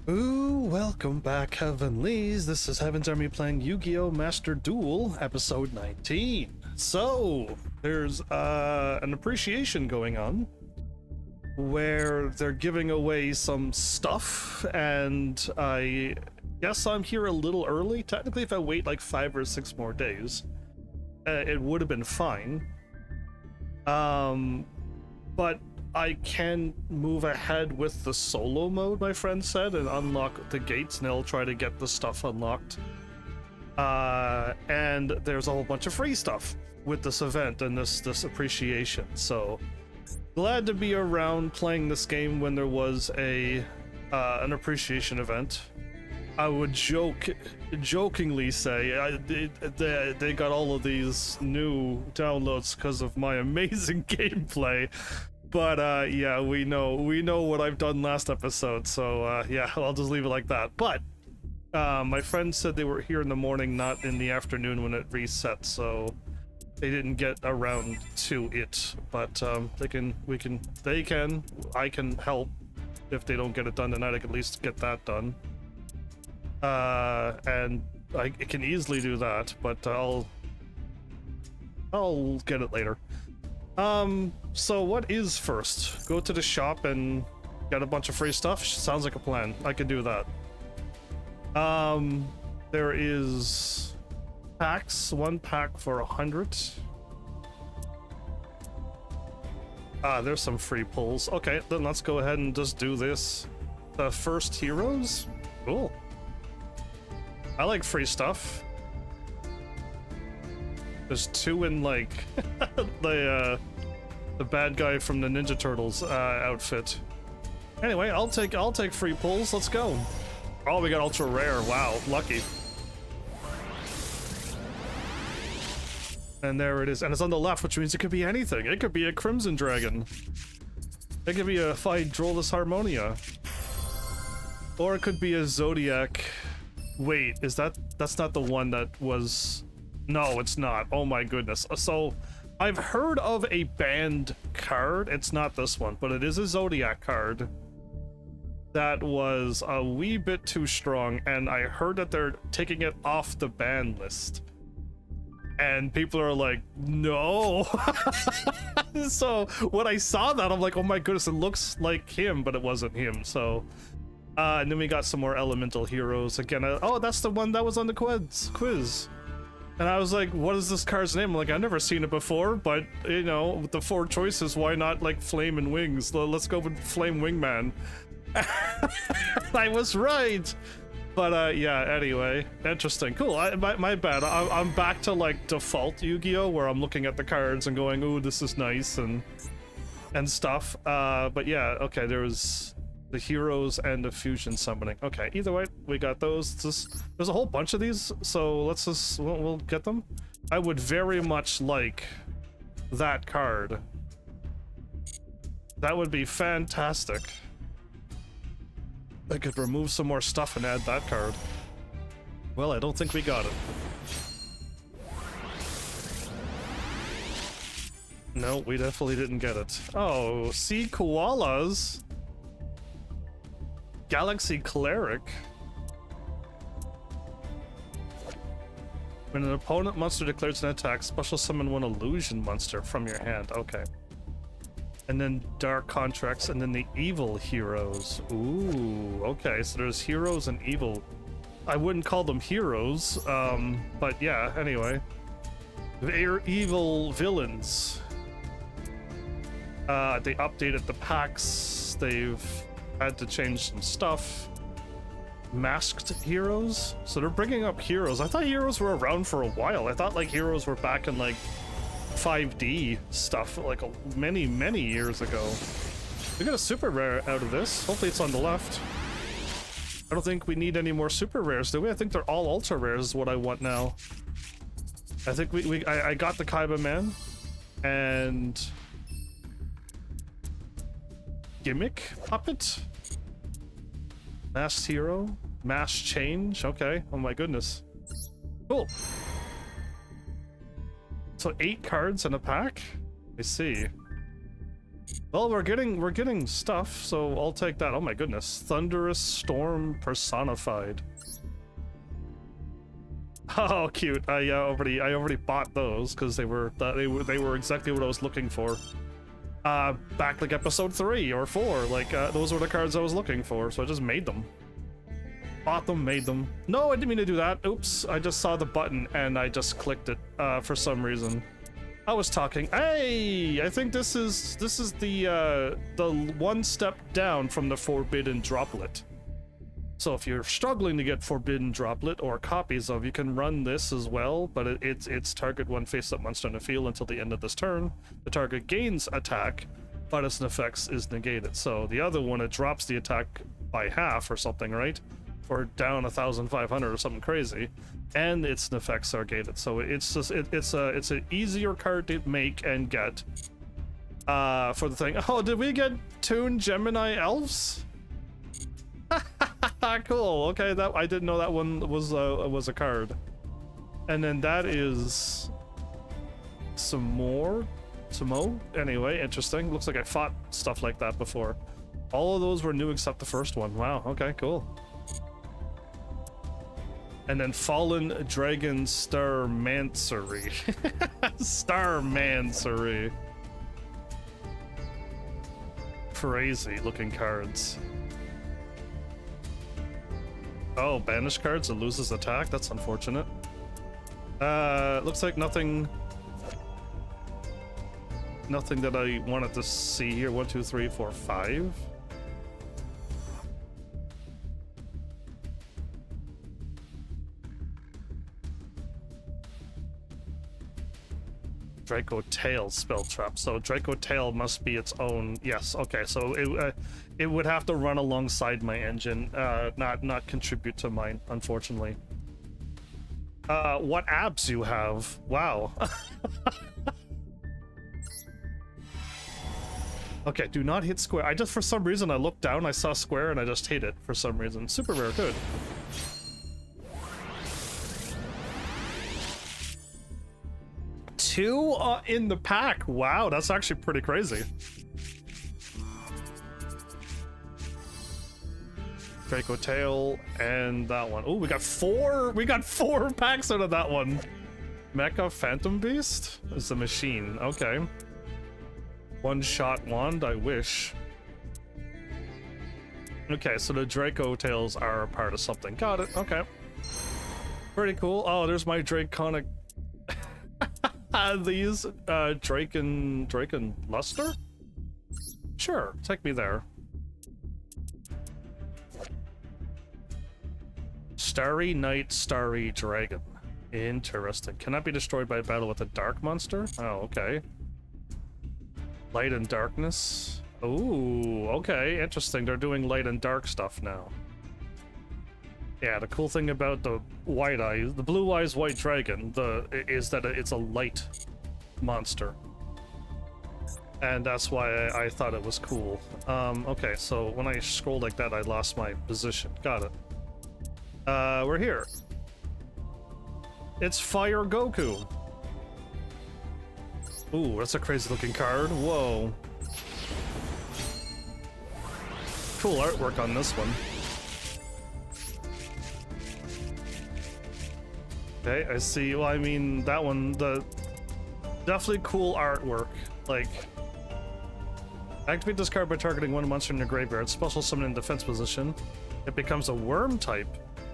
Ooh, welcome back, Heavenlies. This is Heaven's Army playing Yu-Gi-Oh! Master Duel, episode 19. So, there's an appreciation going on where they're giving away some stuff, and I guess I'm here a little early. Technically, if I wait like 5 or 6 more days, it would have been fine. But I can move ahead with the solo mode, my friend said, and unlock the gates, and they'll try to get the stuff unlocked. And there's a whole bunch of free stuff with this event and this appreciation. So glad to be around playing this game when there was an appreciation event. I would jokingly say they got all of these new downloads because of my amazing gameplay. But yeah, we know what I've done last episode, so yeah, I'll just leave it like that. But my friend said they were here in the morning, not in the afternoon when it reset, so they didn't get around to it. But I can help. If they don't get it done tonight, I can at least get that done. And I can easily do that, but I'll get it later. So what is first? Go to the shop and get a bunch of free stuff? Sounds like a plan. I could do that. There is packs. 1 pack for 100. There's some free pulls. Okay, then let's go ahead and just do this. The first heroes? Cool. I like free stuff. There's 2 in like the bad guy from the Ninja Turtles outfit. Anyway, I'll take free pulls. Let's go. Oh, we got ultra rare. Wow, lucky. And there it is, and it's on the left, which means it could be anything. It could be a Crimson Dragon. It could be a Hydrolus Harmonia, or it could be a Zodiac. Wait, that's not the one that was. No, it's not. Oh my goodness. So, I've heard of a banned card. It's not this one, but it is a Zodiac card that was a wee bit too strong, and I heard that they're taking it off the ban list. And people are like, no. So, when I saw that, I'm like, oh my goodness, it looks like him, but it wasn't him, so. And then we got some more elemental heroes. Again, oh, that's the one that was on the quiz. And I was like, what is this card's name? I'm like, I've never seen it before, but, you know, with the 4 choices, why not, like, Flame and Wings? Let's go with Flame Wingman. I was right! But, yeah, anyway, interesting. Cool, my bad. I'm back to, like, default Yu-Gi-Oh! Where I'm looking at the cards and going, ooh, this is nice, and stuff. But yeah, okay, there was the heroes and the fusion summoning. Okay, either way, we got those. There's a whole bunch of these, so let's just we'll get them. I would very much like that card. That would be fantastic. I could remove some more stuff and add that card. Well, I don't think we got it. No, we definitely didn't get it. Oh, sea koalas. Galaxy Cleric. When an opponent monster declares an attack, special summon 1 illusion monster from your hand. Okay. And then Dark Contracts, and then the evil heroes. Ooh, okay, so there's heroes and evil. I wouldn't call them heroes, but yeah, anyway. They're evil villains. They updated the packs. They've had to change some stuff. Masked heroes? So they're bringing up heroes. I thought heroes were around for a while. I thought like heroes were back in like 5D stuff like many years ago. We got a super rare out of this. Hopefully it's on the left. I don't think we need any more super rares, do we? I think they're all ultra rares is what I want now. I think I got the Kaiba Man and Gimmick Puppet. Masked hero, mass change. Okay. Oh my goodness. Cool. So 8 cards in a pack? I see. Well, we're getting stuff, so I'll take that. Oh my goodness. Thunderous Storm personified. Oh, cute. I already bought those because they were exactly what I was looking for. Back like episode 3 or 4, like those were the cards I was looking for, so I just made them. Bought them, made them. No, I didn't mean to do that. Oops, I just saw the button and I just clicked it for some reason. I was talking. Hey, I think this is the one step down from the Forbidden Droplet. So if you're struggling to get Forbidden Droplet or copies of, you can run this as well, but it's target one face-up monster in the field until the end of this turn. The target gains attack, but its effects is negated. So the other one, it drops the attack by half or something, right? Or down 1,500 or something crazy, and its effects are gated. So it's just it's an easier card to make and get for the thing. Oh, did we get Toon Gemini Elves? Cool. Okay, that I didn't know that one was a card. And then that is some more. Anyway, interesting. Looks like I fought stuff like that before. All of those were new except the first one. Wow. Okay, cool. And then Fallen Dragon Starmancery. Starmancery. Crazy looking cards. Oh, banish cards that loses attack? That's unfortunate. Looks like nothing that I wanted to see here. 1, 2, 3, 4, 5. Draco Tail spell trap. So Draco Tail must be its own. Yes. Okay. So it would have to run alongside my engine, not contribute to mine, unfortunately. What abs you have? Wow. Okay. Do not hit square. I just, for some reason, I looked down, I saw square, and I just hit it for some reason. Super rare. Good. Two in the pack. Wow, that's actually pretty crazy. Draco Tail and that one. Oh, we got four packs out of that one. Mecha Phantom Beast is the machine. Okay. One shot wand, I wish. Okay, so the Draco Tails are a part of something. Got it. Okay. Pretty cool. Oh, there's my Draconic. These Draken Luster? Sure, take me there. Starry Night, Starry Dragon. Interesting. Cannot be destroyed by battle with a dark monster? Oh, okay. Light and darkness. Ooh, okay, interesting. They're doing light and dark stuff now. Yeah, the cool thing about the white eyes, the blue eyes white dragon, is that it's a light monster, and that's why I thought it was cool. Okay, so when I scrolled like that, I lost my position. Got it. We're here. It's Fire Goku. Ooh, that's a crazy looking card. Whoa. Cool artwork on this one. Okay, I see. Well, I mean, that one, definitely cool artwork. Like, activate this card by targeting one monster in your graveyard. Special summon in defense position. It becomes a worm type.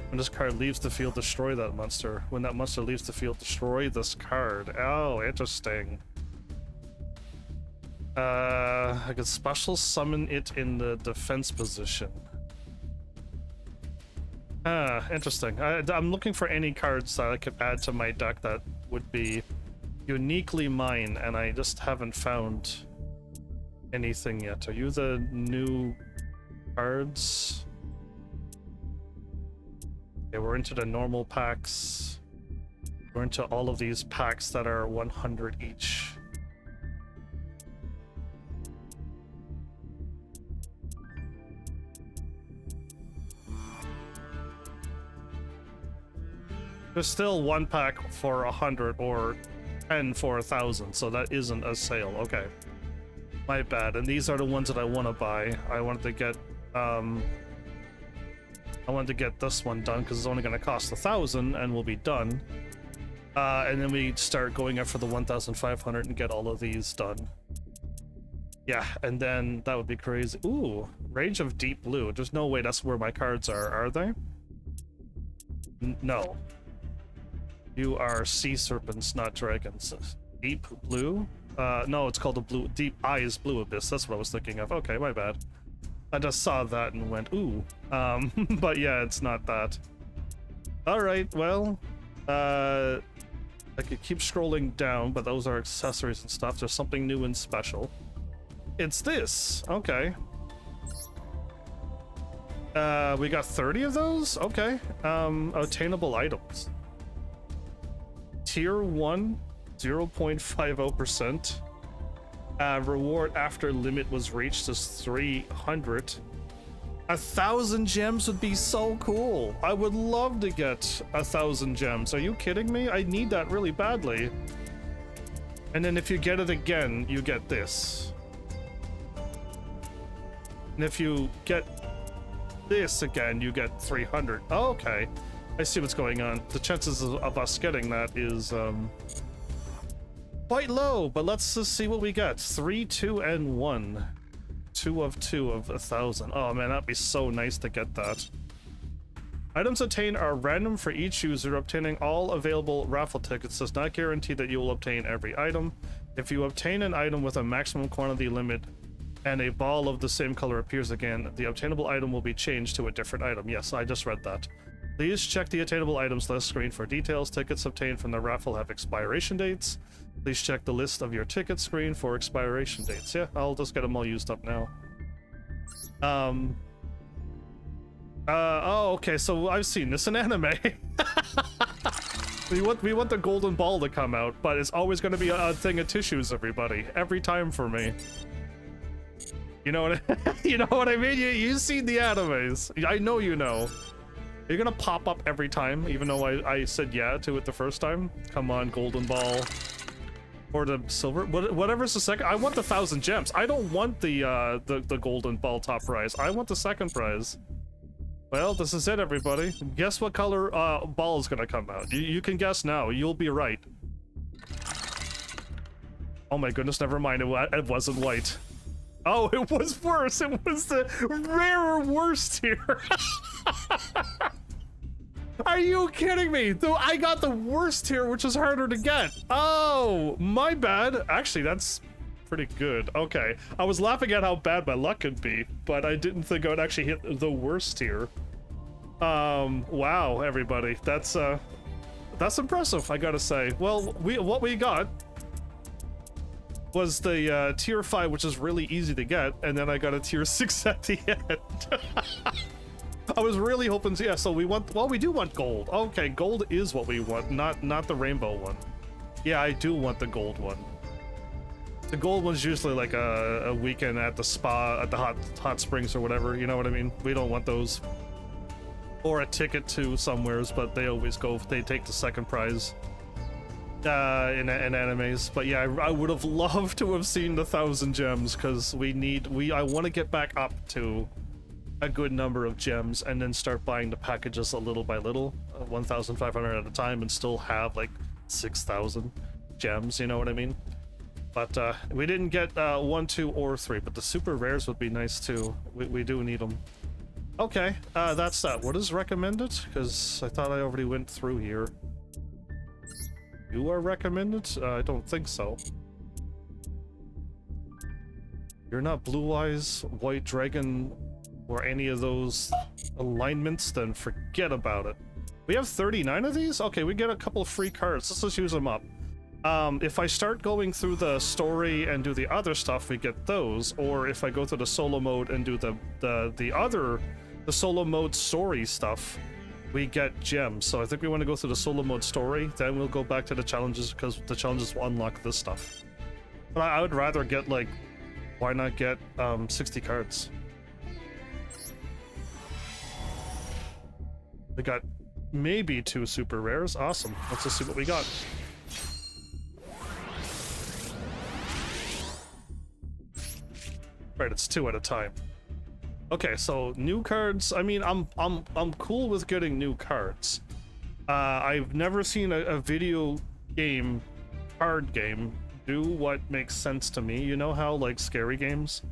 When this card leaves the field, destroy that monster. When that monster leaves the field, destroy this card. Oh, interesting. I could special summon it in the defense position. Interesting. I'm looking for any cards that I could add to my deck that would be uniquely mine, and I just haven't found anything yet. Are you the new cards? Okay, we're into the normal packs. We're into all of these packs that are 100 each. There's still one pack for 100 or 10 for 1,000, so that isn't a sale. Okay. My bad. And these are the ones that I want to buy. I wanted to get this one done because it's only going to cost 1,000 and we'll be done. And then we start going up for the 1,500 and get all of these done. Yeah, and then that would be crazy. Ooh, range of deep blue. There's no way that's where my cards are they? No. You are sea serpents, not dragons. Deep blue? No, it's called the blue. Deep eyes blue abyss. That's what I was thinking of. Okay, my bad. I just saw that and went, ooh. But yeah, it's not that. Alright, well, I could keep scrolling down, but those are accessories and stuff. There's something new and special. It's this. Okay. We got 30 of those? Okay. Attainable items. Tier 1, 0.50%. Reward after limit was reached is 300. 1,000 gems would be so cool. I would love to get 1,000 gems. Are you kidding me? I need that really badly. And then if you get it again, you get this. And if you get this again, you get 300. Oh, okay. I see what's going on. The chances of us getting that is quite low, but let's just see what we get. 3, 2, and 1. 2 of 2 of 1,000. Oh man, that'd be so nice to get that. Items obtained are random for each user. Obtaining all available raffle tickets does not guarantee that you will obtain every item. If you obtain an item with a maximum quantity limit and a ball of the same color appears again, the obtainable item will be changed to a different item. Yes, I just read that. Please check the attainable items list screen for details. Tickets obtained from the raffle have expiration dates. Please check the list of your ticket screen for expiration dates. Yeah, I'll just get them all used up now. Oh, okay, so I've seen this in anime. We want the golden ball to come out, but it's always going to be a thing of tissues, everybody. Every time for me. You know what you know what I mean? You've seen the animes. I know you know. You're gonna pop up every time, even though I said yeah to it the first time. Come on, golden ball. Or the silver, whatever's the second. I want the 1,000 gems. I don't want the golden ball top prize. I want the second prize. Well, this is it, everybody. Guess what color ball is gonna come out. You can guess now. You'll be right. Oh my goodness, never mind. It wasn't white. Oh, it was worse. It was the rarer worst tier. Are you kidding me? Though I got the worst tier, which is harder to get. Oh, my bad. Actually, that's pretty good. Okay, I was laughing at how bad my luck could be, but I didn't think I would actually hit the worst tier. Wow, everybody, that's impressive, I gotta say. Well, what we got was the tier 5, which is really easy to get, and then I got a tier 6 at the end. I was really hoping to, yeah, so we do want gold. Okay, gold is what we want, not the rainbow one. Yeah, I do want the gold one. The gold one's usually like a weekend at the spa, at the hot springs or whatever, you know what I mean? We don't want those. Or a ticket to somewheres, but they always they take the second prize in animes. But yeah, I would have loved to have seen the 1,000 gems, because I want to get back up to a good number of gems and then start buying the packages a little by little, 1,500 at a time, and still have like 6,000 gems, you know what I mean? But we didn't get 1, 2, or 3, but the super rares would be nice too. We do need them. Okay, that's that. What is recommended? Because I thought I already went through here. You are recommended? I don't think so. You're not Blue Eyes, White Dragon, or any of those alignments, then forget about it. We have 39 of these? Okay, we get a couple of free cards. Let's just use them up. If I start going through the story and do the other stuff, we get those. Or if I go through the solo mode and do the solo mode story stuff, we get gems. So I think we want to go through the solo mode story, then we'll go back to the challenges, because the challenges will unlock this stuff. But I would rather get, like, why not get 60 cards? We got maybe 2 super rares. Awesome. Let's just see what we got. Right, it's 2 at a time. Okay, so new cards. I mean, I'm cool with getting new cards. I've never seen a video game, card game, do what makes sense to me. You know how like scary games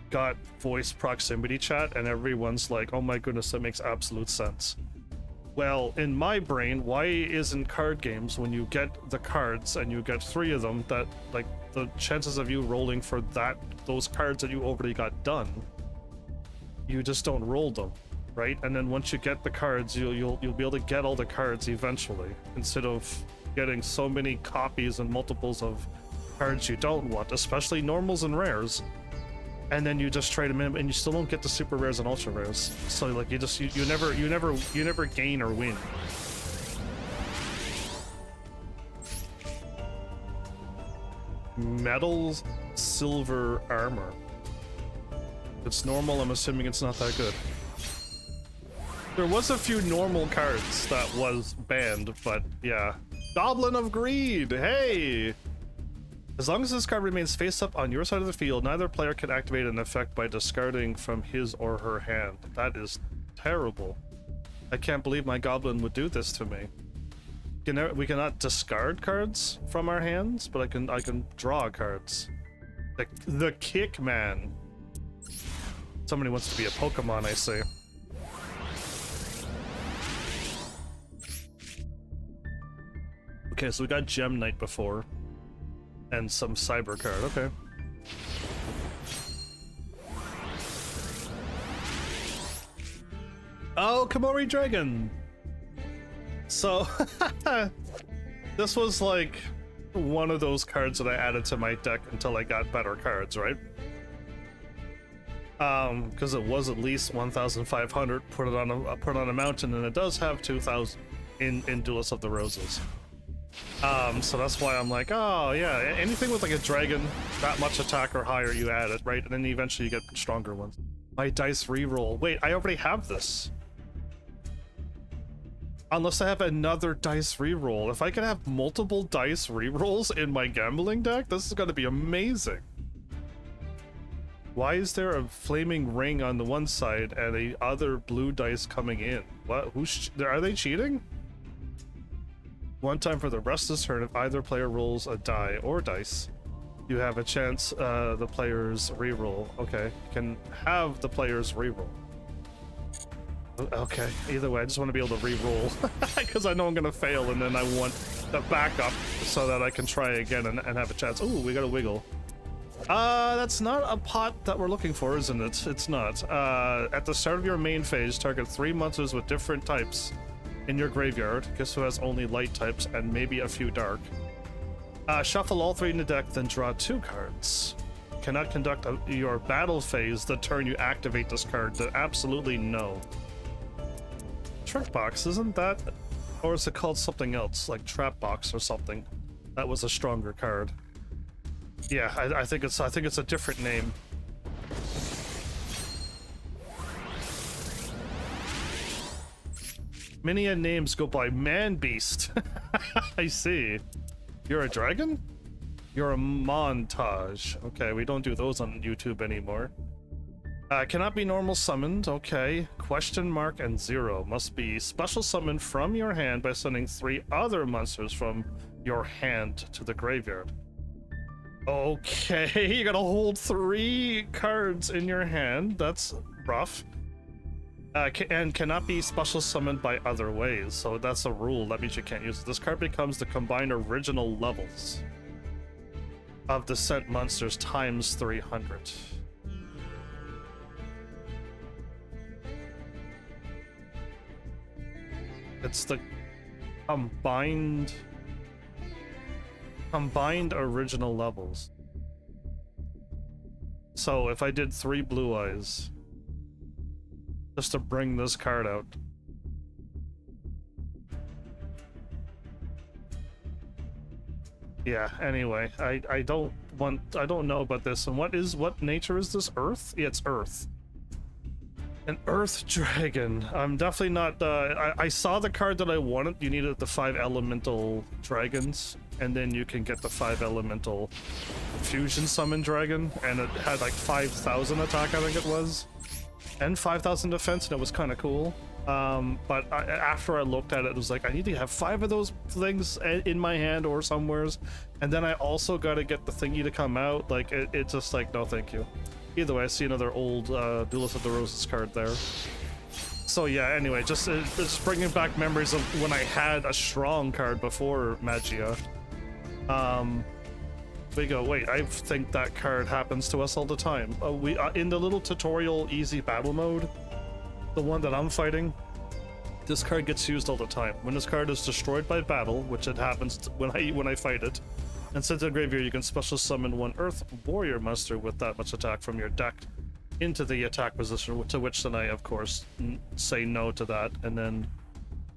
got voice proximity chat and everyone's like, oh my goodness, that makes absolute sense. Well, in my brain, why isn't card games, when you get the cards and you get 3 of them, that like the chances of you rolling for those cards that you already got done, you just don't roll them, right? And then once you get the cards, you'll be able to get all the cards eventually, instead of getting so many copies and multiples of cards you don't want, especially normals and rares. And then you just trade them in, and you still don't get the super rares and ultra rares. So like you never gain or win. Metal silver armor. It's normal. I'm assuming it's not that good. There was a few normal cards that was banned, but yeah. Goblin of Greed. Hey. As long as this card remains face up on your side of the field, neither player can activate an effect by discarding from his or her hand. That is terrible. I can't believe my goblin would do this to me. We cannot discard cards from our hands, but I can draw cards. The Kick Man. Somebody wants to be a Pokemon, I see. Okay, so we got Gem Knight before. And some cyber card, okay. Oh, Komori Dragon! So, this was like one of those cards that I added to my deck until I got better cards, right? Because it was at least 1,500, put it on a mountain, and it does have 2,000 in Duelist of the Roses. So that's why I'm like, oh yeah, anything with like a dragon, that much attack or higher, you add it, right? And then eventually you get stronger ones. My dice reroll. Wait, I already have this. Unless I have another dice reroll. If I can have multiple dice rerolls in my gambling deck, this is gonna be amazing. Why is there a flaming ring on the one side and a other blue dice coming in? What? Are they cheating? One time for the rest of the turn, if either player rolls a die or dice, you have a chance the players reroll. Okay, you can have the players reroll. Okay, either way, I just want to be able to reroll because I know I'm gonna fail, and then I want the backup so that I can try again and have a chance. Ooh, we got a wiggle. That's not a pot that we're looking for, isn't it? It's not. At the start of your main phase, target 3 monsters with different types in your graveyard. Guess who has only light types and maybe a few dark. Shuffle all 3 in the deck, then draw 2 cards. Cannot conduct your battle phase the turn you activate this card. Absolutely no. Trick Box, isn't that? Or is it called something else, like Trap Box or something? That was a stronger card. Yeah, I think it's a different name. Many names go by Man Beast. I see. You're a dragon? You're a montage. Okay, we don't do those on YouTube anymore. Cannot be normal summoned. Okay. Question mark and 0. Must be special summoned from your hand by sending 3 other monsters from your hand to the graveyard. Okay, you gotta hold 3 cards in your hand. That's rough. And cannot be special summoned by other ways, so that's a rule. That means you can't use it. This card becomes the combined original levels of the sent monsters times 300. It's the combined original levels. So if I did 3 blue eyes just to bring this card out. Yeah, anyway, I don't know about this. And what nature is this? Earth? Yeah, it's Earth. An Earth Dragon. I'm definitely not I saw the card that I wanted. You needed the 5 elemental dragons, and then you can get the 5 elemental fusion summon dragon, and it had like 5,000 attack, I think it was, and 5,000 defense, and it was kind of cool. But after I looked at it, it was like, I need to have 5 of those things in my hand or somewheres, and then I also got to get the thingy to come out. Like, it's just like, no thank you. Either way, I see another old Duelist of the Roses card there. So yeah, anyway, just bringing back memories of when I had a strong card before Magia. We go, wait, I think that card happens to us all the time. We in the little tutorial easy battle mode, the one that I'm fighting, this card gets used all the time. When this card is destroyed by battle, which it happens when I fight it, and sent to the graveyard, you can special summon 1 Earth Warrior monster with that much attack from your deck into the attack position, to which then I, of course, say no to that, and then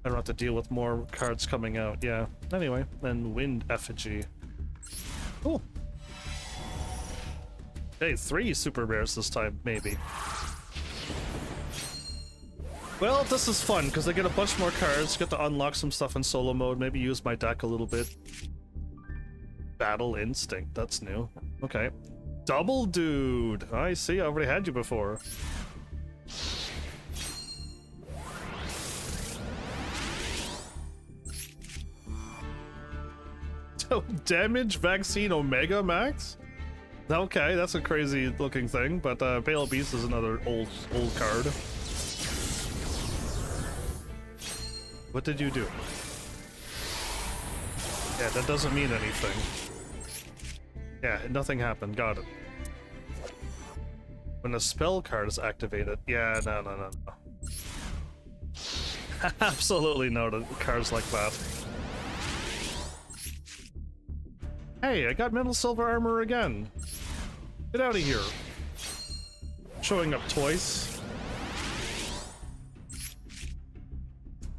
I don't have to deal with more cards coming out. Yeah, anyway, then Wind Effigy. Cool. Okay, 3 super rares this time, maybe. Well, this is fun, because I get a bunch more cards, get to unlock some stuff in solo mode, maybe use my deck a little bit. Battle Instinct, that's new. Okay. Double Dude! I see, I already had you before. Damage Vaccine Omega Max? Okay, that's a crazy looking thing, but Bale Beast is another old card. What did you do? Yeah, that doesn't mean anything. Yeah, nothing happened. Got it. When a spell card is activated. Yeah, no. Absolutely no to cards like that. Hey, I got Metal Silver Armor again. Get out of here. Showing up twice.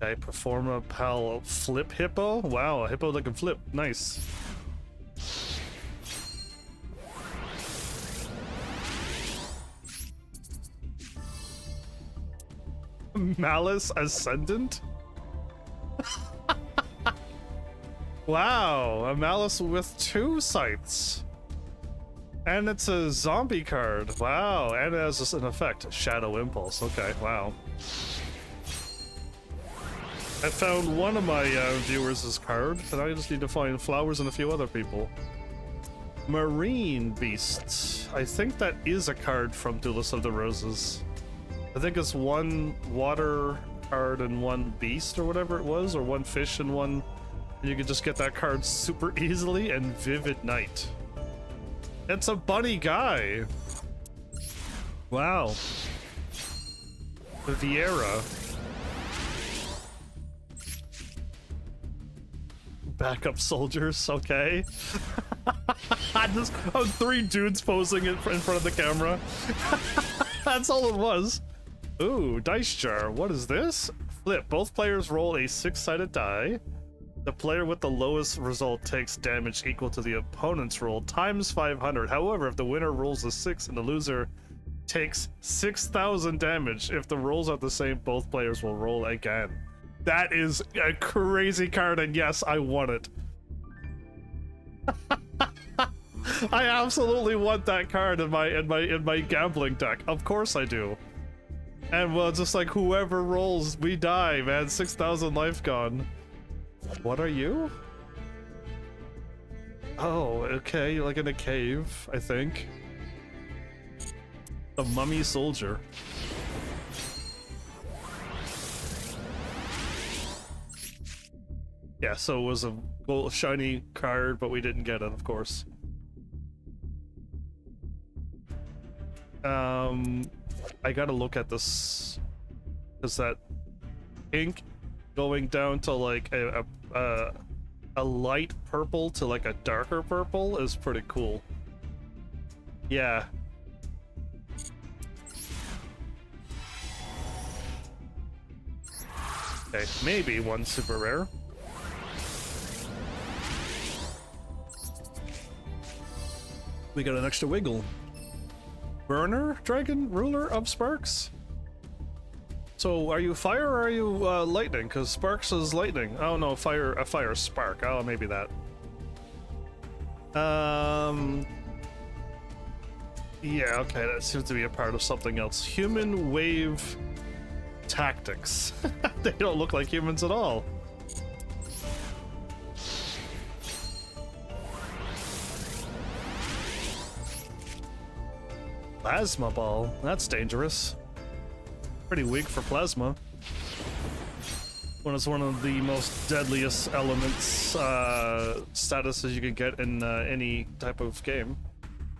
Okay, perform a pal flip hippo. Wow, a hippo that can flip. Nice. Malice Ascendant? Wow, a Malice with 2 sights. And it's a zombie card. Wow, and it has an effect. Shadow Impulse. Okay, wow. I found one of my viewers' card, and I just need to find Flowers and a few other people. Marine Beasts. I think that is a card from Duelist of the Roses. I think it's 1 water card and 1 beast or whatever it was, or 1 fish and 1... And you can just get that card super easily, and Vivid Night. It's a bunny guy! Wow. Vieira. Backup soldiers, okay. Just 3 dudes posing in front of the camera. That's all it was. Ooh, dice jar. What is this? Flip. Both players roll a 6-sided die. The player with the lowest result takes damage equal to the opponent's roll times 500. However, if the winner rolls a 6 and the loser takes 6,000 damage, if the rolls are the same, both players will roll again. That is a crazy card, and yes, I want it. I absolutely want that card in my gambling deck. Of course I do. And well, just like whoever rolls, we die, man. 6,000 life gone. What are you? Oh, okay, you're like in a cave, I think. A mummy soldier. Yeah, so it was a gold, shiny card, but we didn't get it, of course. I gotta look at this. Is that pink going down to like a light purple to like a darker purple is pretty cool. Yeah. Okay, maybe 1 super rare. We got an extra wiggle. Burner Dragon, Ruler of Sparks? So are you fire or are you lightning? Because Sparks is lightning. Oh no, fire, a fire spark. Oh, maybe that. Yeah, okay, that seems to be a part of something else. Human wave tactics. They don't look like humans at all. Plasma ball. That's dangerous. Pretty weak for plasma. When it's one of the most deadliest elements, statuses you can get in any type of game.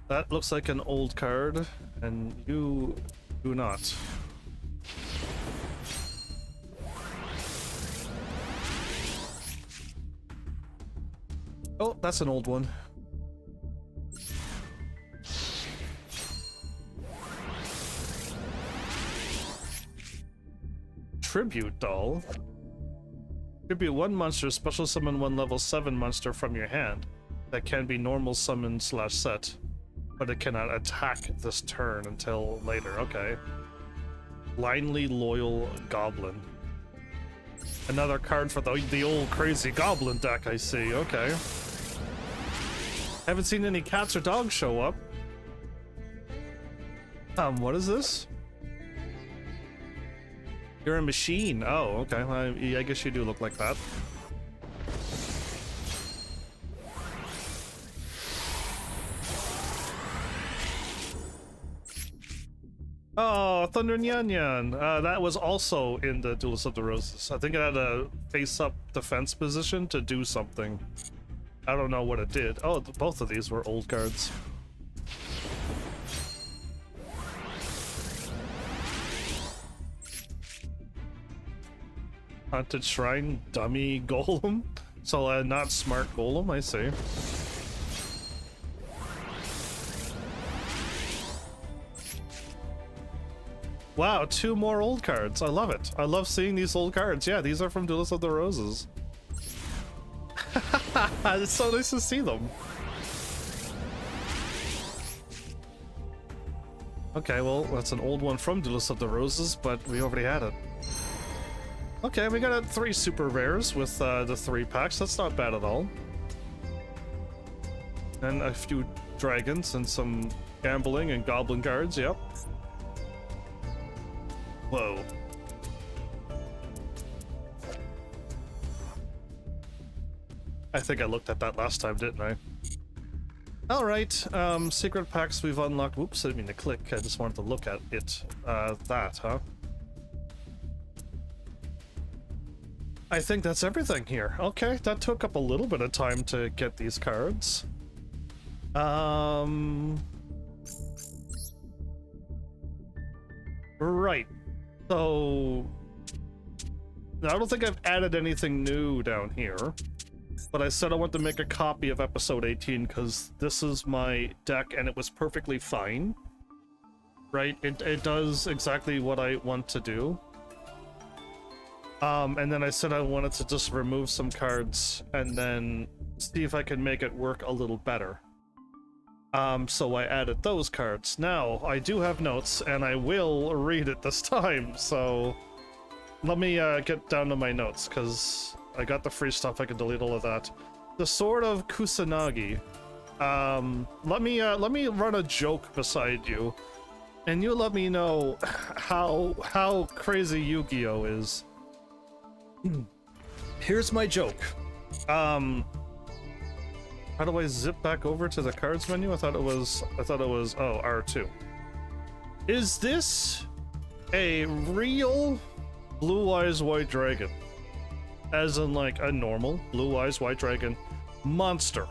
That looks like an old card, and you do not. Oh, that's an old one. Tribute doll. Tribute one monster, special summon one level 7 monster from your hand. That can be normal summon / set, but it cannot attack this turn until later. Okay. Blindly Loyal Goblin. Another card for the old crazy goblin deck, I see. Okay. Haven't seen any cats or dogs show up. What is this? You're a machine. Oh, okay. I guess you do look like that. Oh, Thunder Nyan Nyan. That was also in the Duel of the Roses. I think it had a face-up defense position to do something. I don't know what it did. Oh, both of these were old cards. Haunted Shrine, dummy golem. So, not smart golem, I see. Wow, 2 more old cards. I love it. I love seeing these old cards. Yeah, these are from Duel of the Roses. It's so nice to see them. Okay, well, that's an old one from Duel of the Roses, but we already had it. Okay, we got 3 super rares with the 3 packs. That's not bad at all. And a few dragons and some gambling and goblin cards, yep. Whoa. I think I looked at that last time, didn't I? Alright, secret packs we've unlocked. Whoops, I didn't mean to click. I just wanted to look at it. That, huh? I think that's everything here. Okay, that took up a little bit of time to get these cards. Right. So I don't think I've added anything new down here, but I said I want to make a copy of episode 18 because this is my deck and it was perfectly fine. Right? It does exactly what I want to do. And then I said I wanted to just remove some cards and then see if I can make it work a little better. So I added those cards. Now, I do have notes, and I will read it this time, so let me get down to my notes, because I got the free stuff, I can delete all of that. The Sword of Kusanagi. Let me run a joke beside you, and you let me know how crazy Yu-Gi-Oh is. Here's my joke. How do I zip back over to the cards menu? I thought it was oh, R2. Is this a real Blue Eyes White Dragon? As in like a normal Blue Eyes White Dragon monster.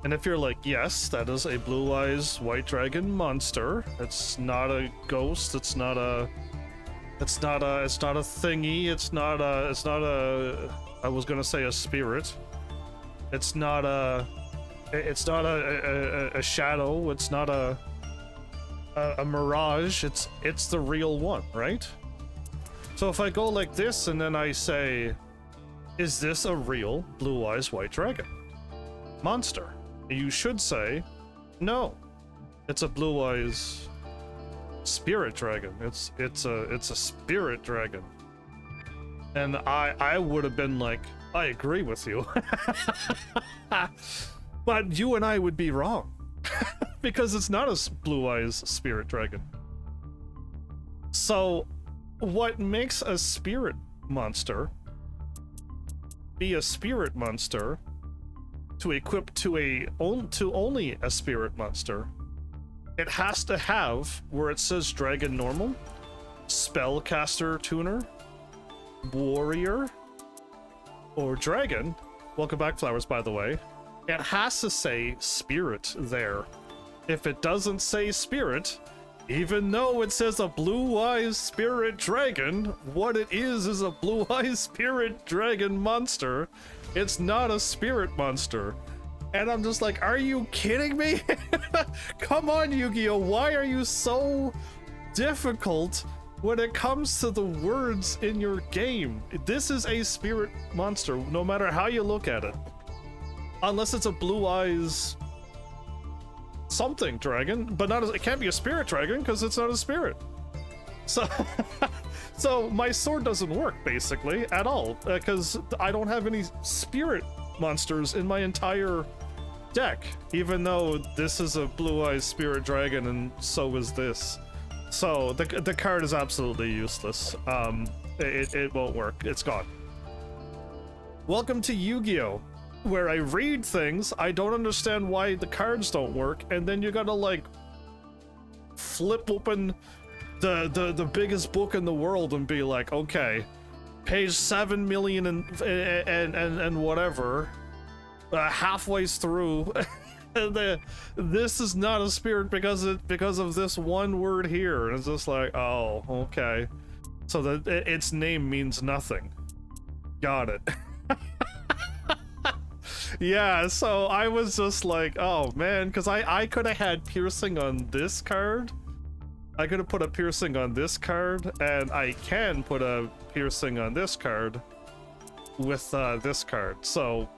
And if you're like, yes, that is a Blue Eyes White Dragon monster. It's not a ghost, it's not a thingy, it's not a I was gonna say a spirit. It's not a shadow, it's not a mirage, it's the real one, right? So if I go like this and then I say, is this a real Blue Eyes White Dragon monster? You should say, no, it's a Blue Eyes Spirit Dragon. It's a spirit dragon. And I would have been like, I agree with you. But you and I would be wrong. because it's not a Blue Eyes Spirit Dragon. So, what makes a spirit monster be a spirit monster to equip to only a spirit monster? It has to have where it says Dragon Normal, Spellcaster Tuner, Warrior, or Dragon. Welcome back, Flowers, by the way. It has to say Spirit there. If it doesn't say Spirit, even though it says a Blue Eyes Spirit Dragon, what it is a Blue Eyes Spirit Dragon monster. It's not a spirit monster. And I'm just like, are you kidding me? Come on, Yu-Gi-Oh! Why are you so difficult when it comes to the words in your game? This is a spirit monster, no matter how you look at it. Unless it's a Blue Eyes something dragon, but not it can't be a spirit dragon because it's not a spirit. So so my sword doesn't work basically at all because I don't have any spirit monsters in my entire deck, even though this is a Blue Eyes Spirit Dragon and so is this. So the card is absolutely useless. It won't work. It's gone. Welcome to Yu-Gi-Oh! Where I read things, I don't understand why the cards don't work, and then you gotta like flip open the biggest book in the world and be like, okay, page 7 million and whatever, halfway through, this is not a spirit because of this one word here, and it's just like, oh, okay, so its name means nothing. Got it. Yeah, so I was just like, oh man, because I could have had piercing on this card. I could have put a piercing on this card, and I can put a piercing on this card with this card. So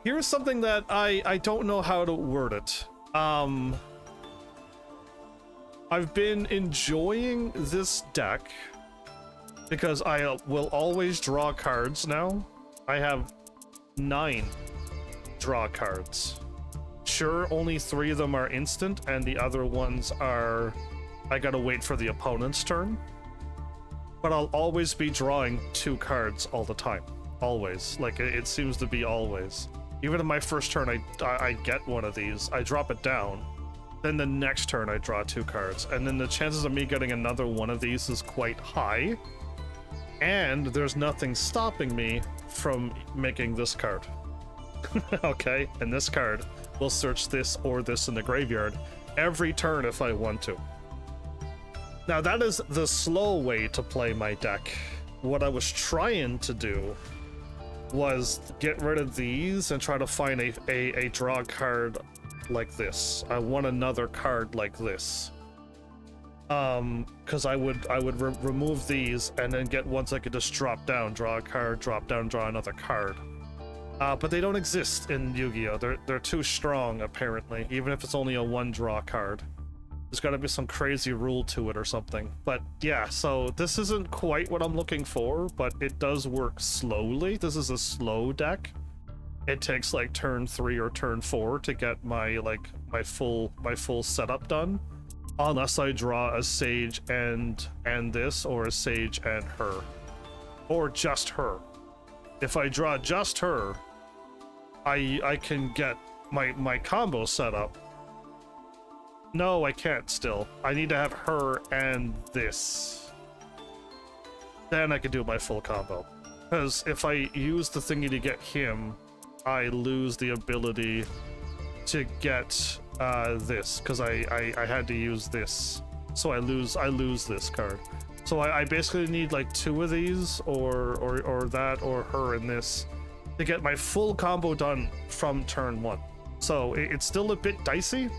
here's something that I don't know how to word it. I've been enjoying this deck because I will always draw cards now. I have 9 draw cards. Sure, only 3 of them are instant, and the other ones are I gotta wait for the opponent's turn. But I'll always be drawing 2 cards all the time. Always. Like, it seems to be always. Even in my first turn, I get one of these, I drop it down. Then the next turn, I draw 2 cards. And then the chances of me getting another one of these is quite high. And there's nothing stopping me from making this card. Okay, and this card will search this or this in the graveyard every turn if I want to. Now that is the slow way to play my deck. What I was trying to do was get rid of these and try to find a draw card like this. I want another card like this. Because I would remove these and then get ones I could just drop down, draw a card, drop down, draw another card. But they don't exist in Yu-Gi-Oh! They're too strong, apparently, even if it's only a 1 draw card. There's gotta be some crazy rule to it or something. But yeah, so this isn't quite what I'm looking for, but it does work slowly. This is a slow deck. It takes like turn 3 or turn 4 to get my full setup done. Unless I draw a Sage and this, or a Sage and her. Or just her. If I draw just her, I can get my combo set up. No, I can't still. I need to have her and this. Then I can do my full combo. Because if I use the thingy to get him, I lose the ability to get this, because I had to use this, so I lose this card. So I basically need like 2 of these, or that, or her and this, to get my full combo done from turn 1. So it's still a bit dicey,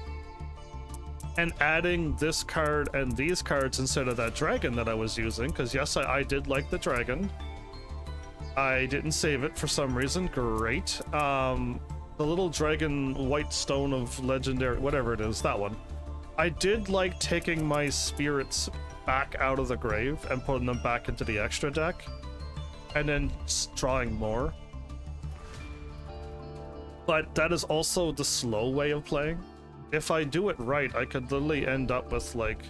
and adding this card and these cards instead of that dragon that I was using, because yes, I did like the dragon. I didn't save it for some reason. Great. The little dragon white stone of legendary, whatever it is, that one. I did like taking my spirits back out of the grave and putting them back into the extra deck, and then drawing more. But that is also the slow way of playing. if I do it right, I could literally end up with like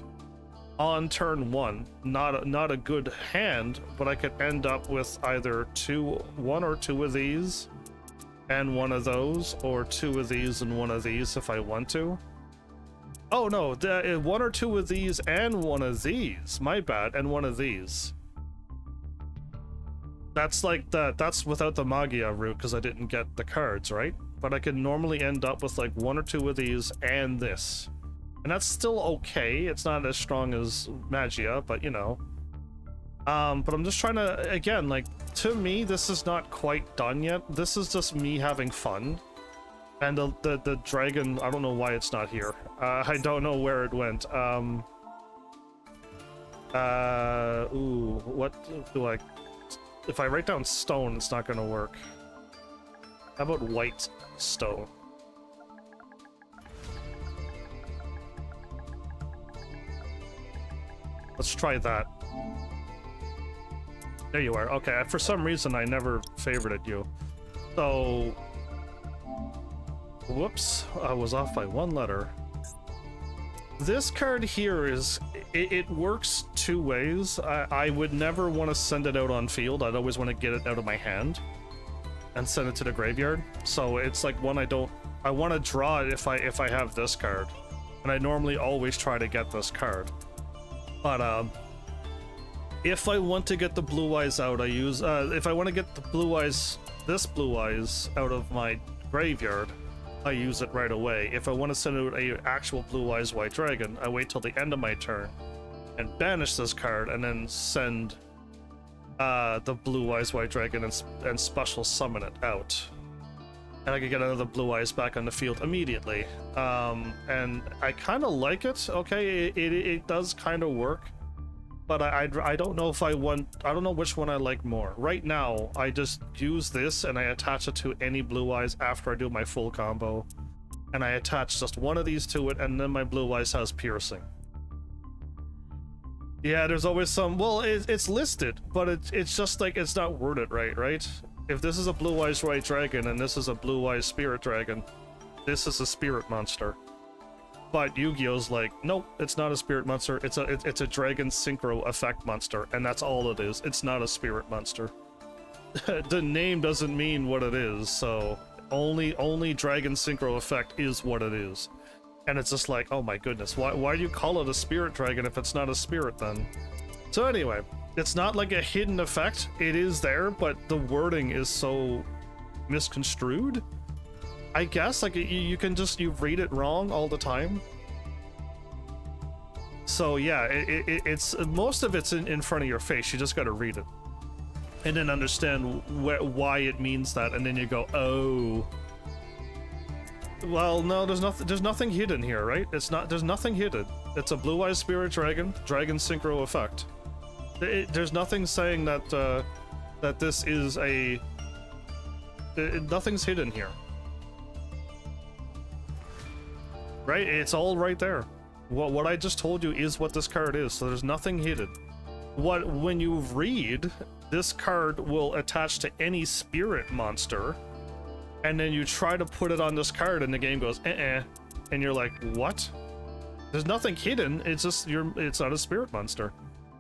on turn 1, not a good hand, but I could end up with either 1 or 2 of these and 1 of those, or 2 of these and 1 of these if I want to. Oh no, 1 or 2 of these and 1 of these. My bad, and 1 of these. That's like that's without the Magia route because I didn't get the cards, right? But I could normally end up with like 1 or 2 of these and this. And that's still okay. It's not as strong as Magia, but you know. But I'm just trying to, again, like, to me, this is not quite done yet. This is just me having fun. And the dragon, I don't know why it's not here. I don't know where it went. Ooh, what do I... If I write down stone, it's not gonna work. How about white stone? Let's try that. There you are. Okay, for some reason I never favorited you. So... Whoops, I was off by 1 letter. This card here is... It works 2 ways. I would never want to send it out on field. I'd always want to get it out of my hand and send it to the graveyard. So it's like one I want to draw it if I have this card. And I normally always try to get this card. But if I want to get the blue eyes out, I use if I want to get the blue eyes, this blue eyes out of my graveyard, I use it right away. If I want to send out a actual blue eyes white dragon, I wait till the end of my turn and banish this card and then send the blue eyes white dragon and special summon it out. And I can get another blue eyes back on the field immediately. And I kind of like it. Okay, it does kind of work, but I don't know if I don't know which one I like more. Right now, I just use this and I attach it to any blue eyes after I do my full combo, and I attach just 1 of these to it, and then my blue eyes has piercing. Yeah, there's always some. Well, it's listed, but it's just like it's not worded right? If this is a blue eyes white dragon and this is a blue eyes spirit dragon, this is a spirit monster. But Yu-Gi-Oh's like, nope, it's not a spirit monster. It's a dragon synchro effect monster, and that's all it is. It's not a spirit monster. The name doesn't mean what it is, so only dragon synchro effect is what it is. And it's just like, oh my goodness, why do you call it a spirit dragon if it's not a spirit then? So anyway, it's not like a hidden effect. It is there, but the wording is so misconstrued. I guess, like, you read it wrong all the time. So yeah, it's most of it's in front of your face. You just gotta read it. And then understand why it means that, and then you go, oh. Well, no, there's nothing hidden here, right? There's nothing hidden. It's a blue-eyed spirit dragon synchro effect. There's nothing saying that that this is a... nothing's hidden here. Right? It's all right there. What I just told you is what this card is, so there's nothing hidden. When you read, this card will attach to any spirit monster, and then you try to put it on this card and the game goes, and you're like, what? There's nothing hidden, it's just, it's not a spirit monster.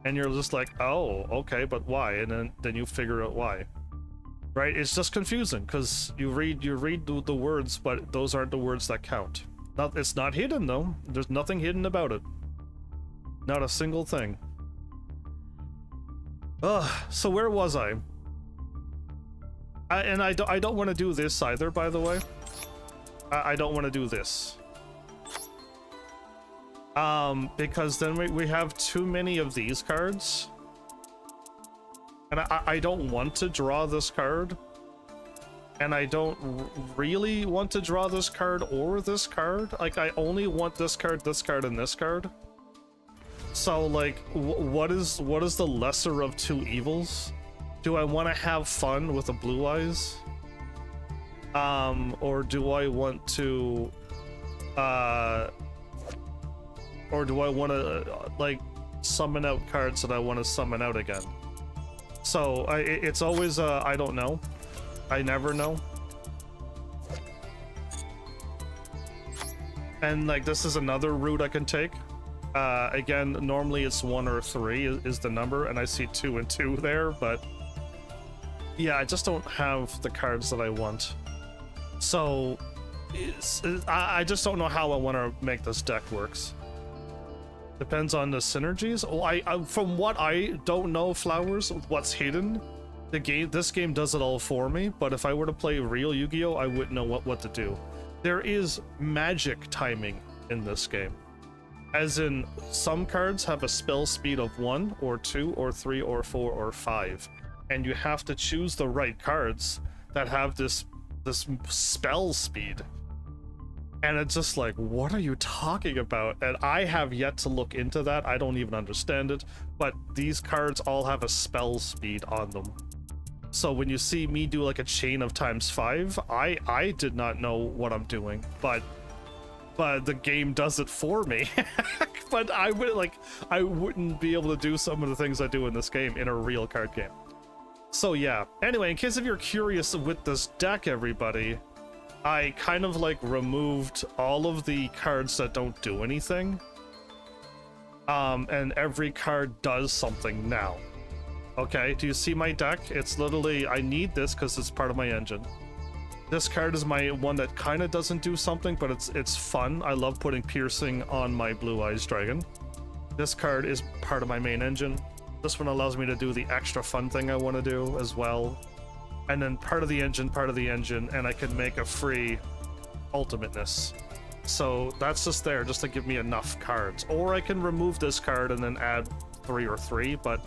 And you're just like, oh, okay, but why? And then you figure out why. Right? It's just confusing, because you read the words, but those aren't the words that count. It's not hidden, though. There's nothing hidden about it. Not a single thing. Ugh, so where was I? I don't want to do this either, by the way. I don't want to do this. Because then we have too many of these cards. And I don't want to draw this card. And I don't really want to draw this card or this card. Like, I only want this card, and this card. So, like, what is the lesser of two evils? Do I want to have fun with the blue eyes? Or do I want to... or do I want to, like, summon out cards that I want to summon out again? So, it's always, I don't know. I never know. And like this is another route I can take. Again, normally it's 1 or 3 is the number, and I see 2 and 2 there, but yeah, I just don't have the cards that I want. So I just don't know how I want to make this deck works. Depends on the synergies. Oh, from what I don't know, Flowers, what's hidden, this game does it all for me, but if I were to play real Yu-Gi-Oh, I wouldn't know what to do. There is magic timing in this game. As in, some cards have a spell speed of 1 or 2 or 3 or 4 or 5, and you have to choose the right cards that have this spell speed. And it's just like, what are you talking about? And I have yet to look into that. I don't even understand it, but these cards all have a spell speed on them. So when you see me do like a chain of ×5, I did not know what I'm doing, but the game does it for me. But I wouldn't be able to do some of the things I do in this game in a real card game. So yeah, anyway, in case if you're curious with this deck, everybody, I kind of like removed all of the cards that don't do anything. And every card does something now. Okay, do you see my deck? It's literally, I need this because it's part of my engine. This card is my one that kind of doesn't do something, but it's fun. I love putting piercing on my Blue Eyes Dragon. This card is part of my main engine. This one allows me to do the extra fun thing I want to do as well. And then part of the engine, and I can make a free ultimateness. So that's just there, just to give me enough cards. Or I can remove this card and then add 3 or 3, but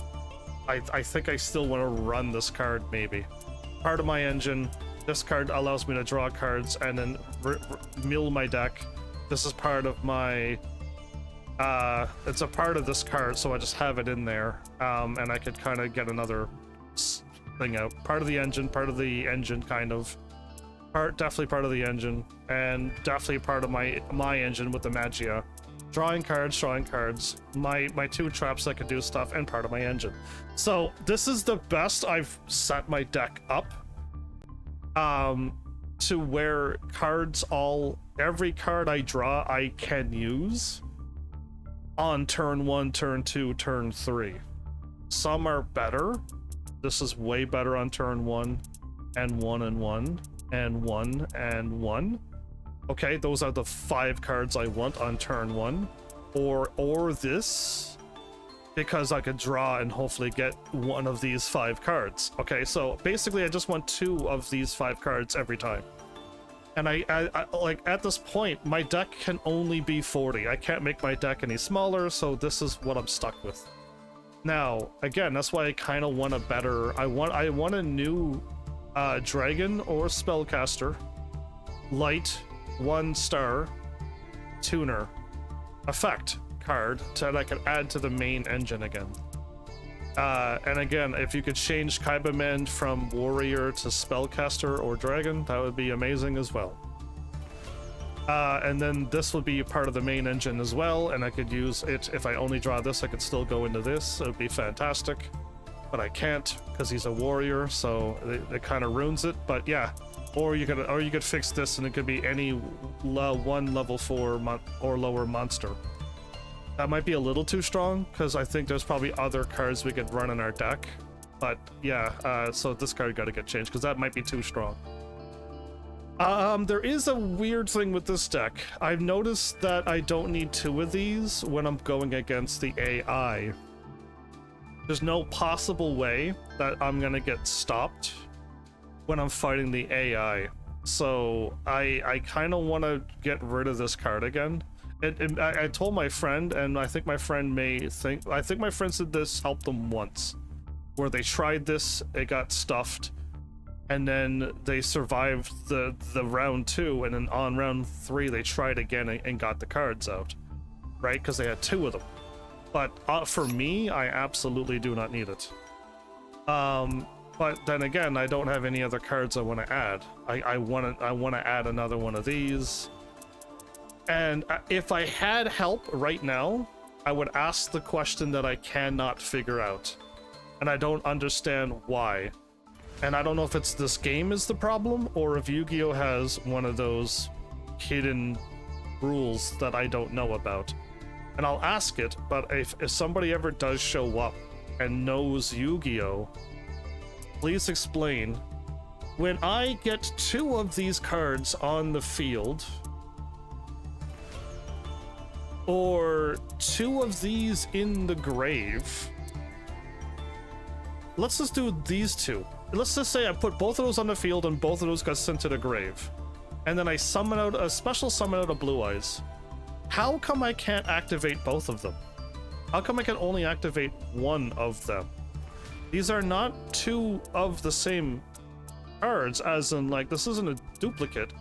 I think I still want to run this card, maybe. Part of my engine. This card allows me to draw cards and then mill my deck. This is part of my... it's a part of this card, so I just have it in there. And I could kind of get another thing out. Part of the engine, kind of. Definitely part of the engine. And definitely part of my engine with the Magia. Drawing cards. My 2 traps that can do stuff, and part of my engine. So this is the best I've set my deck up. To where every card I draw I can use on turn 1, turn 2, turn 3. Some are better. This is way better on turn 1, and 1 and 1, and 1 and 1. Okay, those are the 5 cards I want on turn 1. Or this, because I could draw and hopefully get one of these 5 cards. Okay, so basically I just want 2 of these 5 cards every time. And I like, at this point, my deck can only be 40. I can't make my deck any smaller, so this is what I'm stuck with. Now, again, that's why I kind of want a better... I want a new dragon or spellcaster, light, 1-star, tuner, effect card that I could add to the main engine again. And again, if you could change Kaibamen from warrior to spellcaster or dragon, that would be amazing as well. And then this would be part of the main engine as well, and I could use it. If I only draw this, I could still go into this. It would be fantastic, but I can't because he's a warrior, so it kind of ruins it. But yeah, or you could fix this, and it could be any 1 level 4 or lower monster. That might be a little too strong, because I think there's probably other cards we could run in our deck. But yeah, so this card got to get changed, because that might be too strong. There is a weird thing with this deck. I've noticed that I don't need 2 of these when I'm going against the AI. There's no possible way that I'm going to get stopped when I'm fighting the AI. So I kind of want to get rid of this card again. I told my friend, and I think my friend said this helped them once, where they tried this, it got stuffed, and then they survived the round 2, and then on round 3 they tried again and got the cards out, right? Because they had 2 of them. But for me, I absolutely do not need it. But then again, I don't have any other cards I want to add. I want to add another one of these. And if I had help right now, I would ask the question that I cannot figure out. And I don't understand why. And I don't know if it's this game is the problem, or if Yu-Gi-Oh has one of those hidden rules that I don't know about. And I'll ask it, but if somebody ever does show up and knows Yu-Gi-Oh, please explain. When I get 2 of these cards on the field, or 2 of these in the grave, let's just do these 2. Let's just say I put both of those on the field and both of those got sent to the grave. And then I summon out a special summon out of Blue Eyes. How come I can't activate both of them? How come I can only activate one of them? These are not 2 of the same cards, as in, like, this isn't a duplicate.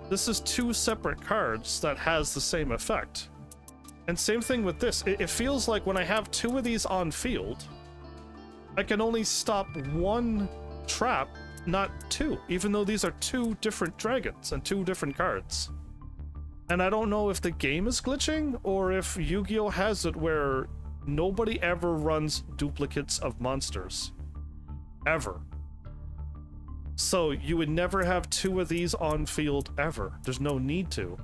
This is 2 separate cards that has the same effect. And same thing with this. It feels like when I have 2 of these on field, I can only stop 1 trap, not 2, even though these are 2 different dragons and 2 different cards. And I don't know if the game is glitching or if Yu-Gi-Oh has it where nobody ever runs duplicates of monsters. Ever. So you would never have 2 of these on field ever. There's no need to.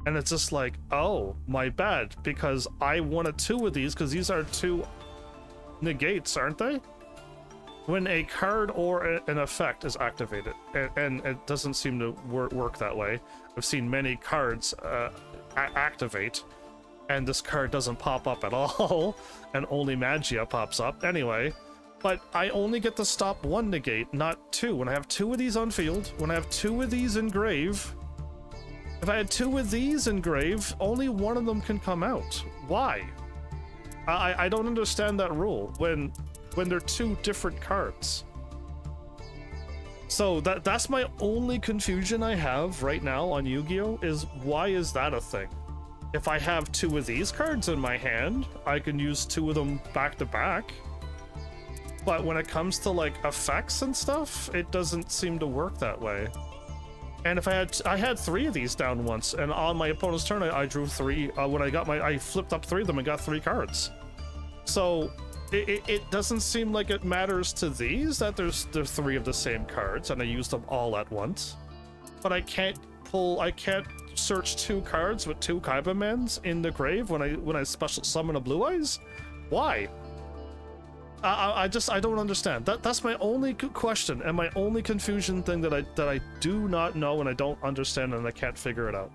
And it's just like, oh, my bad, because I wanted 2 of these because these are 2 negates, aren't they? When a card or an effect is activated, and it doesn't seem to work that way. I've seen many cards activate, and this card doesn't pop up at all, and only Magia pops up. Anyway, but I only get to stop 1 negate, not 2. When I have 2 of these on field, when I have 2 of these in grave, if I had 2 of these in grave, only 1 of them can come out. Why? I don't understand that rule when they're 2 different cards. So that's my only confusion I have right now on Yu-Gi-Oh! Is why is that a thing? If I have 2 of these cards in my hand, I can use 2 of them back to back. But when it comes to, like, effects and stuff, it doesn't seem to work that way. And if I had 3 of these down once, and on my opponent's turn I drew 3. When I flipped up 3 of them and got 3 cards. So it doesn't seem like it matters to these that there's 3 of the same cards and I used them all at once. But I can't search 2 cards with 2 Kaibamens in the grave when I special summon a Blue Eyes. Why? I don't understand. That's my only question and my only confusion thing that I do not know and I don't understand and I can't figure it out.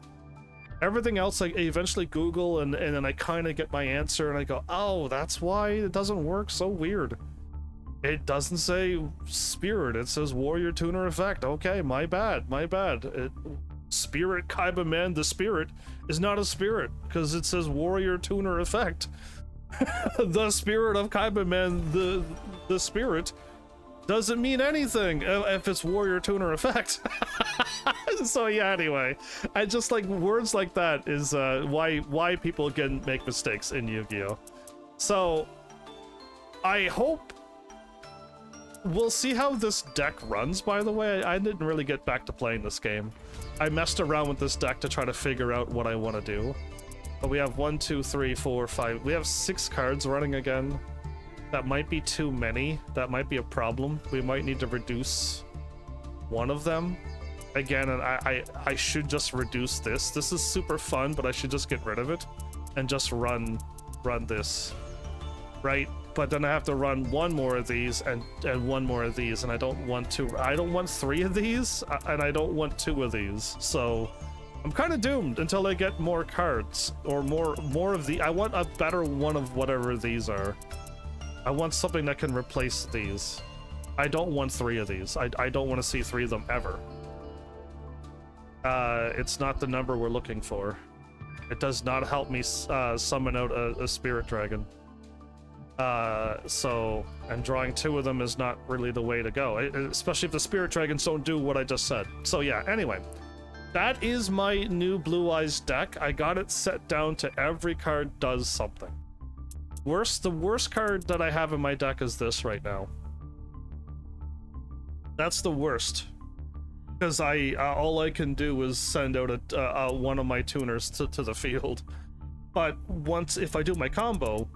Everything else I eventually Google and then I kind of get my answer and I go, oh, that's why it doesn't work. So weird. It doesn't say spirit. It says warrior tuner effect. Okay, my bad. Spirit Kaibaman, the spirit, is not a spirit because it says warrior tuner effect. The spirit of Kaibaman, the spirit, doesn't mean anything if it's warrior tuner effect. So yeah, anyway, I just like words like that is why people can make mistakes in Yu-Gi-Oh. So I hope we'll see how this deck runs. By the way, I didn't really get back to playing this game. I messed around with this deck to try to figure out what I want to do. But we have 1, 2, 3, 4, 5. We have 6 cards running again. That might be too many. That might be a problem. We might need to reduce one of them. Again, and I should just reduce this. This is super fun, but I should just get rid of it and just run this, right? But then I have to run 1 more of these and 1 more of these, and I don't want 3 of these, and I don't want 2 of these. So I'm kind of doomed until I get more cards or more of the. I want a better one of whatever these are. I want something that can replace these. I don't want 3 of these. I don't want to see 3 of them ever. It's not the number we're looking for. It does not help me summon out a spirit dragon. And drawing 2 of them is not really the way to go, especially if the spirit dragons don't do what I just said. So yeah, anyway, that is my new Blue Eyes deck. I got it set down to every card does something. The worst card that I have in my deck is this right now. That's the worst. Because all I can do is send out one of my tuners to the field. But if I do my combo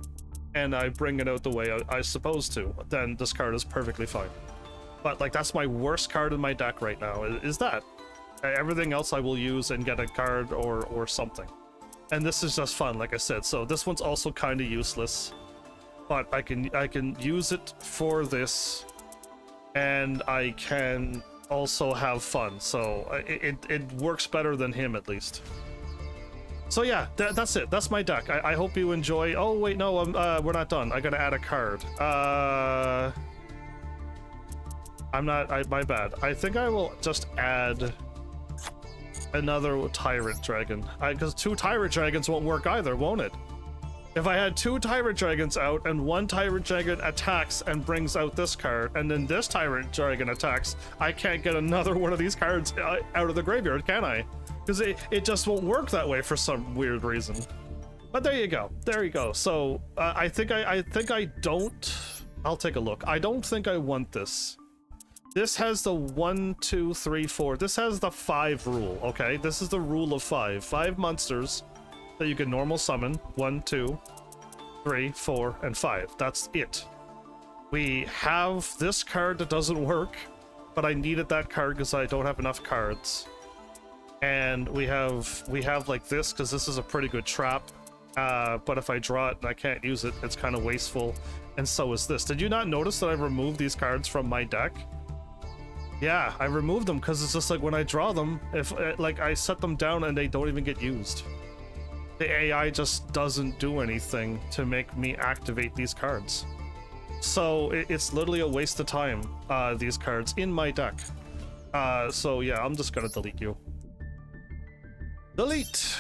and I bring it out the way I supposed to, then this card is perfectly fine. But like that's my worst card in my deck right now. Is that? Everything else I will use and get a card or something. And this is just fun, like I said. So this one's also kind of useless, but I can use it for this, and I can also have fun. So it works better than him, at least. So yeah, that's it. That's my deck. I hope you enjoy. Oh wait, no, we're not done. I gotta add a card. My bad. I think I will just add another Tyrant Dragon. Because 2 Tyrant Dragons won't work either, won't it? If I had 2 Tyrant Dragons out and 1 Tyrant Dragon attacks and brings out this card, and then this Tyrant Dragon attacks, I can't get another one of these cards out of the graveyard, can I? Because it just won't work that way for some weird reason. But there you go. There you go. So I think I don't. I'll take a look. I don't think I want this. This has the 1, 2, 3, 4. This has the 5 rule, okay? This is the rule of 5. 5 monsters that you can normal summon. 1, 2, 3, 4, and 5. That's it. We have this card that doesn't work, but I needed that card because I don't have enough cards. And we have like this because this is a pretty good trap. But if I draw it and I can't use it, it's kind of wasteful. And so is this. Did you not notice that I removed these cards from my deck? Yeah, I removed them because it's just like when I draw them, if like I set them down and they don't even get used. The AI just doesn't do anything to make me activate these cards. So it's literally a waste of time, these cards in my deck. So yeah, I'm just gonna delete you. Delete!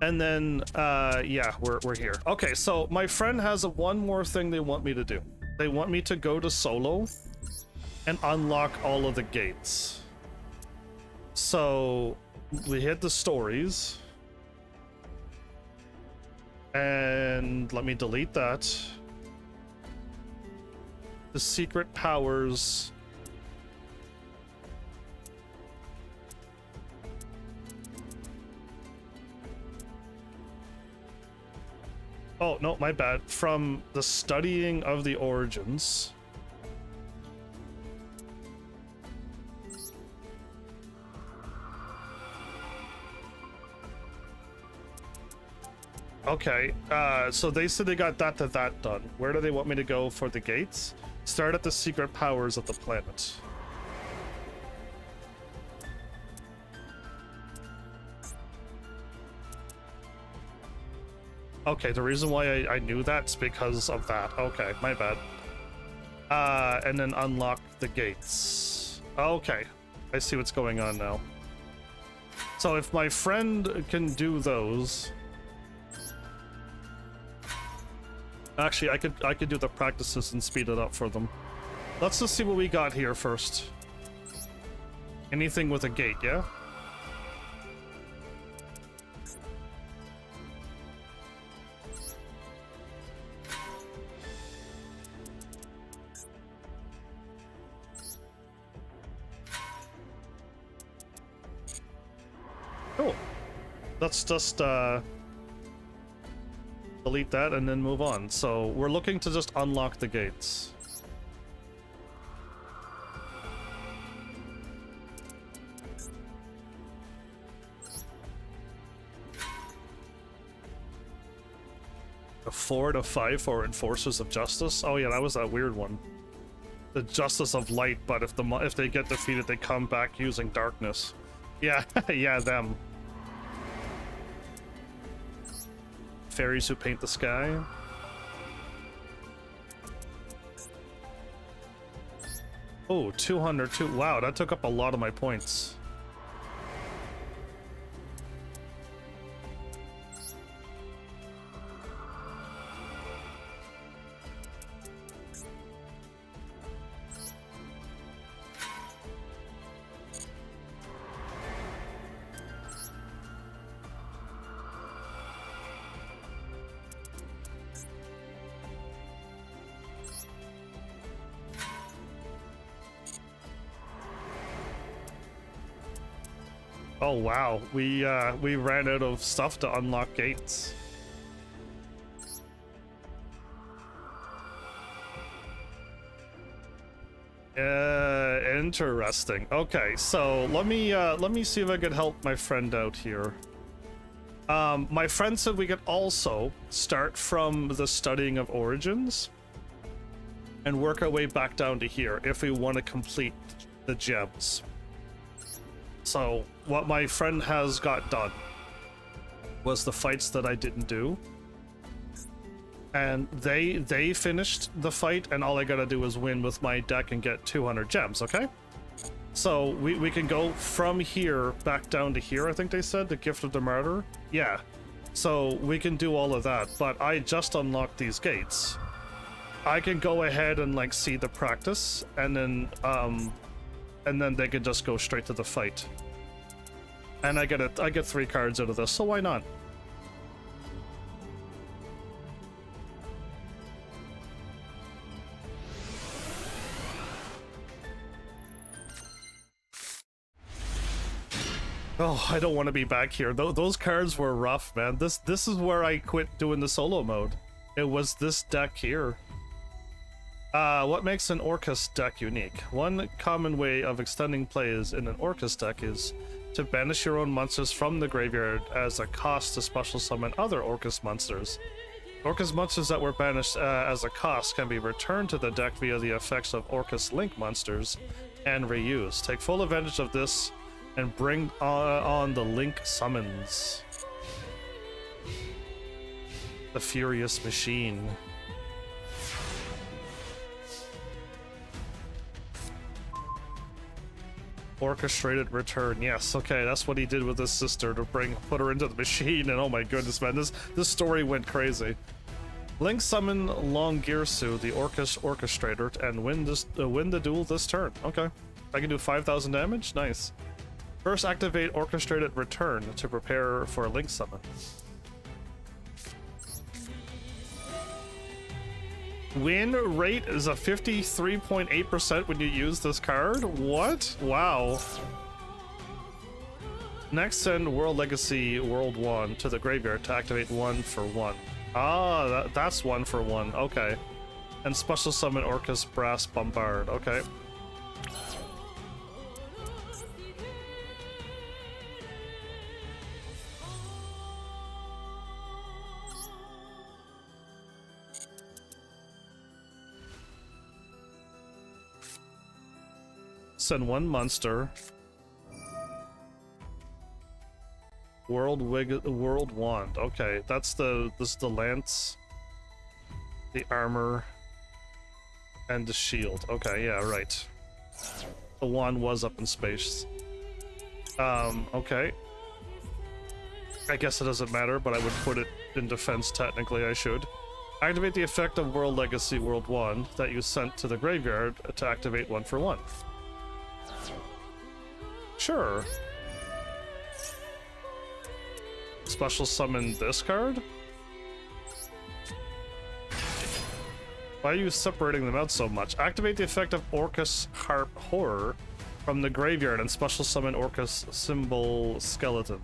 And then, yeah, we're here. Okay, so my friend has one more thing they want me to do. They want me to go to solo and unlock all of the gates. So we hit the stories. And let me delete that. The secret powers. Oh, no, my bad. From the studying of the origins. Okay, so they said they got that done. Where do they want me to go for the gates? Start at the secret powers of the planet. Okay, the reason why I knew that's because of that. Okay, my bad. And then unlock the gates. Okay, I see what's going on now. So if my friend can do those... Actually, I could do the practices and speed it up for them. Let's just see what we got here first. Anything with a gate, yeah? Cool. Let's just delete that and then move on. So we're looking to just unlock the gates. A 4 and a 5 for Enforcers of Justice. Oh yeah, that was that weird one. The Justice of Light, but if they get defeated, they come back using darkness. Yeah, yeah, them. Fairies who paint the sky. Oh, 202. Wow, that took up a lot of my points. Oh wow, we ran out of stuff to unlock gates. Interesting. Okay, so let me see if I could help my friend out here. My friend said we could also start from the studying of origins and work our way back down to here if we want to complete the gems. So what my friend has got done was the fights that I didn't do, and they finished the fight, and all I gotta do is win with my deck and get 200 gems. Okay, so we can go from here back down to here. I think they said the gift of the martyr. Yeah, so we can do all of that, but I just unlocked these gates. I can go ahead and like see the practice, and then they can just go straight to the fight. And I get 3 cards out of this, so why not? Oh, I don't want to be back here. Those cards were rough, man. This is where I quit doing the solo mode. It was this deck here. What makes an Orcus deck unique? One common way of extending plays in an Orcus deck is to banish your own monsters from the graveyard as a cost to special summon other Orcus monsters. Orcus monsters that were banished as a cost can be returned to the deck via the effects of Orcus Link monsters and reused. Take full advantage of this and bring on the Link summons. The Furious Machine. Orchestrated return. Yes, okay, that's what he did with his sister to put her into the machine, and oh my goodness, man, this story went crazy. Link summon Longirsu, the Orcus Orchestrator, and win the duel this turn. Okay, I can do 5,000 damage. Nice. First, activate Orchestrated Return to prepare for a Link summon. Win rate is a 53.8% when you use this card? What? Wow. Next, send World Legacy World 1 to the graveyard to activate 1 for 1. Ah, that's 1 for 1. Okay. And special summon Orcus Brass Bombard. Okay. Send 1 monster. World Wand. Okay, this is the lance, the armor, and the shield. Okay, yeah, right. The wand was up in space. Okay. I guess it doesn't matter, but I would put it in defense technically. I should. Activate the effect of World Legacy World 1 that you sent to the graveyard to activate 1 for 1. Sure. Special summon this card? Why are you separating them out so much? Activate the effect of Orcus Harp Horror from the graveyard and special summon Orcus Symbol Skeleton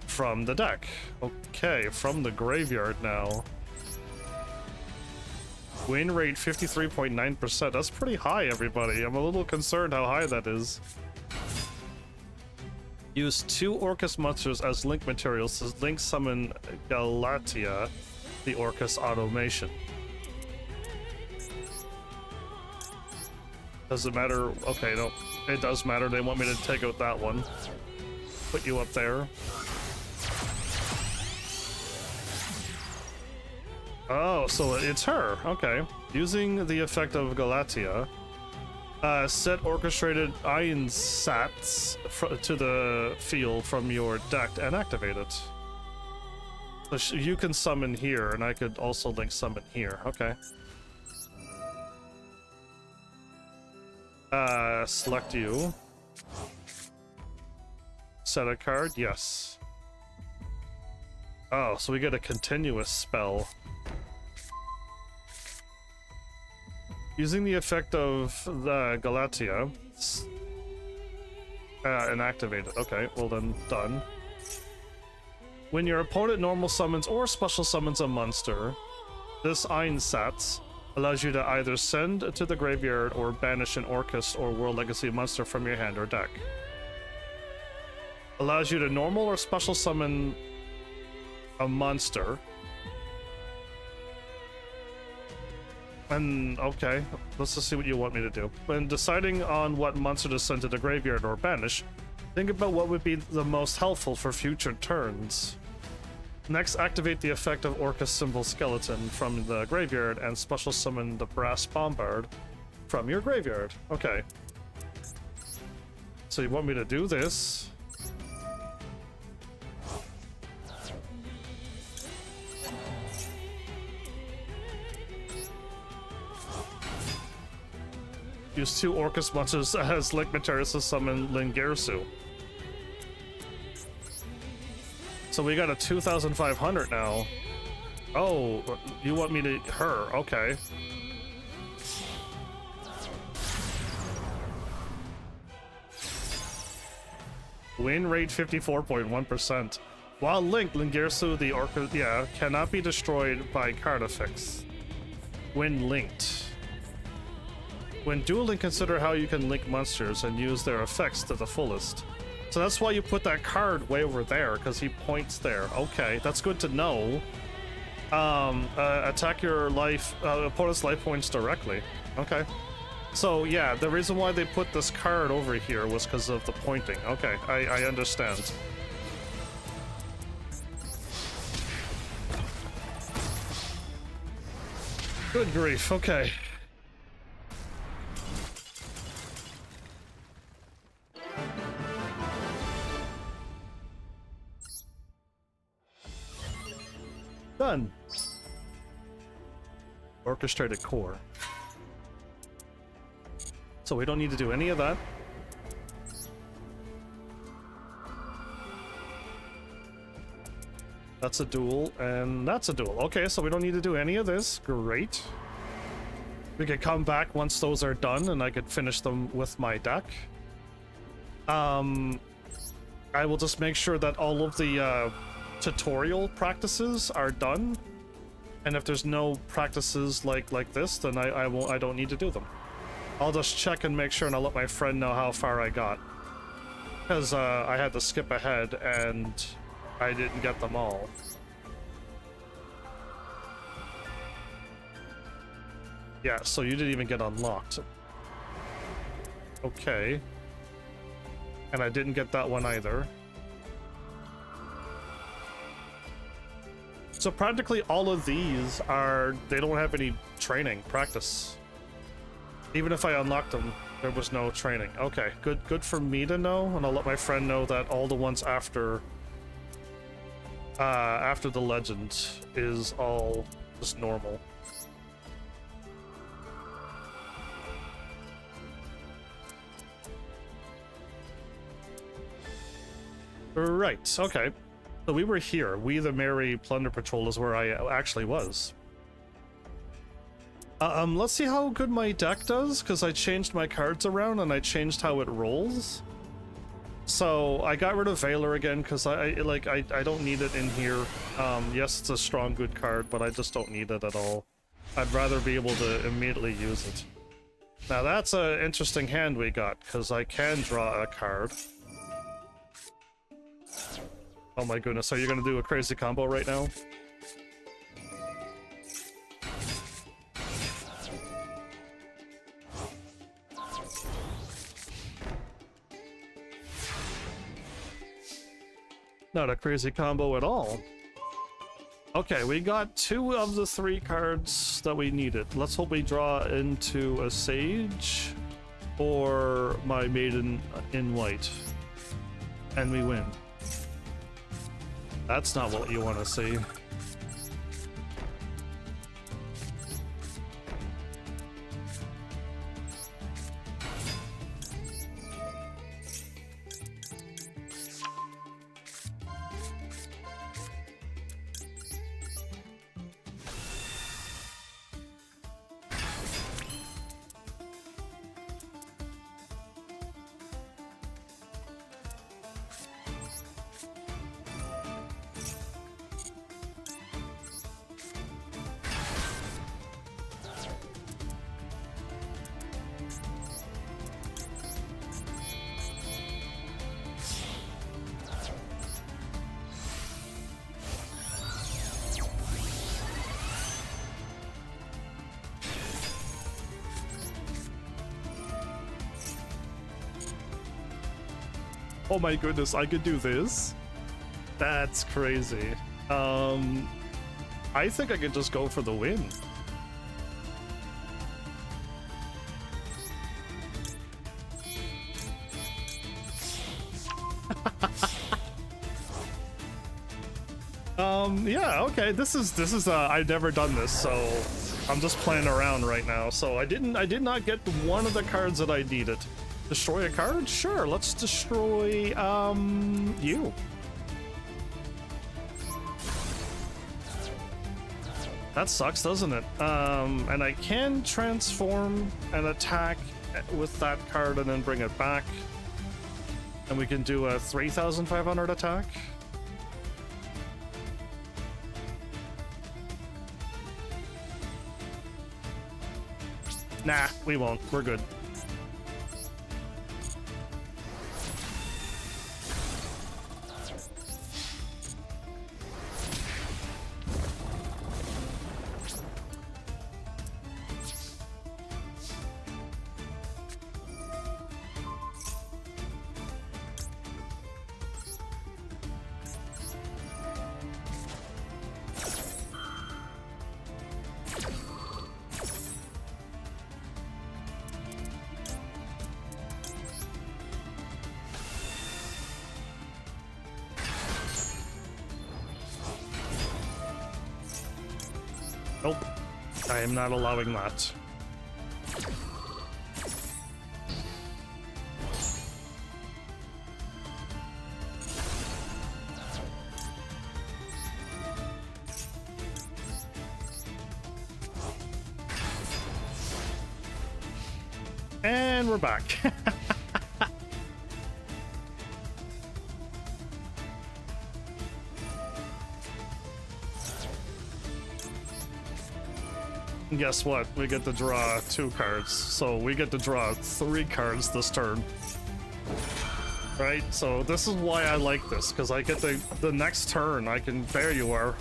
from the deck. Okay, from the graveyard now. Win rate 53.9%. That's pretty high, everybody. I'm a little concerned how high that is. Use 2 Orcus monsters as Link materials to Link summon Galatia, the Orcus automation. Does it matter? Okay, no, it does matter. They want me to take out that one. Put you up there. Oh, so it's her. Okay. Using the effect of Galatia, set orchestrated iron sats to the field from your deck and activate it. So you can summon here, and I could also Link summon here. Okay. Select you. Set a card. Yes. Oh, so we get a continuous spell. Using the effect of the Galatia and activate it. Okay, well then, done. When your opponent normal summons or special summons a monster, this Einsatz Allows you to either send to the graveyard or banish an Orcus or World Legacy monster from your hand or deck. Allows you to normal or special summon a monster. And, okay, let's just see what you want me to do. When deciding on what monster to send to the graveyard or banish, think about what would be the most helpful for future turns. Next, activate the effect of Orcus Symbol Skeleton from the graveyard and special summon the Brass Bombard from your graveyard. Okay. So you want me to do this. Use 2 Orcus monsters as Link Materials to summon Lingersu. So we got a 2,500 now. Oh, you want me to... her, okay. Win rate 54.1%. While Link, Lingersu, the Orcus, yeah, cannot be destroyed by card effects. When linked. When dueling, consider how you can link monsters and use their effects to the fullest. So that's why you put that card way over there, because he points there. Okay, that's good to know. Attack your opponent's life points directly. Okay. So yeah, the reason why they put this card over here was because of the pointing. Okay, I understand. Good grief, okay. Done. Orchestrated core. So we don't need to do any of that. That's a duel, and that's a duel. Okay, so we don't need to do any of this. Great. We could come back once those are done, and I could finish them with my deck. I will just make sure that all of the tutorial practices are done, and if there's no practices like this, then I don't need to do them. I'll just check and make sure, and I'll let my friend know how far I got, because I had to skip ahead and I didn't get them all. Yeah, so you didn't even get unlocked. Okay. And I didn't get that one either. So practically all of these they don't have any training, practice. Even if I unlocked them, there was no training. Okay, good for me to know, and I'll let my friend know that all the ones after the legend is all just normal. Right, okay. So we were here. We the Merry Plunder Patrol is where I actually was. Let's see how good my deck does, because I changed my cards around and I changed how it rolls. So I got rid of Valor again because I don't need it in here. Yes, it's a strong good card, but I just don't need it at all. I'd rather be able to immediately use it. Now that's an interesting hand we got, because I can draw a card. Oh my goodness, are you gonna do a crazy combo right now? Not a crazy combo at all. Okay, we got 2 of the 3 cards that we needed. Let's hope we draw into a Sage or my Maiden in white. And we win. That's not what you want to see. Oh my goodness, I could do this? That's crazy. I think I could just go for the win. Yeah, okay. This is I've never done this, so I'm just playing around right now. So I did not get one of the cards that I needed. Destroy a card? Sure, let's destroy you. That sucks, doesn't it? And I can transform and attack with that card and then bring it back. And we can do a 3,500 attack. Nah, we won't. We're good. Nope, I am not allowing that. And we're back. Guess what? We get to draw 2 cards, so we get to draw 3 cards this turn. Right? So this is why I like this, because I get the next turn, I can... There you are.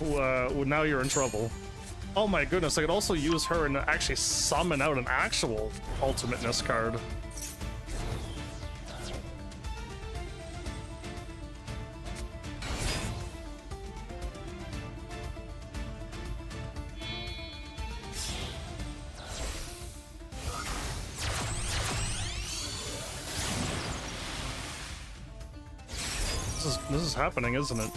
Now you're in trouble. Oh my goodness, I could also use her and actually summon out an actual ultimateness card. This is happening, isn't it?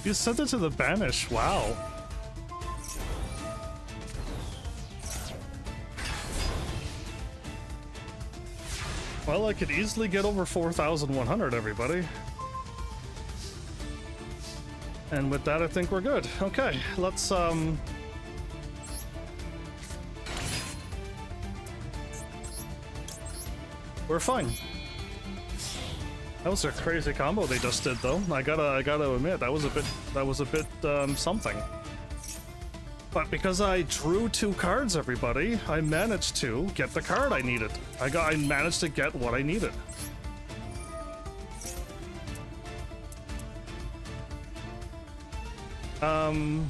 You sent it to the banish, wow. Well, I could easily get over 4,100, everybody. And with that, I think we're good. Okay, let's, we're fine. That was a crazy combo they just did, though. I gotta admit, that was a bit something. But because I drew 2 cards, everybody, I managed to get the card I needed. I managed to get what I needed. I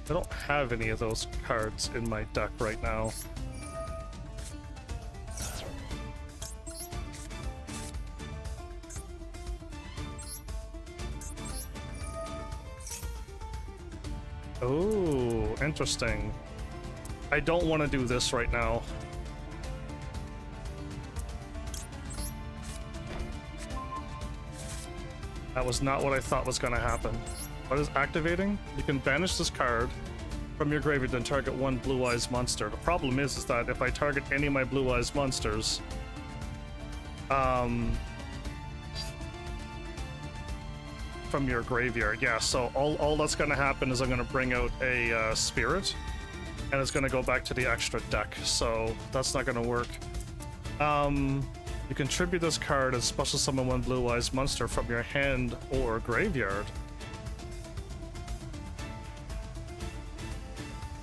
don't have any of those cards in my deck right now. Oh, interesting. I don't want to do this right now. That was not what I thought was going to happen. What is activating? You can banish this card from your graveyard and target 1 Blue Eyes monster. The problem is that if I target any of my Blue Eyes monsters, from your graveyard. Yeah, so all that's gonna happen is I'm gonna bring out a spirit, and it's gonna go back to the extra deck, so that's not gonna work. You contribute this card and special summon one blue-eyes monster from your hand or graveyard.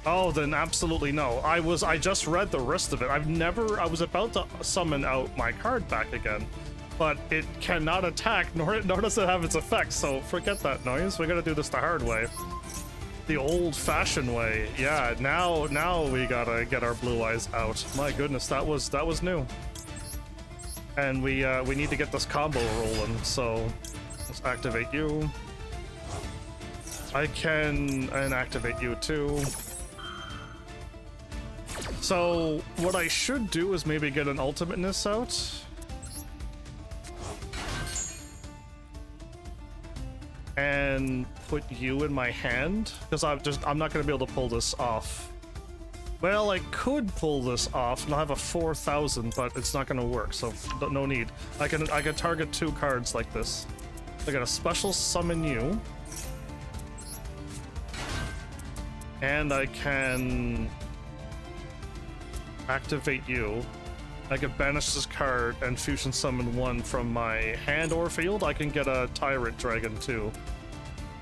Oh, then absolutely no. I just read the rest of it. I was about to summon out my card back again, but it cannot attack, nor does it have its effects, so forget that noise. We gotta do this the hard way. The old-fashioned way. Yeah, now we gotta get our blue eyes out. My goodness, that was new. And we need to get this combo rolling, so let's activate you. I can activate you too. So what I should do is maybe get an ultimateness out. And put you in my hand, because I'm not gonna be able to pull this off. Well, I could pull this off and I'll have a 4,000, but it's not gonna work, so no need. I can target 2 cards like this. I got a special summon you. And I can activate you. I can banish this card and fusion summon one from my hand or field. I can get a Tyrant Dragon too.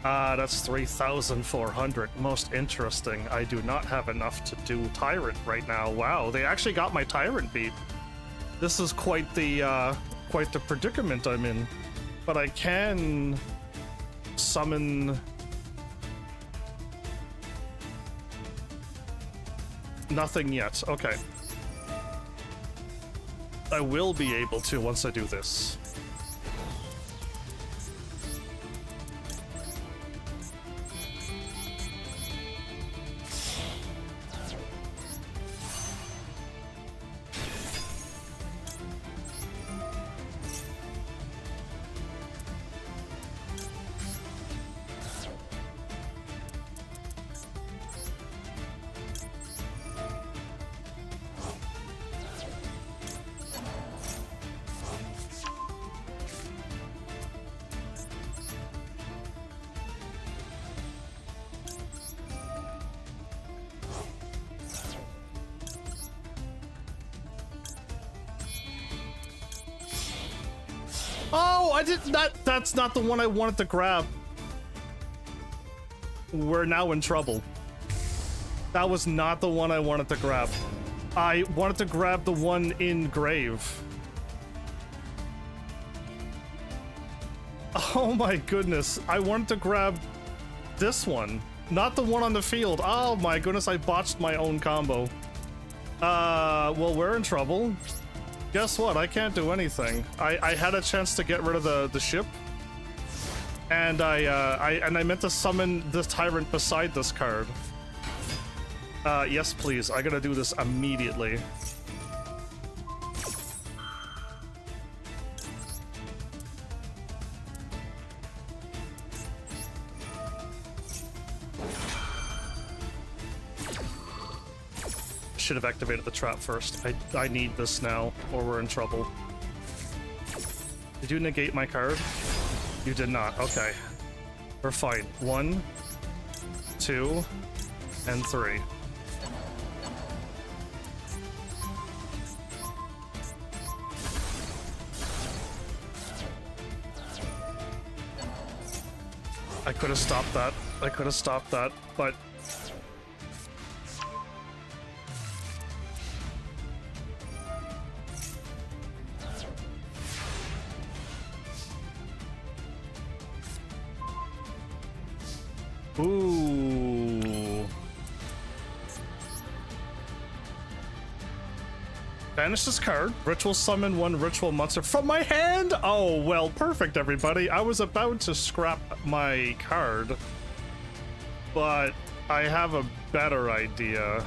That's 3,400. Most interesting. I do not have enough to do Tyrant right now. Wow, they actually got my Tyrant beat. This is quite the predicament I'm in. But I can summon nothing yet. Okay. I will be able to once I do this. Oh, I did not. That's not the one I wanted to grab. We're now in trouble. That was not the one I wanted to grab. I wanted to grab the one in grave. Oh my goodness. I wanted to grab this one, not the one on the field. Oh my goodness, I botched my own combo. Well, we're in trouble. Guess what? I can't do anything. I had a chance to get rid of the ship, and I meant to summon the Tyrant beside this card. Yes, please. I gotta do this immediately. Should have activated the trap first. I need this now, or we're in trouble. Did you negate my card? You did not. Okay. We're fine. 1, 2, and 3. I could have stopped that. I could have stopped that, but ooh. Banish this card. Ritual summon one ritual monster from my hand. Oh, well, perfect, everybody. I was about to scrap my card, but I have a better idea.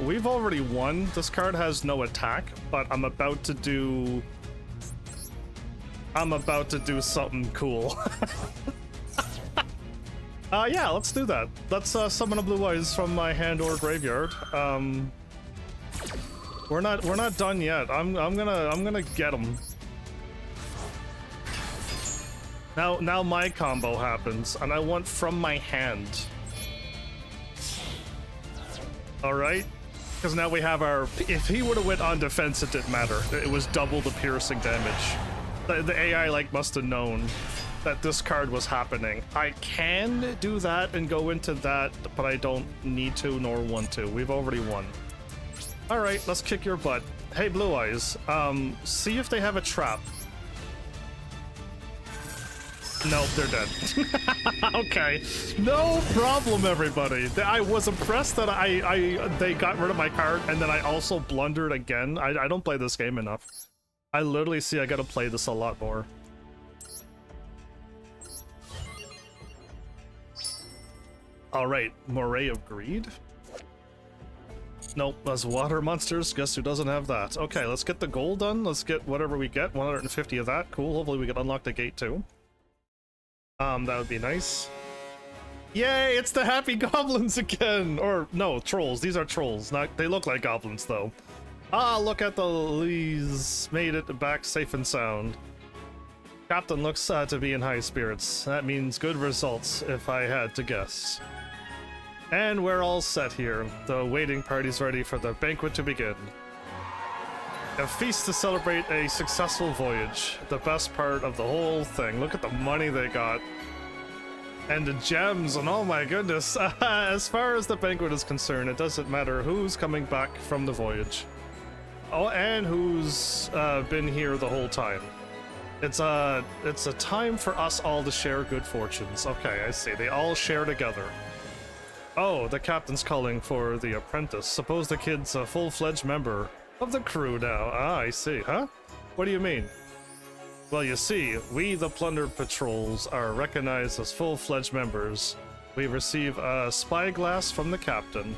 We've already won. This card has no attack, but I'm about to do something cool. Yeah, let's do that. Let's summon a blue eyes from my hand or graveyard. We're not done yet. I'm gonna get them. Now my combo happens, and I want from my hand. All right, because now we have our. If he would have went on defense, it didn't matter. It was double the piercing damage. The AI like must have known that this card was happening. I can do that and go into that, but I don't need to nor want to. We've already won. All right, let's kick your butt. Hey, Blue Eyes. See if they have a trap. Nope, they're dead. Okay, no problem, everybody. I was impressed that they got rid of my card, and then I also blundered again. I don't play this game enough. I literally see I gotta play this a lot more. All right, Moray of Greed. Nope, that's water monsters. Guess who doesn't have that? Okay, let's get the gold done. Let's get whatever we get. 150 of that. Cool. Hopefully we can unlock the gate too. That would be nice. Yay, it's the happy goblins again! Or, no, trolls. These are trolls. They look like goblins, though. Ah, look at the Lees. Made it back safe and sound. Captain looks to be in high spirits. That means good results, if I had to guess. And we're all set here. The waiting party's ready for the banquet to begin. A feast to celebrate a successful voyage. The best part of the whole thing. Look at the money they got. And the gems, and oh my goodness. As far as the banquet is concerned, it doesn't matter who's coming back from the voyage. Oh, and who's been here the whole time. It's a time for us all to share good fortunes. Okay, I see. They all share together. Oh, the captain's calling for the apprentice. Suppose the kid's a full-fledged member of the crew now. Ah, I see. Huh? What do you mean? Well, you see, we, the Plunder Patrols, are recognized as full-fledged members. We receive a spyglass from the captain.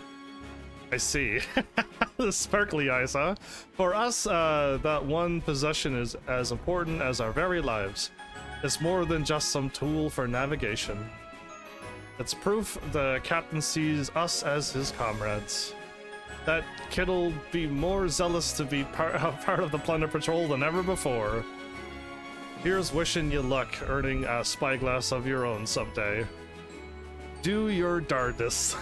I see. The sparkly eyes, huh? For us, that one possession is as important as our very lives. It's more than just some tool for navigation. It's proof the captain sees us as his comrades. That kid'll be more zealous to be part of the Plunder Patrol than ever before. Here's wishing you luck earning a spyglass of your own someday. Do your darndest.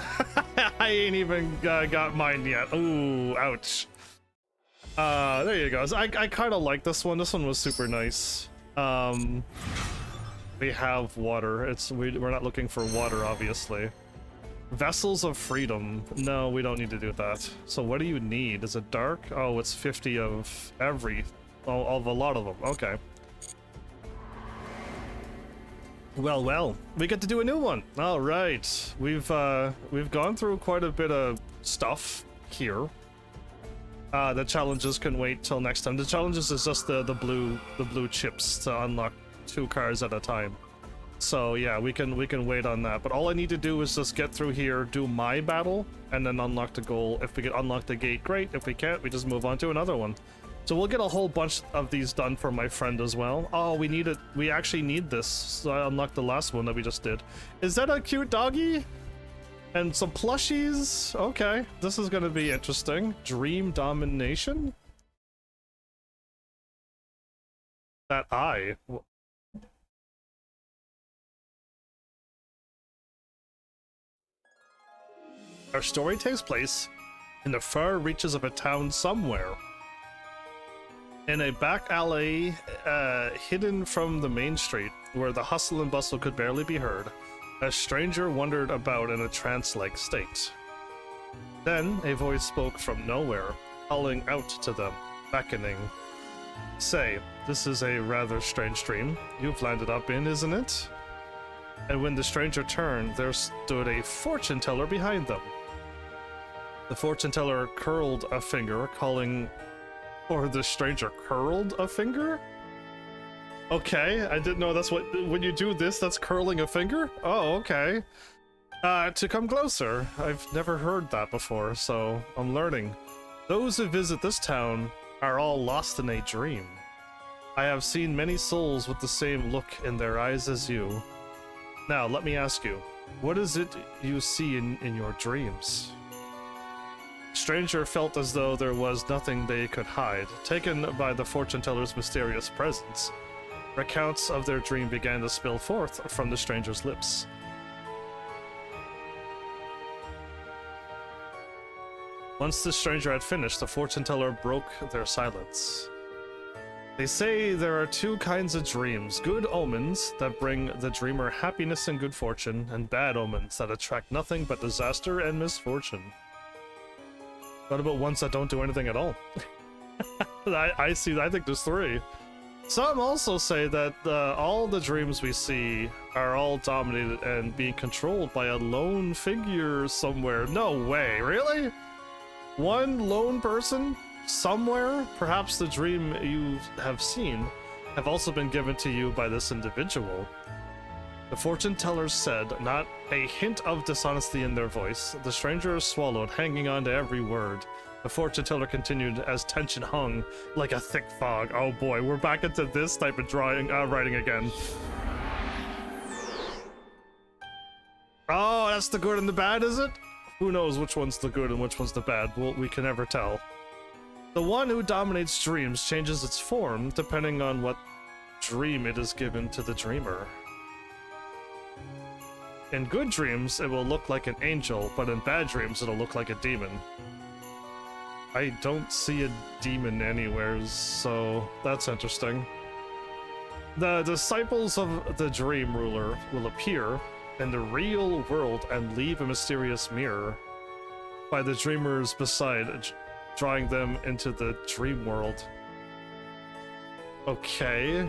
I ain't even got mine yet. Ooh, ouch. There you go. I kind of like this one. This one was super nice. We have water. We're not looking for water, obviously. Vessels of Freedom. No, we don't need to do that. So what do you need? Is it dark? Oh, it's 50 of every... Oh, of a lot of them. Okay. Well, we get to do a new one. All right. We've gone through quite a bit of stuff here. The challenges can wait till next time. The challenges is just the blue chips to unlock 2 cars at a time. So yeah, we can wait on that. But all I need to do is just get through here, do my battle, and then unlock the goal. If we can unlock the gate, great. If we can't, we just move on to another one. So we'll get a whole bunch of these done for my friend as well. Oh, we need it. We actually need this. So I unlocked the last one that we just did. Is that a cute doggy? And some plushies? Okay, this is gonna be interesting. Dream Domination? That eye. Our story takes place in the far reaches of a town somewhere. In a back alley, hidden from the main street, where the hustle and bustle could barely be heard, a stranger wandered about in a trance-like state. Then a voice spoke from nowhere, calling out to them, beckoning. Say, this is a rather strange dream you've landed up in, isn't it? And when the stranger turned, there stood a fortune teller behind them. The fortune teller curled a finger, calling... Or the stranger curled a finger? Okay, I didn't know that's what... When you do this, that's curling a finger? Oh, okay. To come closer. I've never heard that before, so I'm learning. Those who visit this town are all lost in a dream. I have seen many souls with the same look in their eyes as you. Now, let me ask you, what is it you see in your dreams? Stranger felt as though there was nothing they could hide, taken by the fortune teller's mysterious presence. Recounts of their dream began to spill forth from the stranger's lips. Once the stranger had finished, the fortune teller broke their silence. They say there are two kinds of dreams: good omens that bring the dreamer happiness and good fortune, and bad omens that attract nothing but disaster and misfortune. What about ones that don't do anything at all? I think there's three. Some also say that all the dreams we see are all dominated and being controlled by a lone figure somewhere. No way, really? One lone person? Somewhere? Perhaps the dream you have seen have also been given to you by this individual. The fortune tellers said, not a hint of dishonesty in their voice. The stranger swallowed, hanging on to every word. The fortune teller continued as tension hung like a thick fog. Oh boy, we're back into this type of writing again. Oh, that's the good and the bad, is it? Who knows which one's the good and which one's the bad? Well, we can never tell. The one who dominates dreams changes its form depending on what dream it is given to the dreamer. In good dreams, it will look like an angel, but in bad dreams, it'll look like a demon. I don't see a demon anywhere, so that's interesting. The disciples of the dream ruler will appear in the real world and leave a mysterious mirror by the dreamers beside, drawing them into the dream world. Okay.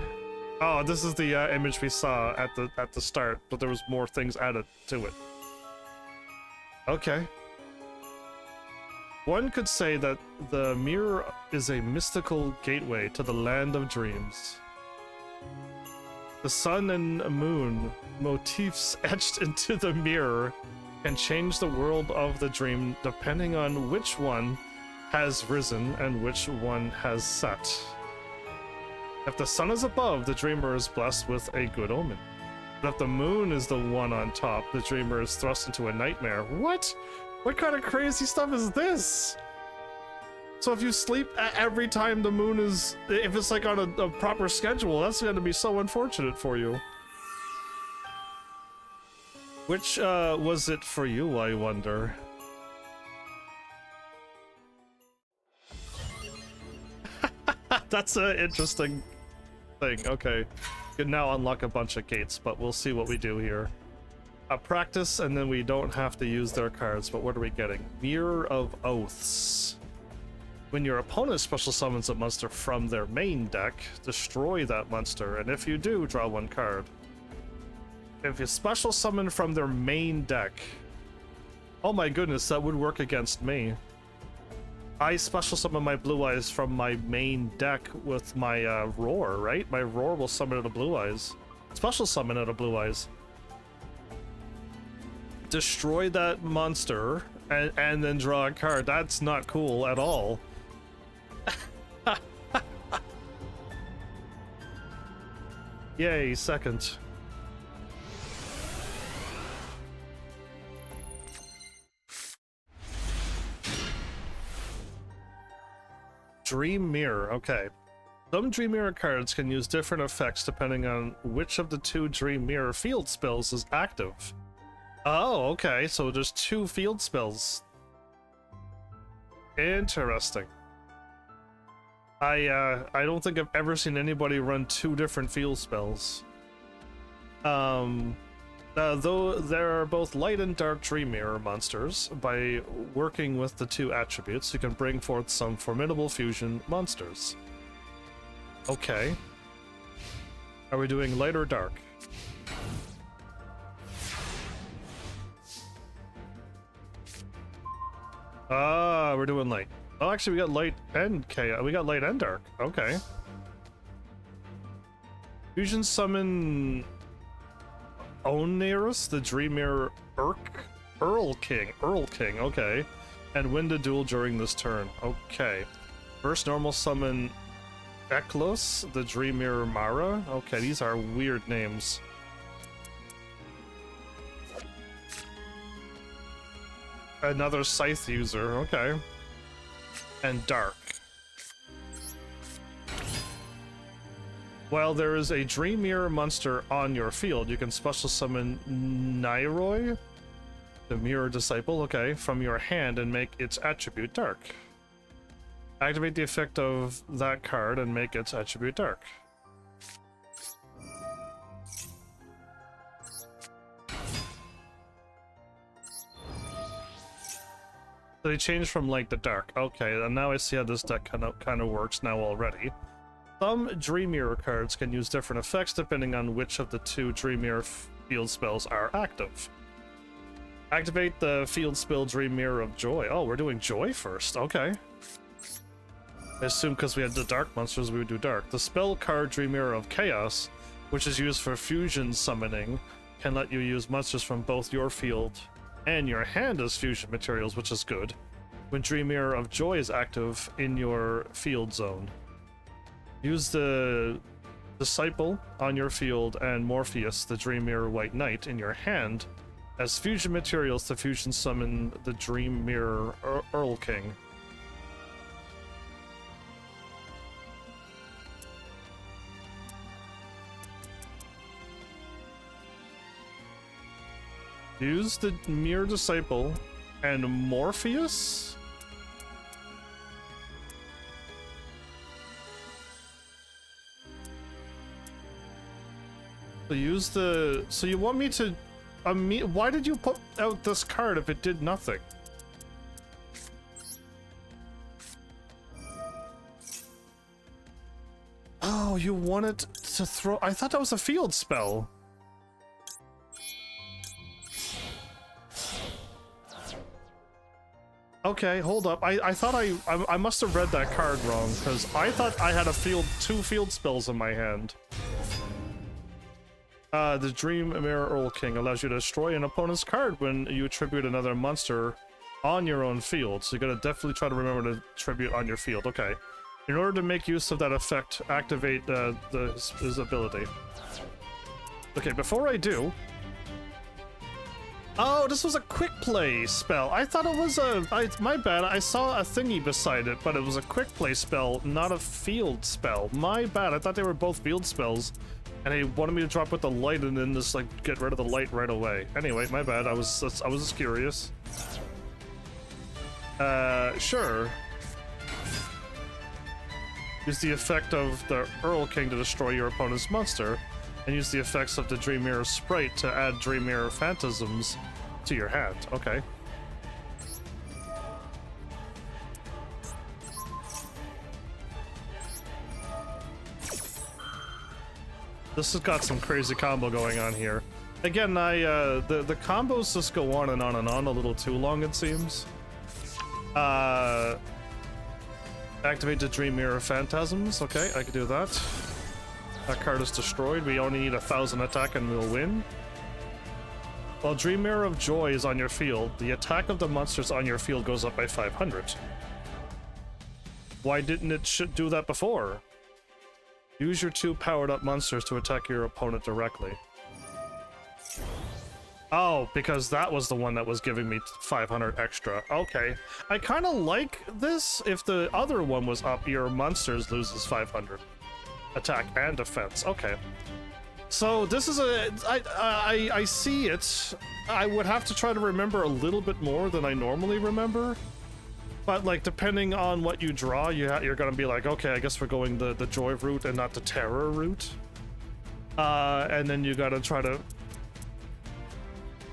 Oh, this is the image we saw at the start, but there was more things added to it. Okay. One could say that the mirror is a mystical gateway to the land of dreams. The sun and moon motifs etched into the mirror can change the world of the dream depending on which one has risen and which one has set. If the sun is above, the dreamer is blessed with a good omen. But if the moon is the one on top, the dreamer is thrust into a nightmare. What? What kind of crazy stuff is this? So if you sleep every time the moon is... If it's like on a proper schedule, that's going to be so unfortunate for you. Which was it for you, I wonder? That's an interesting thing. Okay. You can now unlock a bunch of gates, but we'll see what we do here. Practice, and then we don't have to use their cards, but what are we getting? Mirror of Oaths. When your opponent special summons a monster from their main deck, destroy that monster, and if you do, draw one card. If you special summon from their main deck... Oh my goodness, that would work against me. I special summon my Blue Eyes from my main deck with my Roar, right? My Roar will summon out of Blue Eyes. Special summon out of Blue Eyes. Destroy that monster and then draw a card. That's not cool at all. Yay, second. Dream Mirror, okay. Some Dream Mirror cards can use different effects depending on which of the two Dream Mirror field spells is active. Oh, okay, so there's two field spells. Interesting. I don't think I've ever seen anybody run two different field spells. Though there are both light and dark Dream Mirror monsters, by working with the two attributes, you can bring forth some formidable fusion monsters. Okay. Are we doing light or dark? Ah, we're doing light. Oh, actually, we got light and chaos. We got light and dark. Okay. Fusion summon Oneirus, the Dream Mirror Earl King. Okay. And win the duel during this turn. Okay. First normal summon Eklos, the Dream Mirror Mara. Okay, these are weird names. Another Scythe user, okay. And dark. While there is a Dream Mirror monster on your field, you can special summon Nairoi, the Mirror Disciple, okay, from your hand and make its attribute dark. Activate the effect of that card and make its attribute dark. So they changed from light to dark. Okay, and now I see how this deck kind of works now already. Some Dream Mirror cards can use different effects depending on which of the two Dream Mirror field spells are active. Activate the field spell Dream Mirror of Joy. Oh, we're doing Joy first. Okay. I assume because we had the dark monsters, we would do dark. The spell card Dream Mirror of Chaos, which is used for fusion summoning, can let you use monsters from both your field and your hand as fusion materials, which is good. When Dream Mirror of Joy is active in your field zone. Use the Disciple on your field and Morpheus, the Dream Mirror White Knight, in your hand as fusion materials to fusion summon the Dream Mirror Earl King. Use the Mirror Disciple and Morpheus? So use the... So you want me to... why did you put out this card if it did nothing? Oh, you wanted to throw... I thought that was a field spell. Okay, hold up. I thought I must have read that card wrong, because I thought I had two field spells in my hand. The Dream Mirror Earl King allows you to destroy an opponent's card when you attribute another monster on your own field. So you gotta definitely try to remember to tribute on your field. Okay. In order to make use of that effect, activate his ability. Okay, before I do... Oh, this was a quick play spell. I thought it was my bad. I saw a thingy beside it, but it was a quick play spell, not a field spell. My bad. I thought they were both field spells. And he wanted me to drop with the light and then just like get rid of the light right away. Anyway, my bad. I was just curious. Sure. Use the effect of the Earl King to destroy your opponent's monster, and use the effects of the Dream Mirror Sprite to add Dream Mirror Phantasms to your hand. Okay. This has got some crazy combo going on here. Again, the combos just go on and on and on a little too long, it seems. Activate the Dream Mirror Phantasms. Okay, I can do that. That card is destroyed. We only need 1,000 attack and we'll win. While Dream Mirror of Joy is on your field, the attack of the monsters on your field goes up by 500. Why didn't it do that before? Use your 2 powered-up monsters to attack your opponent directly. Oh, because that was the one that was giving me 500 extra. Okay. I kind of like this. If the other one was up, your monsters loses 500. Attack and defense. Okay. So this is I see it. I would have to try to remember a little bit more than I normally remember. But like depending on what you draw, you're gonna be like, okay, I guess we're going the joy route and not the terror route. And then you gotta try to.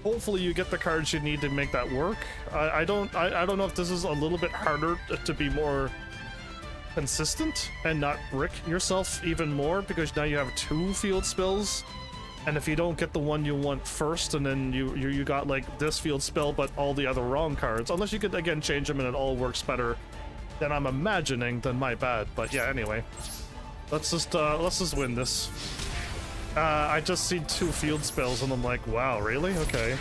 Hopefully you get the cards you need to make that work. I don't know if this is a little bit harder to be more consistent and not brick yourself even more, because now you have 2 field spells, and if you don't get the one you want first and then you got like this field spell but all the other wrong cards, unless you could again change them and it all works better than I'm imagining, then my bad. But yeah, anyway, let's just win this. I just see 2 field spells and I'm like, wow, really? Okay.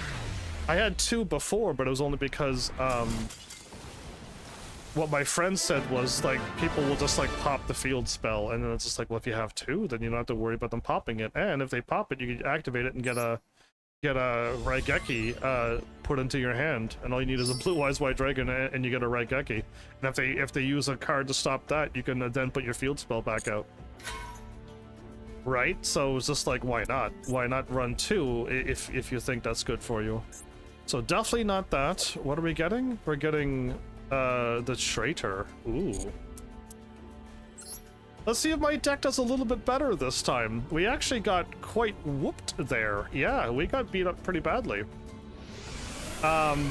I had 2 before, but it was only because what my friend said was like people will just like pop the field spell, and then it's just like, well, if you have 2, then you don't have to worry about them popping it, and if they pop it, you can activate it and get a Raigeki put into your hand, and all you need is a Blue Eyes White Dragon and you get a Raigeki. And if they use a card to stop that, you can then put your field spell back out. right? So it's just like, why not? Why not run 2 if you think that's good for you? So definitely not that. What are we getting? We're getting the traitor. Ooh. Let's see if my deck does a little bit better this time. We actually got quite whooped there. Yeah, we got beat up pretty badly.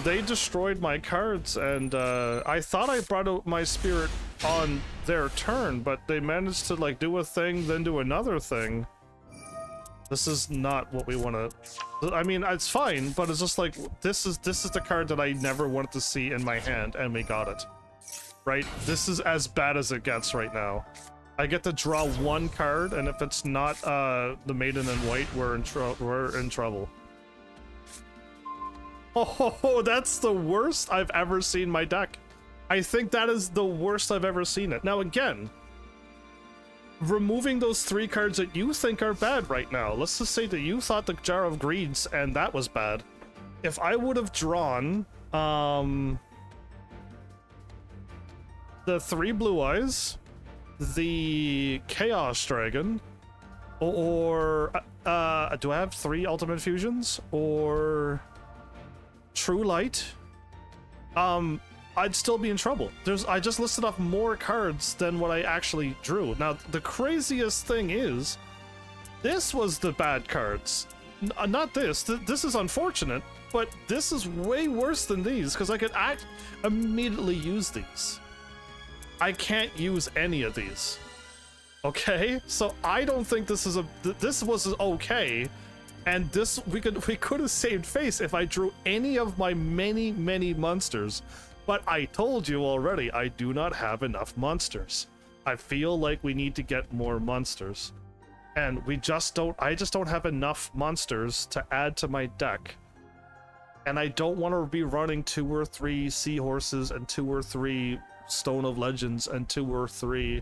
They destroyed my cards, and I thought I brought out my spirit on their turn, but they managed to like do a thing, then do another thing. This is not what we want to. I mean, it's fine, but it's just like this is the card that I never wanted to see in my hand, and we got it. Right? This is as bad as it gets right now. I get to draw 1 card, and if it's not the Maiden in White, we're in trouble. Oh, that's the worst I've ever seen my deck. I think that is the worst I've ever seen it. Now again, removing those 3 cards that you think are bad right now. Let's just say that you thought the Jar of Greeds and that was bad. If I would have drawn the 3 Blue Eyes, the Chaos Dragon, or do I have 3 Ultimate Fusions? Or True Light? I'd still be in trouble. I just listed off more cards than what I actually drew. Now, the craziest thing is, this was the bad cards. Not this. This is unfortunate, but this is way worse than these, because I could immediately use these. I can't use any of these. Okay? So I don't think this was okay. And this, we could have saved face if I drew any of my many monsters. But I told you already, I do not have enough monsters. I feel like we need to get more monsters. And I just don't have enough monsters to add to my deck. And I don't want to be running 2 or 3 Seahorses and 2 or 3 Stone of Legends and 2 or 3,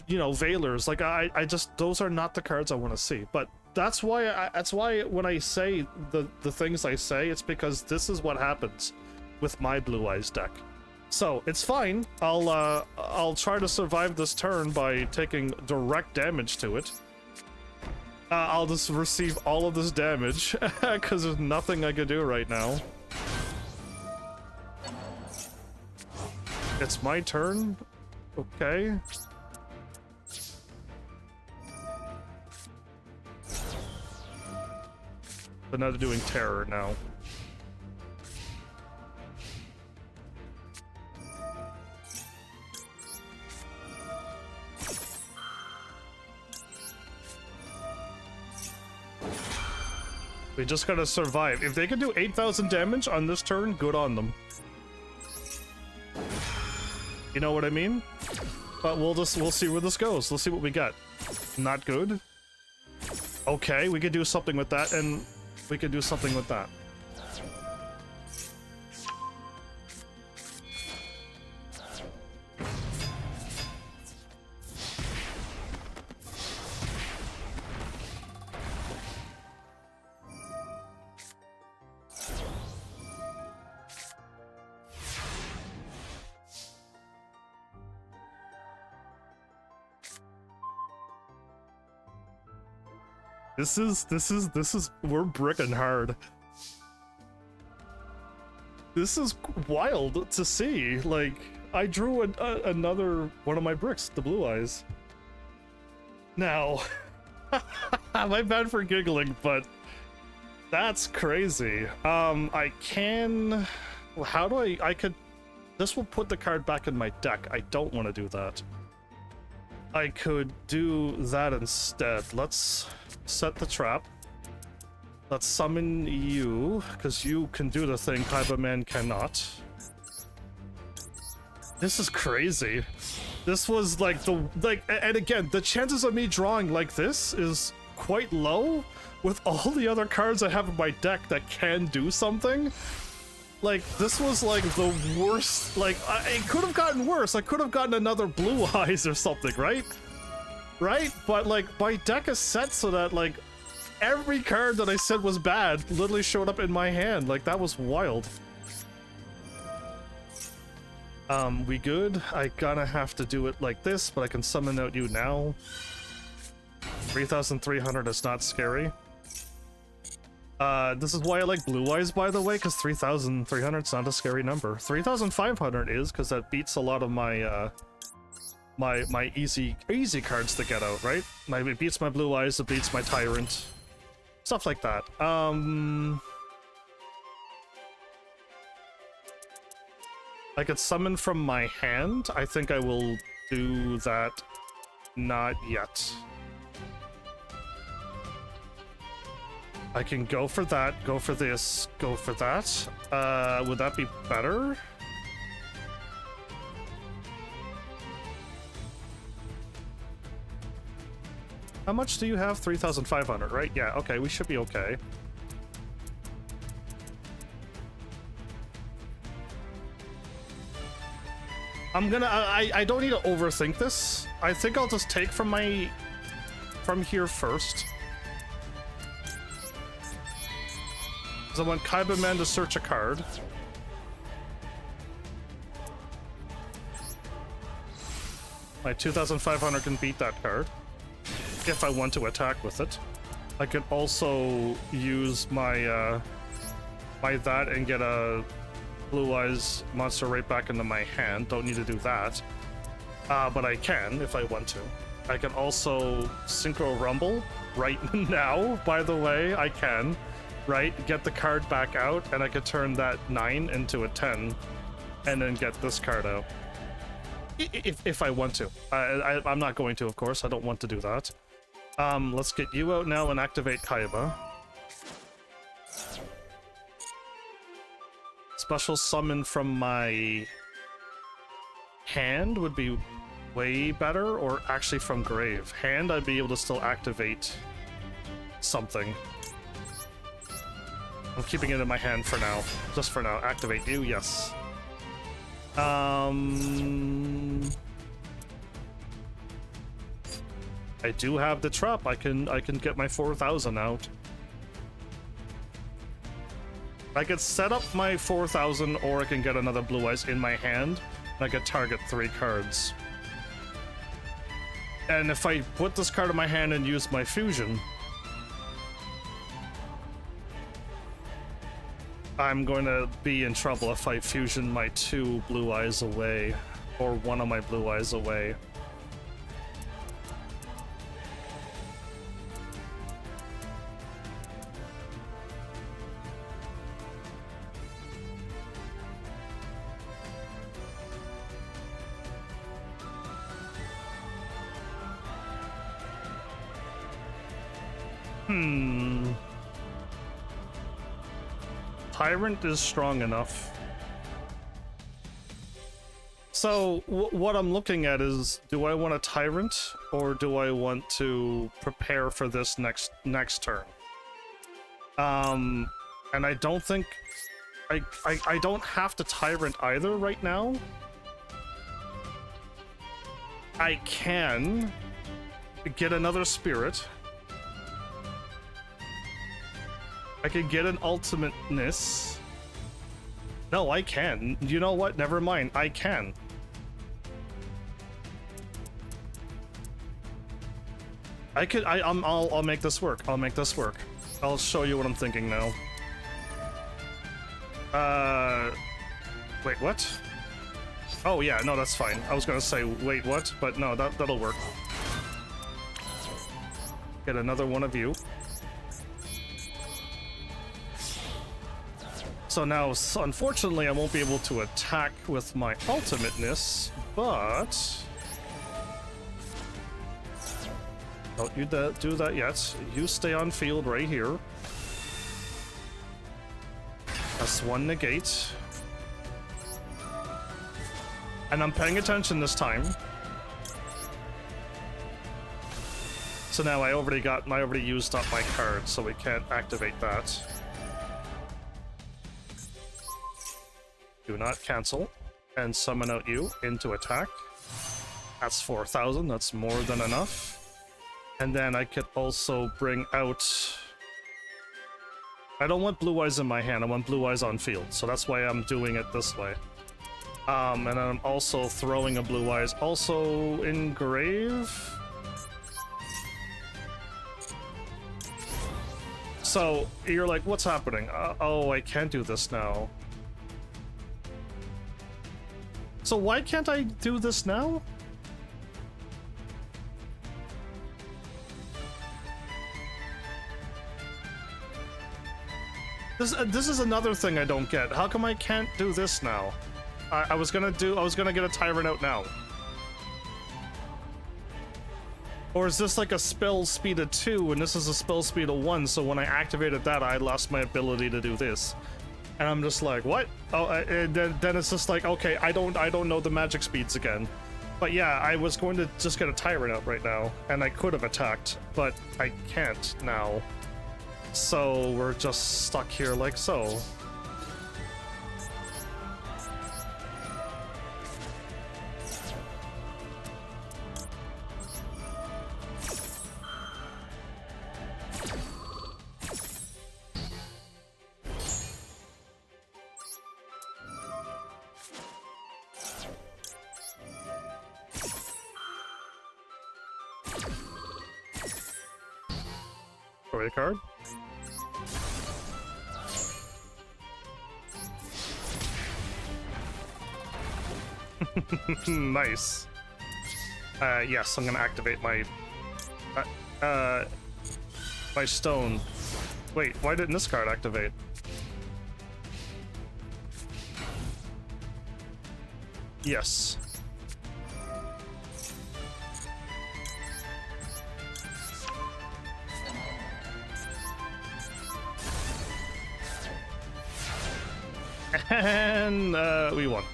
you know, Veilers. Like, I just, those are not the cards I want to see. But that's why when I say the things I say, it's because this is what happens with my Blue Eyes deck. So it's fine. I'll try to survive this turn by taking direct damage to it. I'll just receive all of this damage because there's nothing I can do right now. It's my turn. Okay. But now they're doing terror now. We just gotta survive. If they can do 8,000 damage on this turn, good on them. You know what I mean? But we'll see where this goes. Let's see what we got. Not good. Okay, we could do something with that, and we could do something with that. This is, we're bricking hard. This is wild to see. Like, I drew another one of my bricks, the Blue Eyes. Now, my bad for giggling, but that's crazy. I can, how do I could, this will put the card back in my deck. I don't want to do that. I could do that instead. Let's set the trap. Let's summon you, because you can do the thing Kaiba Man cannot. This is crazy. This was like and again, the chances of me drawing like this is quite low with all the other cards I have in my deck that can do something. Like, this was like the worst. Like, it could have gotten worse. I could have gotten another Blue Eyes or something, right? Right? But like, my deck is set so that like every card that I said was bad literally showed up in my hand. Like, that was wild. We good? I gonna have to do it like this, but I can summon out you now. 3,300 is not scary. This is why I like Blue Eyes, by the way, because 3,300 is not a scary number. 3,500 is, because that beats a lot of my, my easy cards to get out, right? It beats my Blue Eyes, it beats my Tyrant. Stuff like that. I could summon from my hand. I think I will do that. Not yet. I can go for that, go for this, go for that. Would that be better? How much do you have? 3,500, right? Yeah, okay, we should be okay. I'm gonna, I don't need to overthink this. I think I'll just take from here first. So I want Kaiba Man to search a card. My 2,500 can beat that card. If I want to attack with it. I could also use my, my that and get a Blue Eyes monster right back into my hand. Don't need to do that. But I can if I want to. I can also Synchro Rumble right now, by the way. I can. Right? Get the card back out, and I could turn that 9 into a 10, and then get this card out. If I want to. I'm not going to, of course. I don't want to do that. Let's get you out now and activate Kaiba. Special summon from my hand would be way better, or actually from grave. Hand, I'd be able to still activate something. I'm keeping it in my hand for now. Just for now. Activate you, yes. I do have the trap. I can get my 4,000 out. I could set up my 4,000, or I can get another Blue Eyes in my hand, and I could target 3 cards. And if I put this card in my hand and use my fusion, I'm going to be in trouble if I fusion my 2 Blue Eyes away, or 1 of my Blue Eyes away. Tyrant is strong enough. So what I'm looking at is, do I want a Tyrant, or do I want to prepare for this next turn? And I don't think I don't have to Tyrant either right now. I can get another Spirit. I could get an ultimateness. No, I can. You know what? Never mind. I can. I'll make this work. I'll make this work. I'll show you what I'm thinking now. Wait, what? Oh yeah, no, that's fine. I was gonna say, wait, what? But no, that'll work. Get another one of you. So now, unfortunately, I won't be able to attack with my ultimateness, but... Don't you do that yet. You stay on field right here. That's 1 negate. And I'm paying attention this time. So now I already used up my card, so we can't activate that. Do not cancel, and summon out you into attack. That's 4,000, that's more than enough. And then I could also bring out... I don't want Blue Eyes in my hand, I want Blue Eyes on field, so that's why I'm doing it this way. And then I'm also throwing a Blue Eyes also in grave. So you're like, what's happening? Oh, I can't do this now. So why can't I do this now? This is another thing I don't get. How come I can't do this now? I was gonna get a tyrant out now. Or is this like a spell speed of 2 and this is a spell speed of 1, so when I activated that I lost my ability to do this? And I'm just like, what? Oh, then it's just like, okay, I don't know the magic speeds again. But yeah, I was going to just get a tyrant out right now, and I could have attacked, but I can't now. So we're just stuck here like so. Throw a card. Nice. Yes, I'm gonna activate my my stone. Wait, why didn't this card activate? Yes. And we won.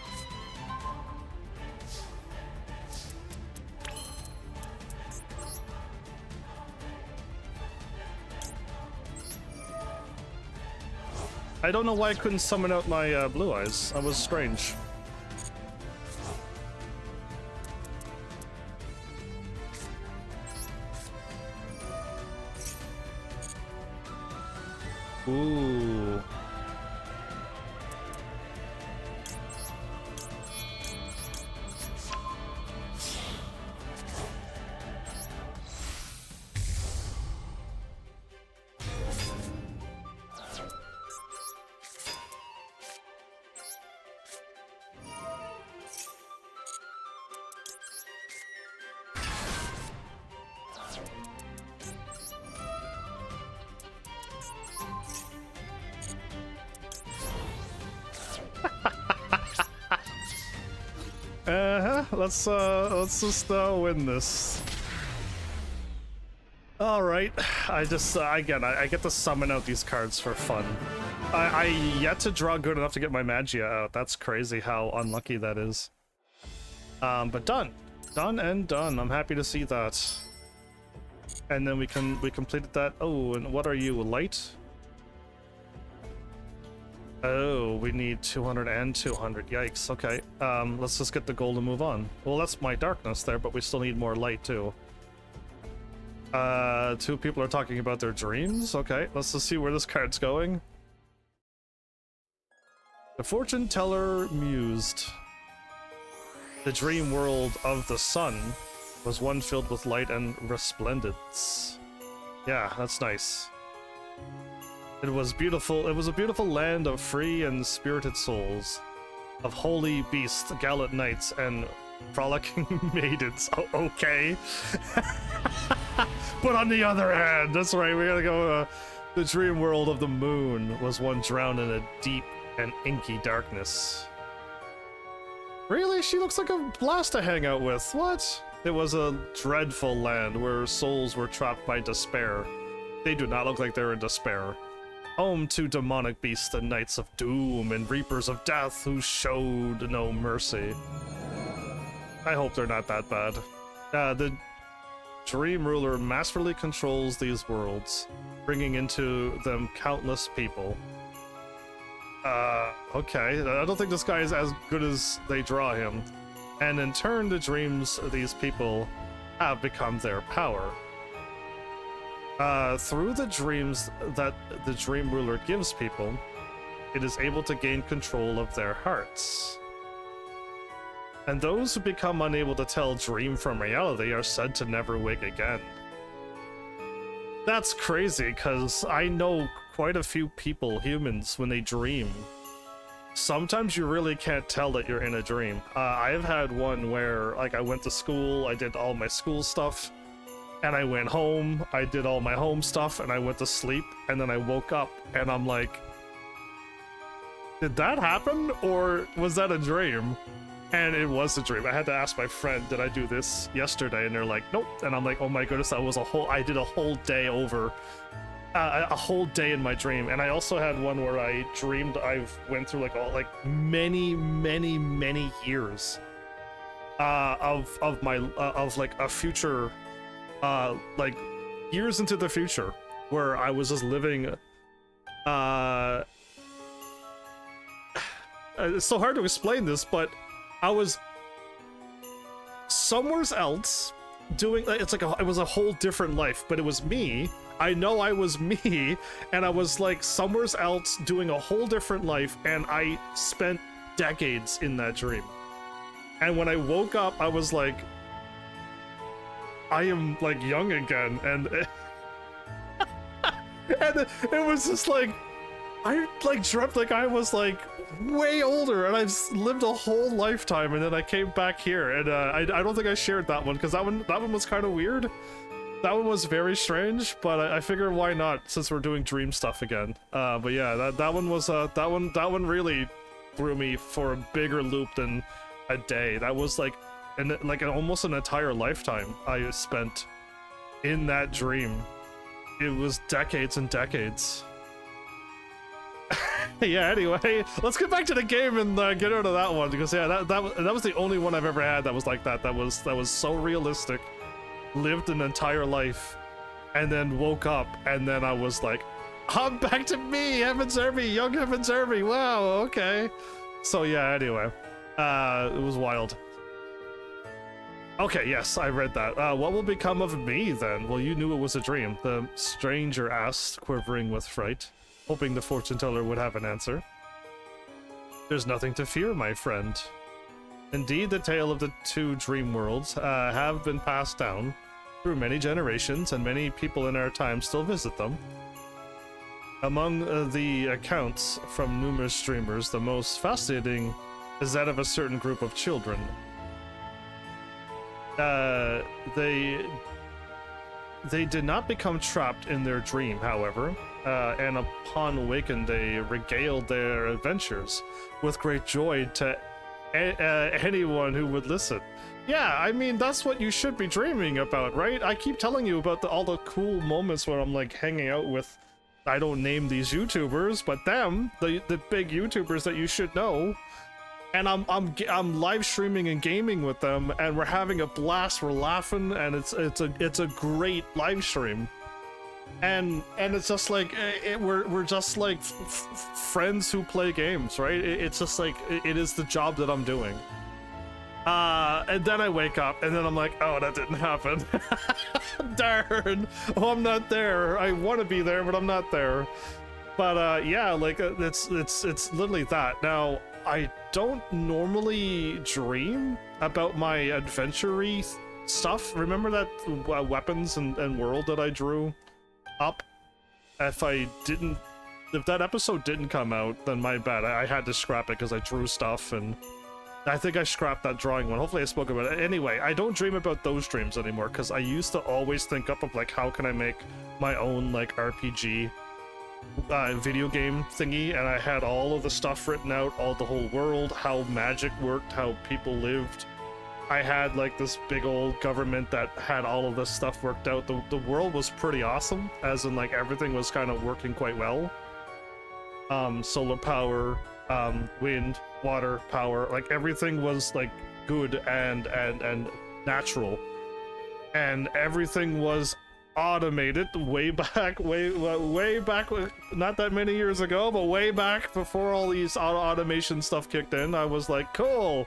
I don't know why I couldn't summon out my blue eyes. That was strange. Ooh. Let's just win this. All right, I just again I get to summon out these cards for fun. I yet to draw good enough to get my Magia out. That's crazy how unlucky that is. But done and done. I'm happy to see that. And then we completed that. Oh, and what are you, light? Oh, we need 200 and 200. Yikes. Okay. Let's just get the gold and move on. Well, that's my darkness there, but we still need more light too. 2 people are talking about their dreams. Okay, let's just see where this card's going. The fortune teller mused. The dream world of the sun was one filled with light and resplendence. Yeah, that's nice. It was beautiful. It was a beautiful land of free and spirited souls, of holy beasts, gallant knights, and frolicking maidens. Oh, okay. But on the other hand, that's right, we gotta go. The dream world of the moon was one drowned in a deep and inky darkness. Really? She looks like a blast to hang out with. What? It was a dreadful land where souls were trapped by despair. They do not look like they're in despair. Home to demonic beasts and knights of doom and reapers of death who showed no mercy. I hope they're not that bad. The dream ruler masterfully controls these worlds, bringing into them countless people. Okay, I don't think this guy is as good as they draw him. And in turn, the dreams of these people have become their power. Through the dreams that the dream ruler gives people, it is able to gain control of their hearts. And those who become unable to tell dream from reality are said to never wake again. That's crazy, because I know quite a few people, humans, when they dream. Sometimes you really can't tell that you're in a dream. I have had one where, like, I went to school, I did all my school stuff, and I went home, I did all my home stuff, and I went to sleep, and then I woke up, and I'm like, did that happen, or was that a dream? And it was a dream. I had to ask my friend, did I do this yesterday? And they're like, nope. And I'm like, oh my goodness, I did a whole day over, a whole day in my dream. And I also had one where I dreamed I've went through many years of like a future, like years into the future, where I was just living, it's so hard to explain this, but I was somewhere else doing, it was a whole different life, but it was me. I know I was me, and I was like somewhere else doing a whole different life, and I spent decades in that dream. And when I woke up, I was like, I am like young again, and and it was just like, I like dreamt like I was like way older, and I've lived a whole lifetime, and then I came back here, and I don't think I shared that one, because that one was kind of weird. That one was very strange, but I figured why not, since we're doing dream stuff again. But yeah, that one was that one really threw me for a bigger loop than a day. That was like almost an entire lifetime I spent in that dream. It was decades and decades. Yeah, anyway, let's get back to the game and get out of that one, because yeah, that was the only one I've ever had that was like that. That was so realistic. Lived an entire life, and then woke up, and then I was like, I'm back to me, HEAVENSARMY, young HEAVENSARMY. Wow, okay. So yeah, anyway, it was wild. Okay, yes, I read that. What will become of me then? Well, you knew it was a dream, the stranger asked, quivering with fright, hoping the fortune teller would have an answer. There's nothing to fear, my friend. Indeed, the tale of the two dream worlds have been passed down through many generations, and many people in our time still visit them. Among the accounts from numerous streamers, the most fascinating is that of a certain group of children. They did not become trapped in their dream, however, and upon awakened, they regaled their adventures with great joy to anyone who would listen. Yeah, I mean, that's what you should be dreaming about, right? I keep telling you about all the cool moments where I'm like hanging out with, I don't name these YouTubers, but them, the big YouTubers that you should know, and I'm live streaming and gaming with them, and we're having a blast, we're laughing, and it's a great live stream. And it's just like we're just like friends who play games, right? It's just like it is the job that I'm doing. And then I wake up, and then I'm like, oh, that didn't happen. Darn! Oh, I'm not there. I want to be there, but I'm not there. But yeah, like it's literally that. Now, I don't normally dream about my adventure-y stuff. Remember that weapons and world that I drew up? If that episode didn't come out, then my bad. I had to scrap it because I drew stuff, and I think I scrapped that drawing one. Hopefully I spoke about it. Anyway, I don't dream about those dreams anymore, because I used to always think up of like, how can I make my own like RPG video game thingy, and I had all of the stuff written out, the whole world, how magic worked, how people lived. I had like this big old government that had all of this stuff worked out. The world was pretty awesome, as in like everything was kind of working quite well. Solar power, wind, water power, like everything was like good and natural, and everything was automated way back, way back, not that many years ago, but way back before all these automation stuff kicked in. I was like, cool.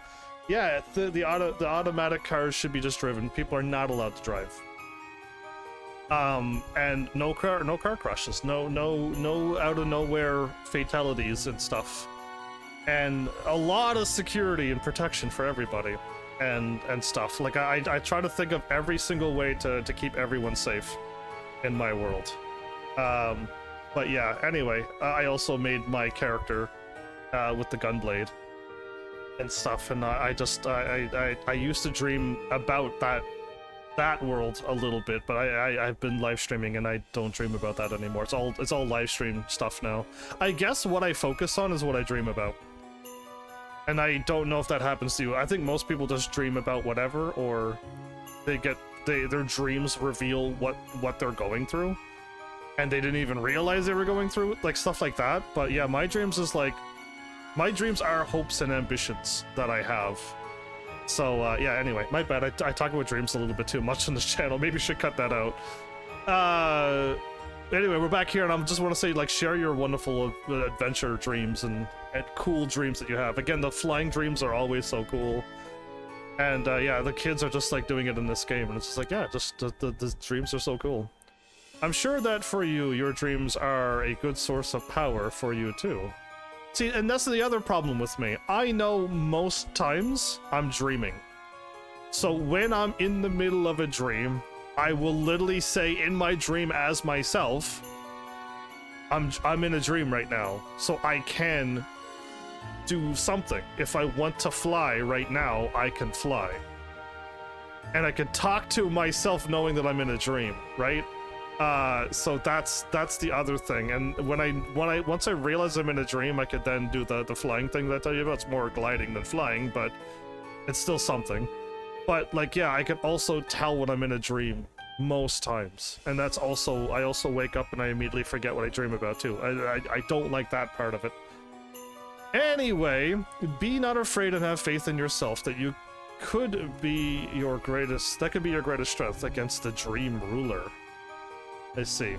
Yeah, the automatic cars should be just driven. People are not allowed to drive. And no car crashes, no out of nowhere fatalities and stuff, and a lot of security and protection for everybody, and stuff. Like I try to think of every single way to keep everyone safe. in my world. But yeah, anyway, I also made my character with the gunblade and stuff, and I used to dream about that world a little bit, but I've been live streaming and I don't dream about that anymore. It's all live stream stuff now. I guess what I focus on is what I dream about. And I don't know if that happens to you. I think most people just dream about whatever, or their dreams reveal what they're going through, and they didn't even realize they were going through it, like stuff like that. But yeah, my dreams are hopes and ambitions that I have. So yeah, anyway, my bad. I talk about dreams a little bit too much on this channel. Maybe should cut that out. Anyway, we're back here, and I just want to say, like, share your wonderful adventure dreams and cool dreams that you have. Again, the flying dreams are always so cool. And yeah, the kids are just like doing it in this game, and it's just like, yeah, just the dreams are so cool. I'm sure that for you, your dreams are a good source of power for you too. See, and that's the other problem with me. I know most times I'm dreaming. So when I'm in the middle of a dream, I will literally say in my dream as myself, I'm in a dream right now, so I can do something. If I want to fly right now, I can fly. And I can talk to myself knowing that I'm in a dream, right? So that's the other thing. And once I realize I'm in a dream, I could then do the flying thing that I tell you about. It's more gliding than flying, but it's still something. But like, yeah, I can also tell when I'm in a dream most times, and that's also, I also wake up and I immediately forget what I dream about too. I don't like that part of it. Anyway, be not afraid and have faith in yourself that you could be your greatest, that could be your greatest strength against the dream ruler. I see.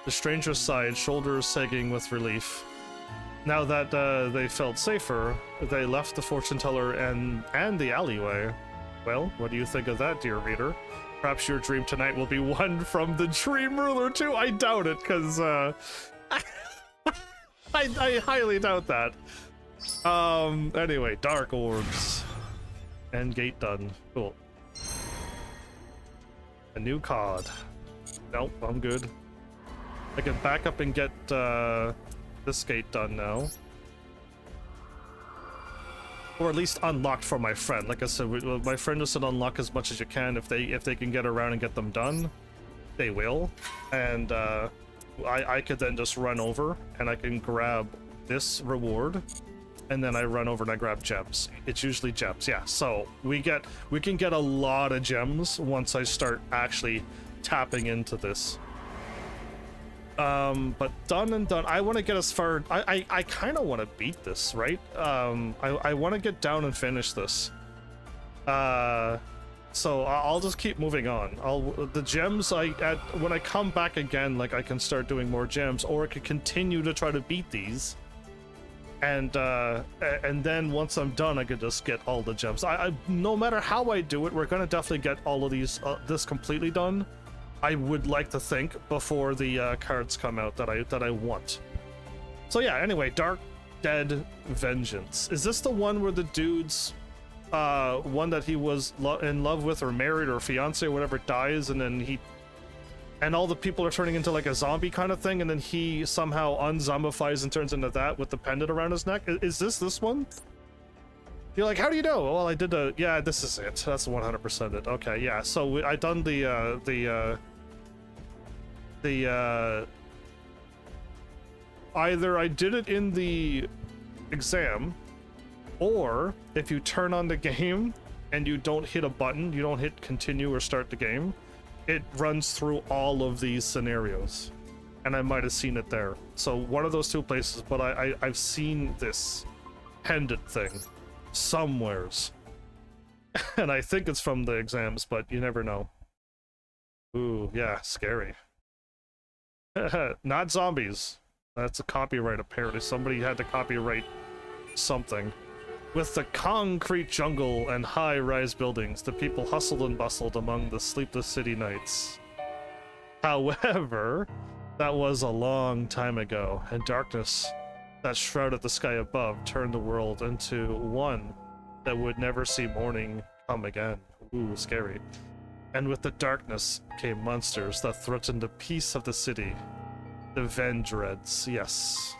The stranger sighed, shoulders sagging with relief. Now that they felt safer, they left the fortune teller and the alleyway. Well, what do you think of that, dear reader? Perhaps your dream tonight will be one from the dream ruler too. I doubt it, because I highly doubt that. Anyway, dark orbs. End gate done. Cool. A new card. Nope, I'm good. I can back up and get this gate done now. Or at least unlocked for my friend. Like I said, my friend just said unlock as much as you can. If they can get around and get them done, they will. And I could then just run over and I can grab this reward, and then I run over and I grab gems. It's usually gems, yeah. So we can get a lot of gems once I start actually tapping into this. But done and done. I want to get as far. I kind of want to beat this, right? I want to get down and finish this. So I'll just keep moving on. The gems when I come back again, like I can start doing more gems, or I could continue to try to beat these. And then once I'm done, I could just get all the gems. No matter how I do it, we're gonna definitely get all of these this completely done. I would like to think before the cards come out that I want. So yeah, anyway, Dark Dead Vengeance. Is this the one where the dude's one that he was in love with or married or fiance or whatever dies, and then all the people are turning into like a zombie kind of thing, and then he somehow unzombifies and turns into that with the pendant around his neck? Is this one? You're like, how do you know? Well, I did yeah, this is it. That's 100% it. Okay, yeah. So I done either I did it in the exam, or if you turn on the game and you don't hit a button, you don't hit continue or start the game, it runs through all of these scenarios. And I might have seen it there. So one of those two places, but I've seen this pendant thing somewheres. And I think it's from the exams, but you never know. Ooh, yeah, scary. Not zombies. That's a copyright, apparently. Somebody had to copyright something. With the concrete jungle and high-rise buildings, the people hustled and bustled among the sleepless city nights. However, that was a long time ago, and darkness that shrouded the sky above turned the world into one that would never see morning come again. Ooh, scary. And with the darkness came monsters that threatened the peace of the city. The Vendreads, yes.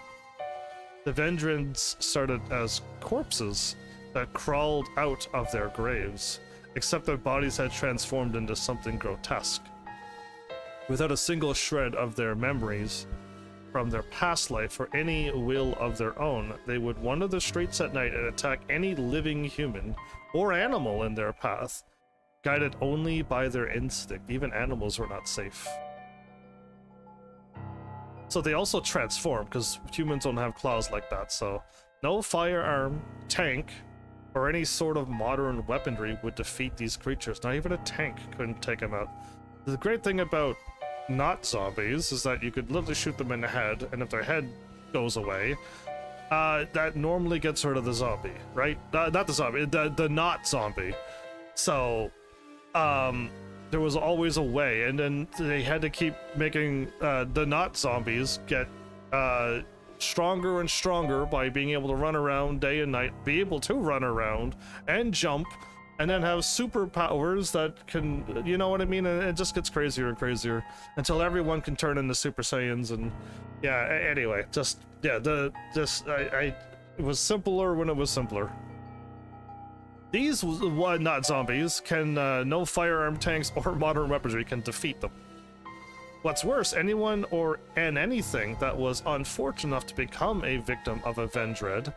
The Vendreads started as corpses that crawled out of their graves, except their bodies had transformed into something grotesque. Without a single shred of their memories from their past life or any will of their own, they would wander the streets at night and attack any living human or animal in their path, guided only by their instinct. Even animals were not safe. So they also transform, because humans don't have claws like that, so no firearm, tank, or any sort of modern weaponry would defeat these creatures. Not even a tank couldn't take them out. The great thing about not zombies is that you could literally shoot them in the head, and if their head goes away, that normally gets rid of the zombie, right? Not the zombie, the not zombie. So, there was always a way, and then they had to keep making the not zombies get stronger and stronger by being able to run around day and night, be able to run around and jump, and then have superpowers that can, you know what I mean? And it just gets crazier and crazier until everyone can turn into Super Saiyans. And yeah, anyway, just yeah, it was simpler when it was simpler. These not zombies can no firearm, tanks, or modern weaponry can defeat them. What's worse, anyone and anything that was unfortunate enough to become a victim of a Vendread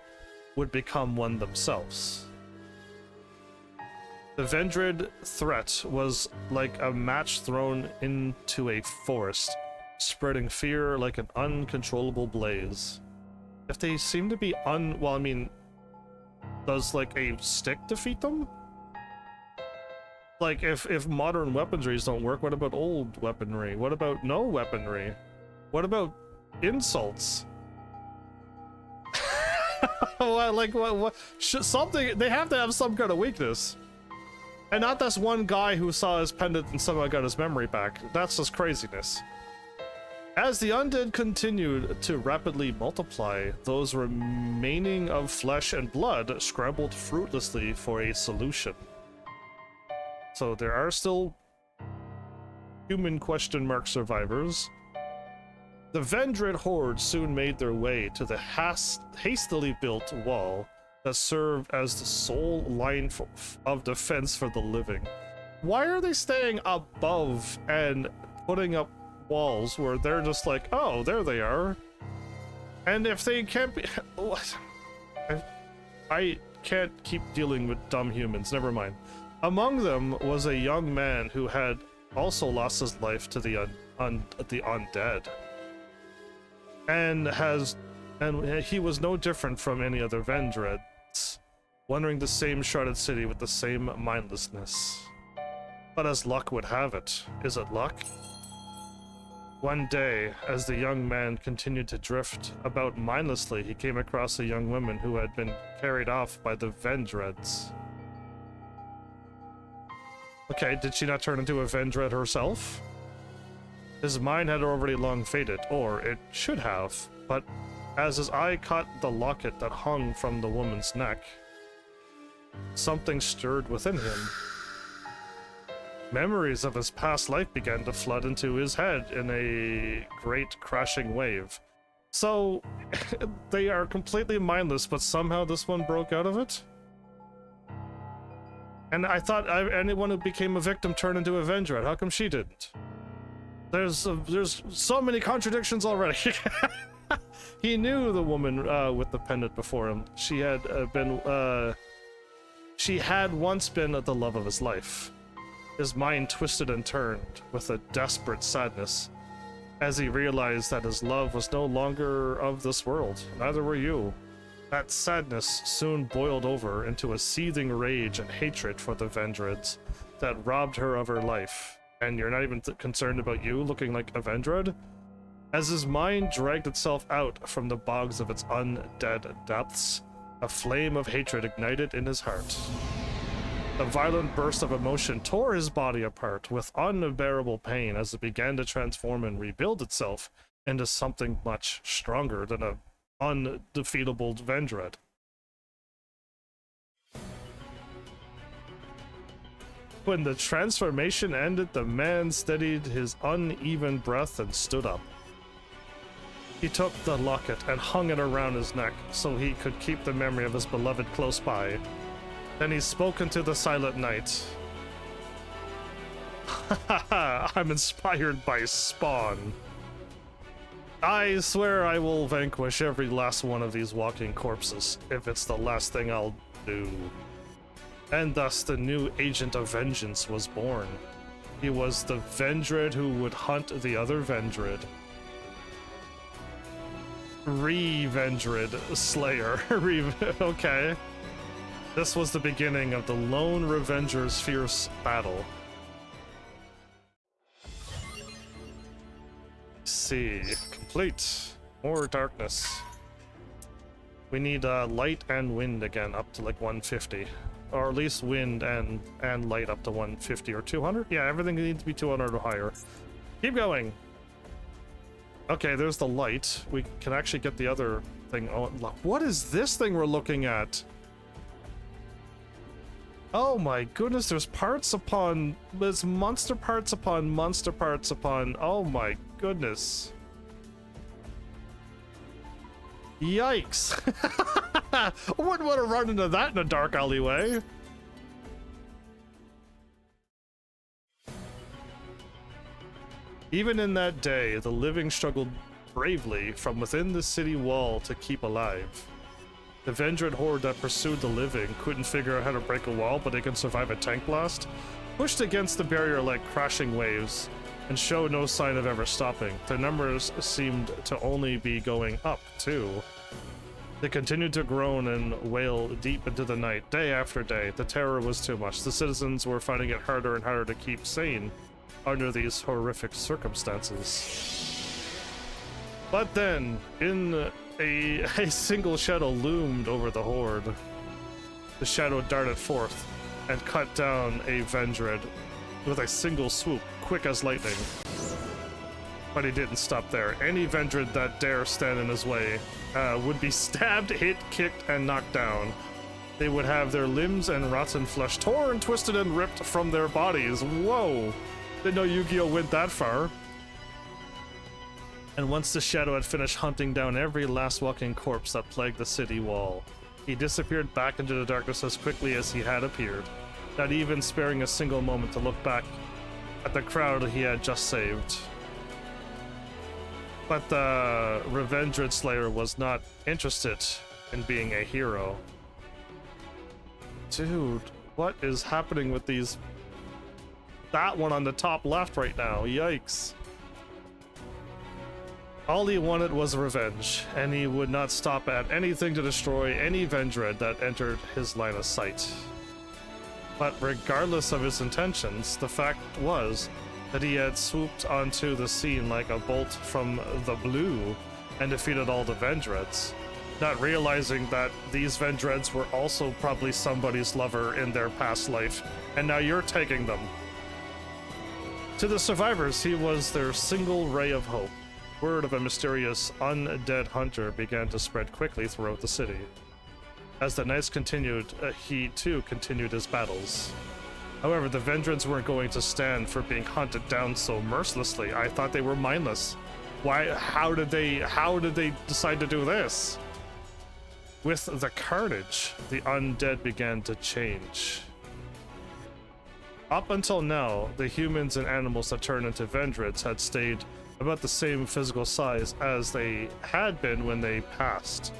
would become one themselves. The Vendread threat was like a match thrown into a forest, spreading fear like an uncontrollable blaze. If they seem to be well, I mean, does like a stick defeat them? Like if modern weaponries don't work, what about old weaponry? What about no weaponry? What about insults? Like what something, they have to have some kind of weakness. And not this one guy who saw his pendant and somehow got his memory back. That's just craziness. As the undead continued to rapidly multiply, those remaining of flesh and blood scrambled fruitlessly for a solution. So there are still human question mark survivors. The Vendread horde soon made their way to the hastily built wall that served as the sole line of defense for the living. Why are they staying above and putting up walls where they're just like, oh, there they are? And if they can't be... What? I can't keep dealing with dumb humans, never mind. Among them was a young man who had also lost his life to the undead. And he was no different from any other Vendreads, wandering the same shrouded city with the same mindlessness. But as luck would have it, is it luck? One day, as the young man continued to drift about mindlessly, he came across a young woman who had been carried off by the Vendreads. Okay, did she not turn into a Vendread herself? His mind had already long faded, or it should have, but as his eye caught the locket that hung from the woman's neck, something stirred within him. Memories of his past life began to flood into his head in a great crashing wave. So, they are completely mindless, but somehow this one broke out of it? And I thought anyone who became a victim turned into a Vendread. How come she didn't? There's so many contradictions already. He knew the woman with the pendant before him. She had once been the love of his life. His mind twisted and turned with a desperate sadness as he realized that his love was no longer of this world. Neither were you. That sadness soon boiled over into a seething rage and hatred for the Vendreads that robbed her of her life. And you're not even concerned about you looking like a Vendread? As his mind dragged itself out from the bogs of its undead depths, a flame of hatred ignited in his heart. The violent burst of emotion tore his body apart with unbearable pain as it began to transform and rebuild itself into something much stronger than an undefeatable Vendread. When the transformation ended, the man steadied his uneven breath and stood up. He took the locket and hung it around his neck so he could keep the memory of his beloved close by. Then he spoke into the silent night. I'm inspired by Spawn. I swear I will vanquish every last one of these walking corpses, if it's the last thing I'll do. And thus the new agent of vengeance was born. He was the Vendread who would hunt the other Vendread. Re-Vendread Slayer. Okay. This was the beginning of the Lone Revenger's fierce battle. See, complete. More darkness. We need light and wind again up to like 150. Or at least wind and light up to 150 or 200. Yeah, everything needs to be 200 or higher. Keep going. Okay, there's the light. We can actually get the other thing. Oh, what is this thing we're looking at? Oh my goodness, there's parts upon... There's monster parts upon monster parts upon... Oh my goodness. Yikes. I wouldn't want to run into that in a dark alleyway. Even in that day, the living struggled bravely from within the city wall to keep alive. The Vendread horde that pursued the living couldn't figure out how to break a wall, but they can survive a tank blast. Pushed against the barrier like crashing waves, and showed no sign of ever stopping. Their numbers seemed to only be going up, too. They continued to groan and wail deep into the night, day after day. The terror was too much. The citizens were finding it harder and harder to keep sane under these horrific circumstances. But then, in a single shadow loomed over the horde. The shadow darted forth and cut down a Vendread with a single swoop, quick as lightning. But he didn't stop there. Any Vendread that dare stand in his way would be stabbed, hit, kicked, and knocked down. They would have their limbs and rotten flesh torn, twisted, and ripped from their bodies. Whoa! Didn't know Yu-Gi-Oh! Went that far. And once the shadow had finished hunting down every last walking corpse that plagued the city wall, he disappeared back into the darkness as quickly as he had appeared, not even sparing a single moment to look back at the crowd he had just saved. But the Revendread Slayer was not interested in being a hero. Dude, what is happening with these? That one on the top left right now, yikes. All he wanted was revenge, and he would not stop at anything to destroy any Vendread that entered his line of sight. But regardless of his intentions, the fact was that he had swooped onto the scene like a bolt from the blue and defeated all the Vendreads, not realizing that these Vendreads were also probably somebody's lover in their past life, and now you're taking them. To the survivors, he was their single ray of hope. Word of a mysterious undead hunter began to spread quickly throughout the city. As the nights continued, he too continued his battles. However, the Vendreads weren't going to stand for being hunted down so mercilessly. I thought they were mindless. Why? How did they decide to do this? With the carnage, the undead began to change. Up until now, the humans and animals that turned into Vendreads had stayed about the same physical size as they had been when they passed.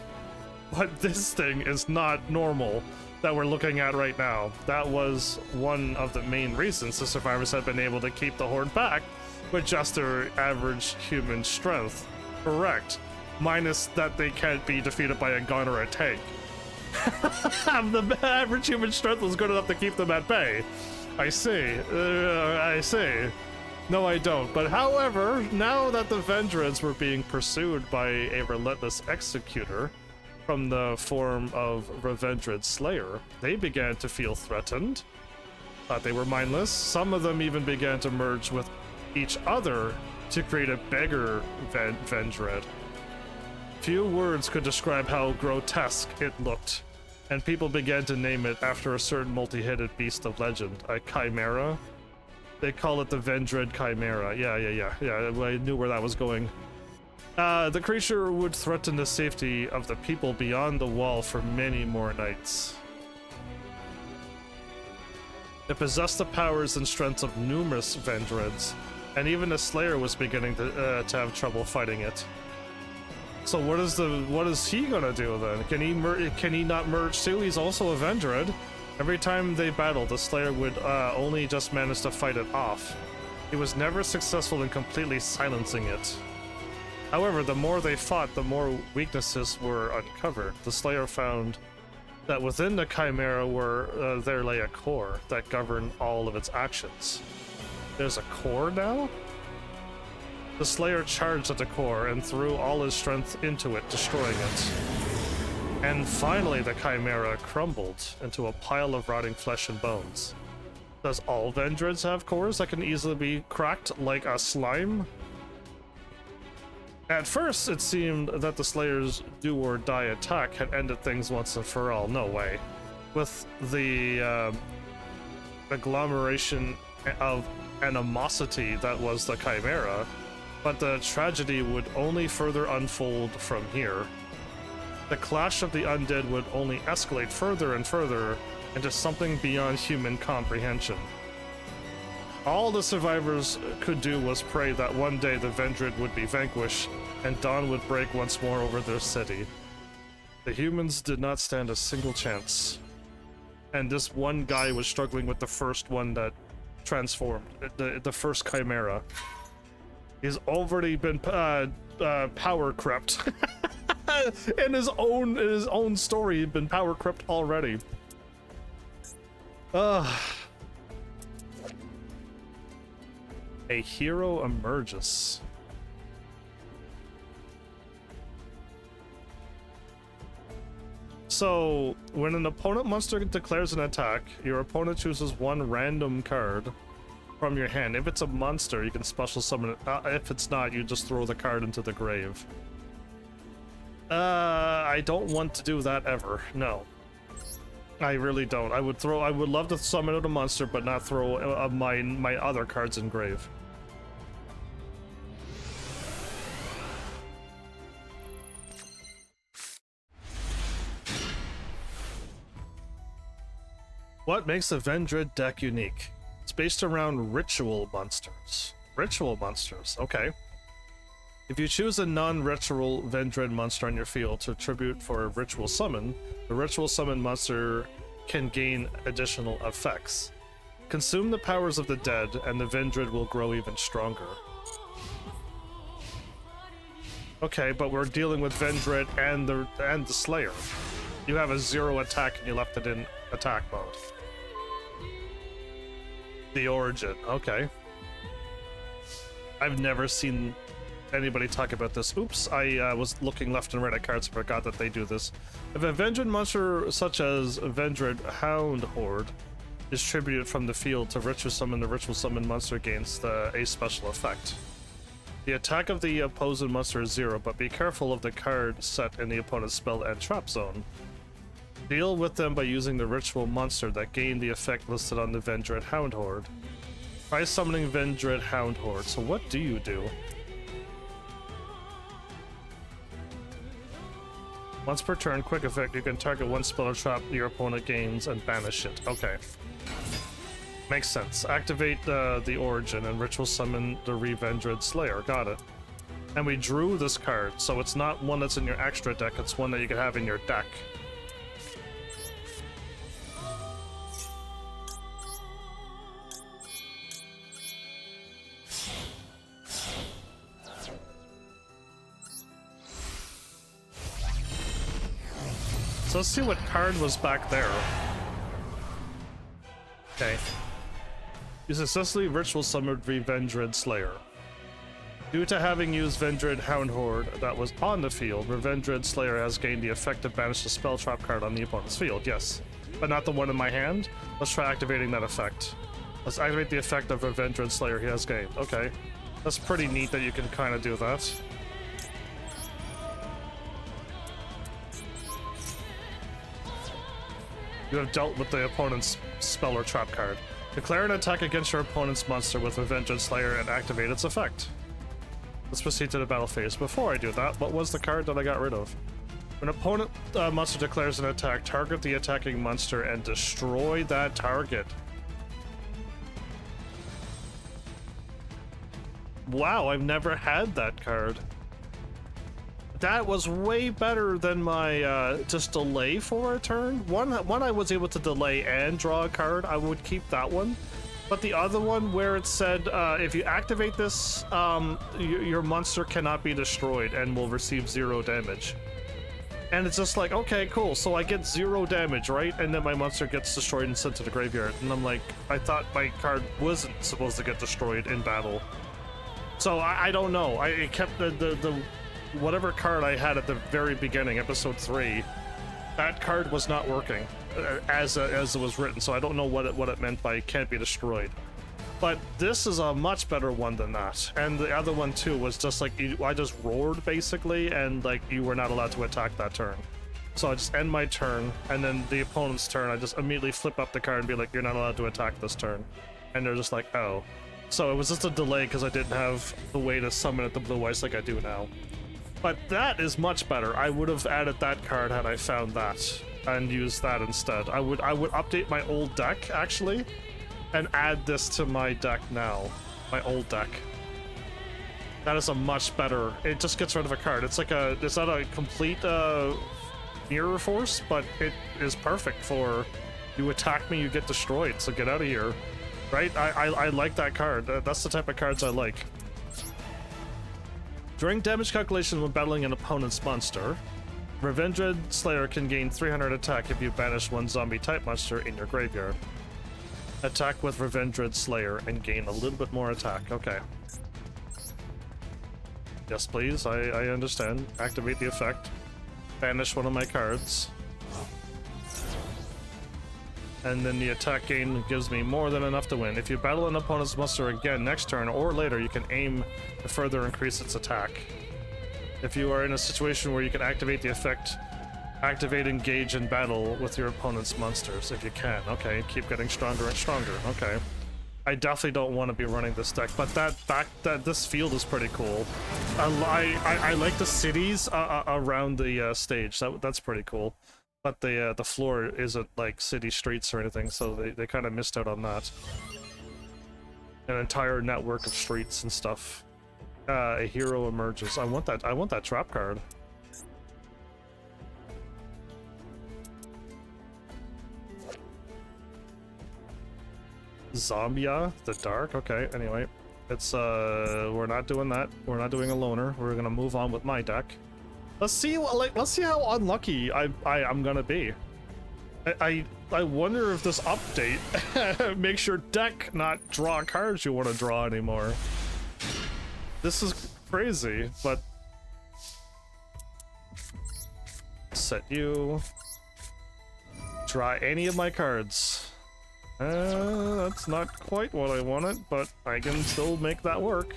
But this thing is not normal that we're looking at right now. That was one of the main reasons the survivors had been able to keep the horde back with just their average human strength. Correct. Minus that they can't be defeated by a gun or a tank. The average human strength was good enough to keep them at bay. I see. I see. No, I don't. But however, now that the Vendreads were being pursued by a relentless executor from the form of Revendread Slayer, they began to feel threatened. Thought they were mindless. Some of them even began to merge with each other to create a bigger Vendread. Few words could describe how grotesque it looked. and people began to name it after a certain multi-headed beast of legend, a chimera. They call it the Vendread Chimera. Yeah, I knew where that was going. The creature would threaten the safety of the people beyond the wall for many more nights. It possessed the powers and strengths of numerous Vendreads, and even the Slayer was beginning to have trouble fighting it. So what is he gonna do then? Can he not merge too? He's also a Vendread. Every time they battled, the Slayer would only just manage to fight it off. He was never successful in completely silencing it. However, the more they fought, the more weaknesses were uncovered. The Slayer found that within the Chimera there lay a core that governed all of its actions. There's a core now? The Slayer charged at the core and threw all his strength into it, destroying it. And finally the Chimera crumbled into a pile of rotting flesh and bones. Does all Vendreads have cores that can easily be cracked like a slime? At first, it seemed that the Slayer's do-or-die attack had ended things once and for all. No way. With the agglomeration of animosity that was the Chimera, but the tragedy would only further unfold from here. The clash of the undead would only escalate further and further into something beyond human comprehension. All the survivors could do was pray that one day the Vendread would be vanquished and dawn would break once more over their city. The humans did not stand a single chance. And this one guy was struggling with the first one that transformed, the first Chimera. He's already been power crept. in his own story, he'd been power crept already. A hero emerges. So, when an opponent monster declares an attack, your opponent chooses one random card from your hand. If it's a monster, you can special summon it. If it's not, you just throw the card into the grave. I don't want to do that ever. No. I really don't. I would love to summon out a monster, but not throw my other cards in grave. What makes the Vendread deck unique? It's based around ritual monsters. Ritual monsters, okay. If you choose a non-ritual Vendread monster on your field to tribute for a ritual summon, the ritual summon monster can gain additional effects. Consume the powers of the dead, and the Vendread will grow even stronger. Okay, but we're dealing with Vendread and the Slayer. You have a 0 attack and you left it in attack mode. The origin, okay. I've never seen anybody talk about this. Oops, I was looking left and right at cards and forgot that they do this. If a Vendread monster such as Vendread Hound Horde is tributed from the field to ritual summon, the ritual summon monster gains a special effect. The attack of the opposing monster is 0, but be careful of the card set in the opponent's spell and trap zone. Deal with them by using the ritual monster that gained the effect listed on the Vendread Hound Horde. Try summoning Vendread Hound Horde. So what do you do? Once per turn, quick effect, you can target one spell or trap your opponent gains and banish it. Okay. Makes sense. Activate the origin and ritual summon the Vendread Slayer. Got it. And we drew this card, so it's not one that's in your extra deck, it's one that you can have in your deck. So let's see what card was back there. Okay. You successfully ritual summoned Vendread Slayer. Due to having used Vendread Hound Horde that was on the field, Vendread Slayer has gained the effect to banish the spell trap card on the opponent's field, yes. But not the one in my hand. Let's try activating that effect. Let's activate the effect of Vendread Slayer he has gained. Okay. That's pretty neat that you can kind of do that. You have dealt with the opponent's spell or trap card. Declare an attack against your opponent's monster with Revenge Slayer and activate its effect. Let's proceed to the battle phase. Before I do that, what was the card that I got rid of? When an opponent monster declares an attack, target the attacking monster and destroy that target. Wow, I've never had that card. That was way better than my just delay for a turn. One I was able to delay and draw a card. I would keep that one. But the other one where it said if you activate this, your monster cannot be destroyed and will receive 0 damage. And it's just like, okay, cool. So I get 0 damage, right? And then my monster gets destroyed and sent to the graveyard. And I'm like, I thought my card wasn't supposed to get destroyed in battle. So I don't know. I kept the whatever card I had at the very beginning, episode 3, that card was not working as it was written. So I don't know what it meant by can't be destroyed. But this is a much better one than that. And the other one too was just like I just roared basically, and like you were not allowed to attack that turn. So I just end my turn, and then the opponent's turn, I just immediately flip up the card and be like, you're not allowed to attack this turn. And they're just like, oh. So it was just a delay because I didn't have the way to summon at the blue ice like I do now. But that is much better. I would have added that card had I found that and used that instead. I would update my old deck actually and add this to my deck now. My old deck. That is a much better. It just gets rid of a card. It's like it's not a complete mirror force, but it is perfect for you attack me, you get destroyed, so get out of here. Right? I like that card. That's the type of cards I like. During damage calculation when battling an opponent's monster, Revenged Slayer can gain 300 attack if you banish one zombie type monster in your graveyard. Attack with Revenged Slayer and gain a little bit more attack. Okay. Yes, please. I understand. Activate the effect. Banish one of my cards. And then the attack gain gives me more than enough to win. If you battle an opponent's monster again next turn or later, you can aim to further increase its attack. If you are in a situation where you can activate the effect, activate engage in battle with your opponent's monsters if you can. Okay, keep getting stronger and stronger. Okay. I definitely don't want to be running this deck, but this field is pretty cool. I like the cities around the stage. That's pretty cool. But the floor isn't like city streets or anything, so they kind of missed out on that. An entire network of streets and stuff. A hero emerges. I want that trap card. Zombia, the dark. Okay, anyway. It's we're not doing that. We're not doing a loner. We're gonna move on with my deck. Let's see how unlucky I'm gonna be. I wonder if this update makes your deck not draw cards you want to draw anymore. This is crazy, but set you. Draw any of my cards. That's not quite what I wanted, but I can still make that work.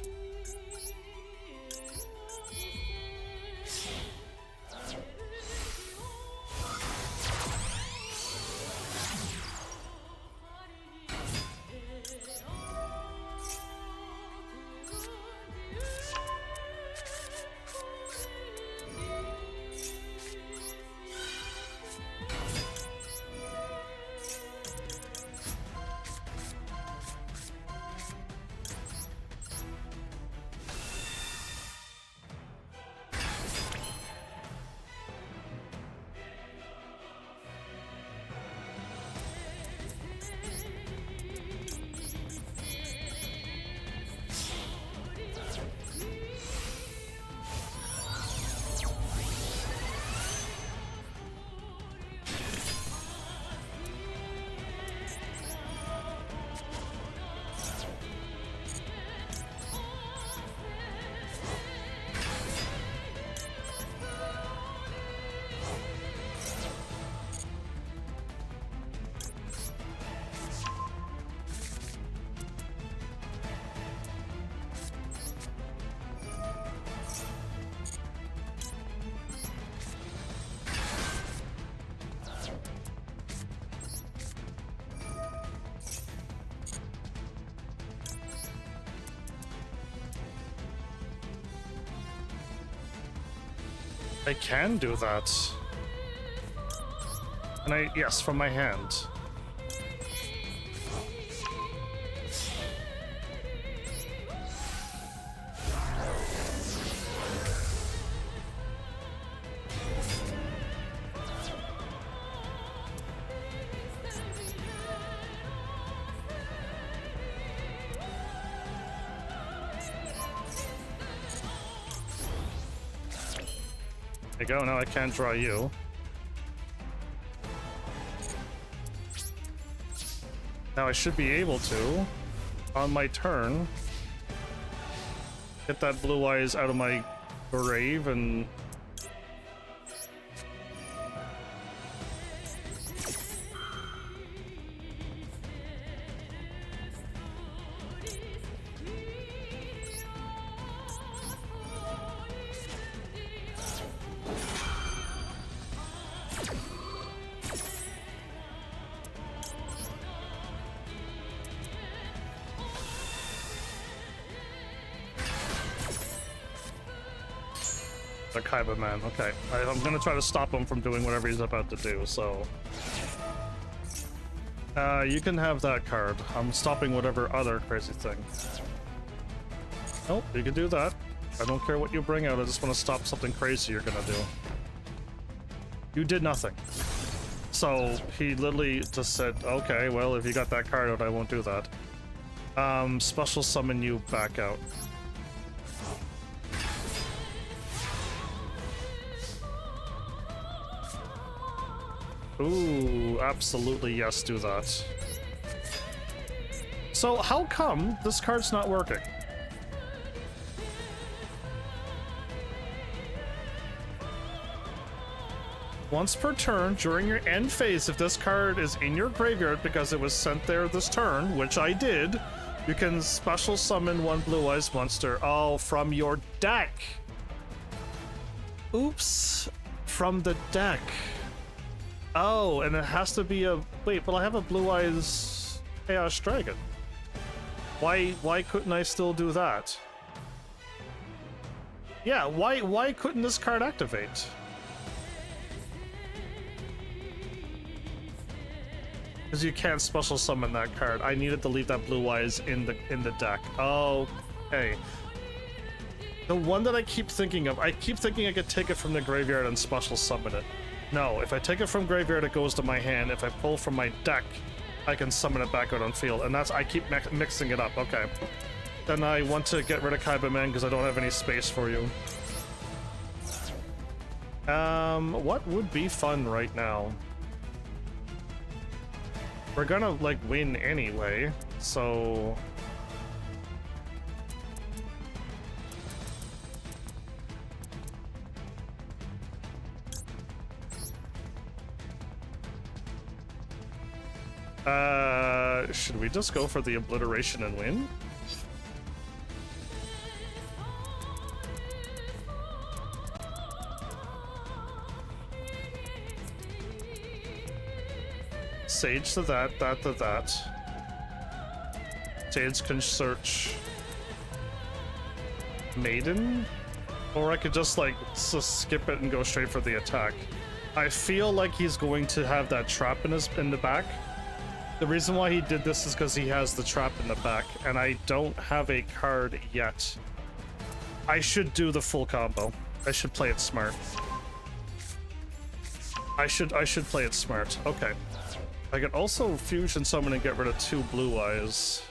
I can do that. And yes, from my hand. There you go, now I can't draw you. Now I should be able to, on my turn, get that blue eyes out of my grave and... The Kaiba man, okay. I'm gonna try to stop him from doing whatever he's about to do, so... you can have that card. I'm stopping whatever other crazy thing. Oh, you can do that. I don't care what you bring out, I just want to stop something crazy you're gonna do. You did nothing. So, he literally just said, okay, well, if you got that card out, I won't do that. Special summon you back out. Ooh, absolutely yes, do that. So how come this card's not working? Once per turn during your end phase, if this card is in your graveyard because it was sent there this turn, which I did, you can special summon one Blue Eyes monster. Oh, from your deck. Oops, from the deck. Oh, and it has to be a... Wait, but I have a Blue Eyes Chaos Dragon. Why couldn't I still do that? Yeah, why couldn't this card activate? Because you can't special summon that card. I needed to leave that Blue Eyes in the deck. Oh, okay. The one that I keep thinking of, I keep thinking I could take it from the graveyard and special summon it. No, if I take it from graveyard, it goes to my hand. If I pull from my deck, I can summon it back out on field. And that's, I keep mixing it up. Okay. Then I want to get rid of Kaiba Man because I don't have any space for you. What would be fun right now? We're gonna, like, win anyway, so... should we just go for the obliteration and win? Sage to that to that. Sage can search Maiden? Or I could just, like, skip it and go straight for the attack. I feel like he's going to have that trap in the back. The reason why he did this is because he has the trap in the back, and I don't have a card yet. I should do the full combo. I should play it smart. I should play it smart. Okay. I could also fusion summon and get rid of 2 Blue Eyes.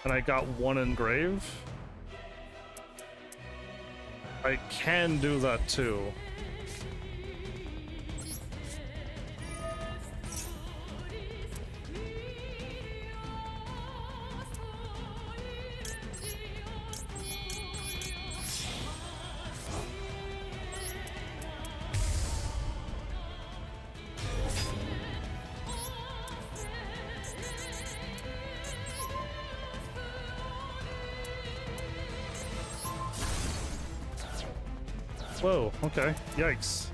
And I got 1 engrave. I can do that too. Whoa, okay. Yikes.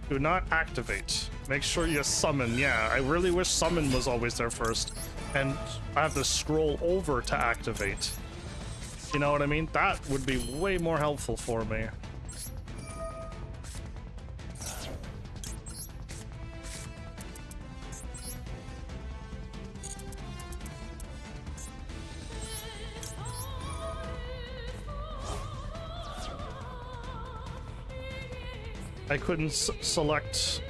Do not activate. Make sure you summon. Yeah, I really wish summon was always there first. And I have to scroll over to activate. You know what I mean? That would be way more helpful for me. I couldn't select.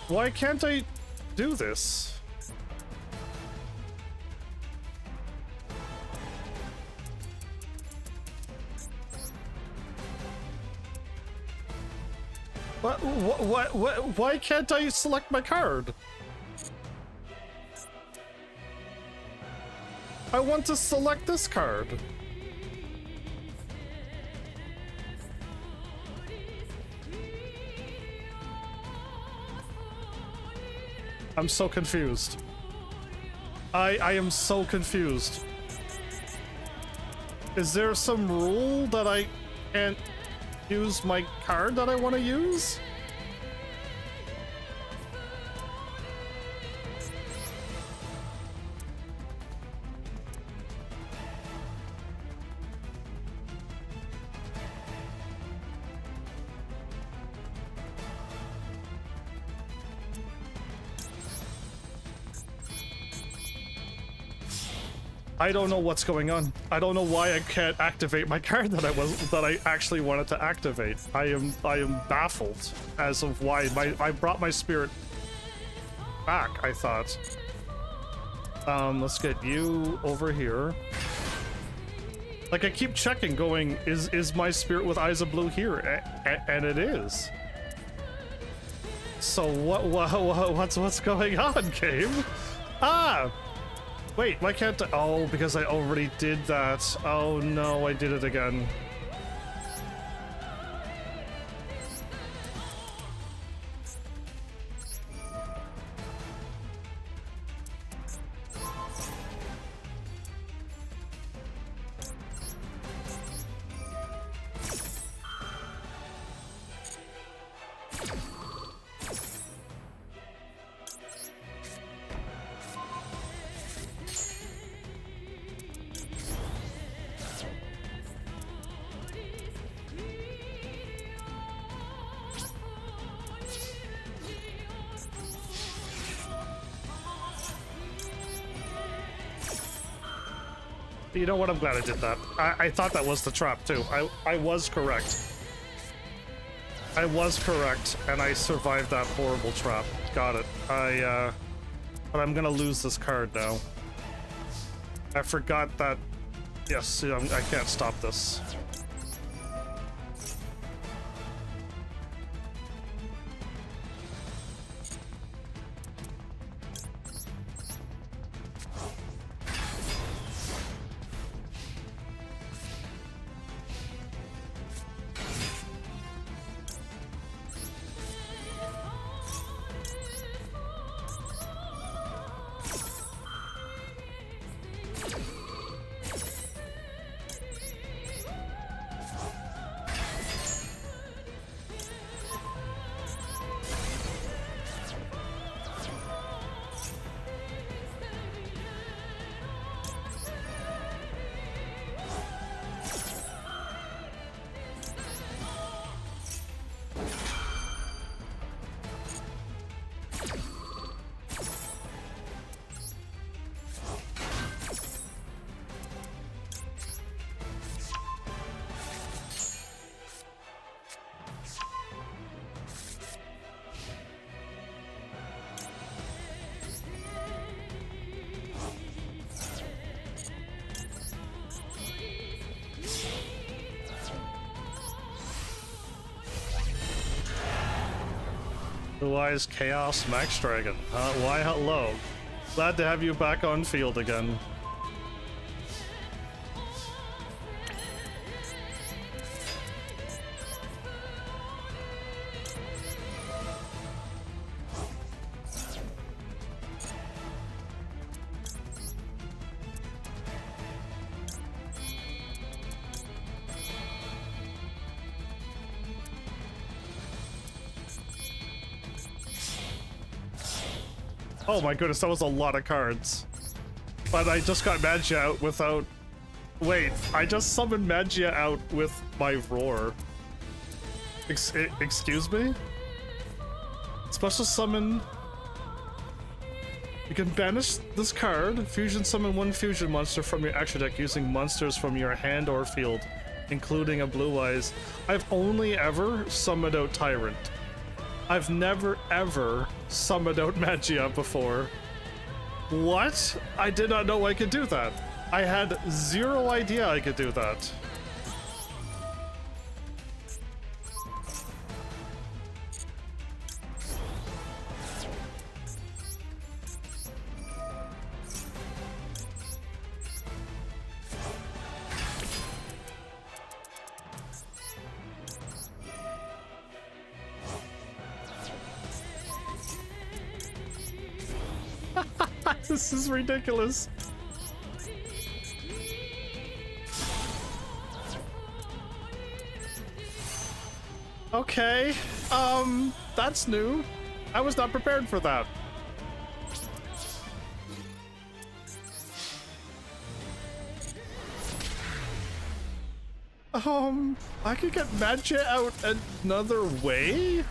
Why can't I do this? Why can't I select my card? I want to select this card. I'm so confused. I am so confused. Is there some rule that I can't use my card that I want to use? I don't know what's going on. I don't know why I can't activate my card that I actually wanted to activate. I am baffled as of why I brought my spirit back, I thought. Let's get you over here. Like, I keep checking going, is my spirit with Eyes of Blue here? And it is. So what's going on, game? Ah! Wait, why can't I? Oh, because I already did that. Oh no, I did it again. You know what? I'm glad I did that. I thought that was the trap too. I was correct. I was correct, and I survived that horrible trap. Got it. But I'm gonna lose this card now. I forgot that. Yes, I can't stop this. Blue Eyes Chaos Max Dragon. Why hello. Glad to have you back on field again. Oh my goodness, that was a lot of cards. But I just got Magi out without Wait, I just summoned Magia out with my roar. Excuse me? Special summon. You can banish this card, fusion summon one fusion monster from your extra deck using monsters from your hand or field, including a Blue Eyes. I've only ever summoned out Tyrant. I've never ever summoned out Magia before. What? I did not know I could do that. I had zero idea I could do that. This is ridiculous. Okay, that's new. I was not prepared for that. I could get Magia out another way?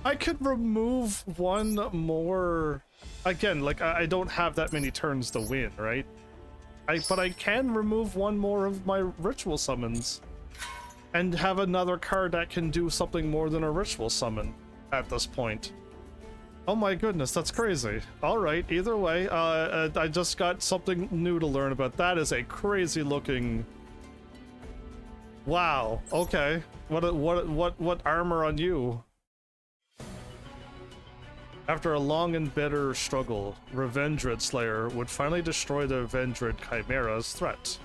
I could remove one more. Again, like, I don't have that many turns to win, right? But I can remove one more of my ritual summons and have another card that can do something more than a ritual summon at this point. Oh my goodness, that's crazy. All right, either way, I just got something new to learn about. That is a crazy looking. Wow. Okay. What armor on you? After a long and bitter struggle, Revendred Slayer would finally destroy the Revendred Chimera's threat.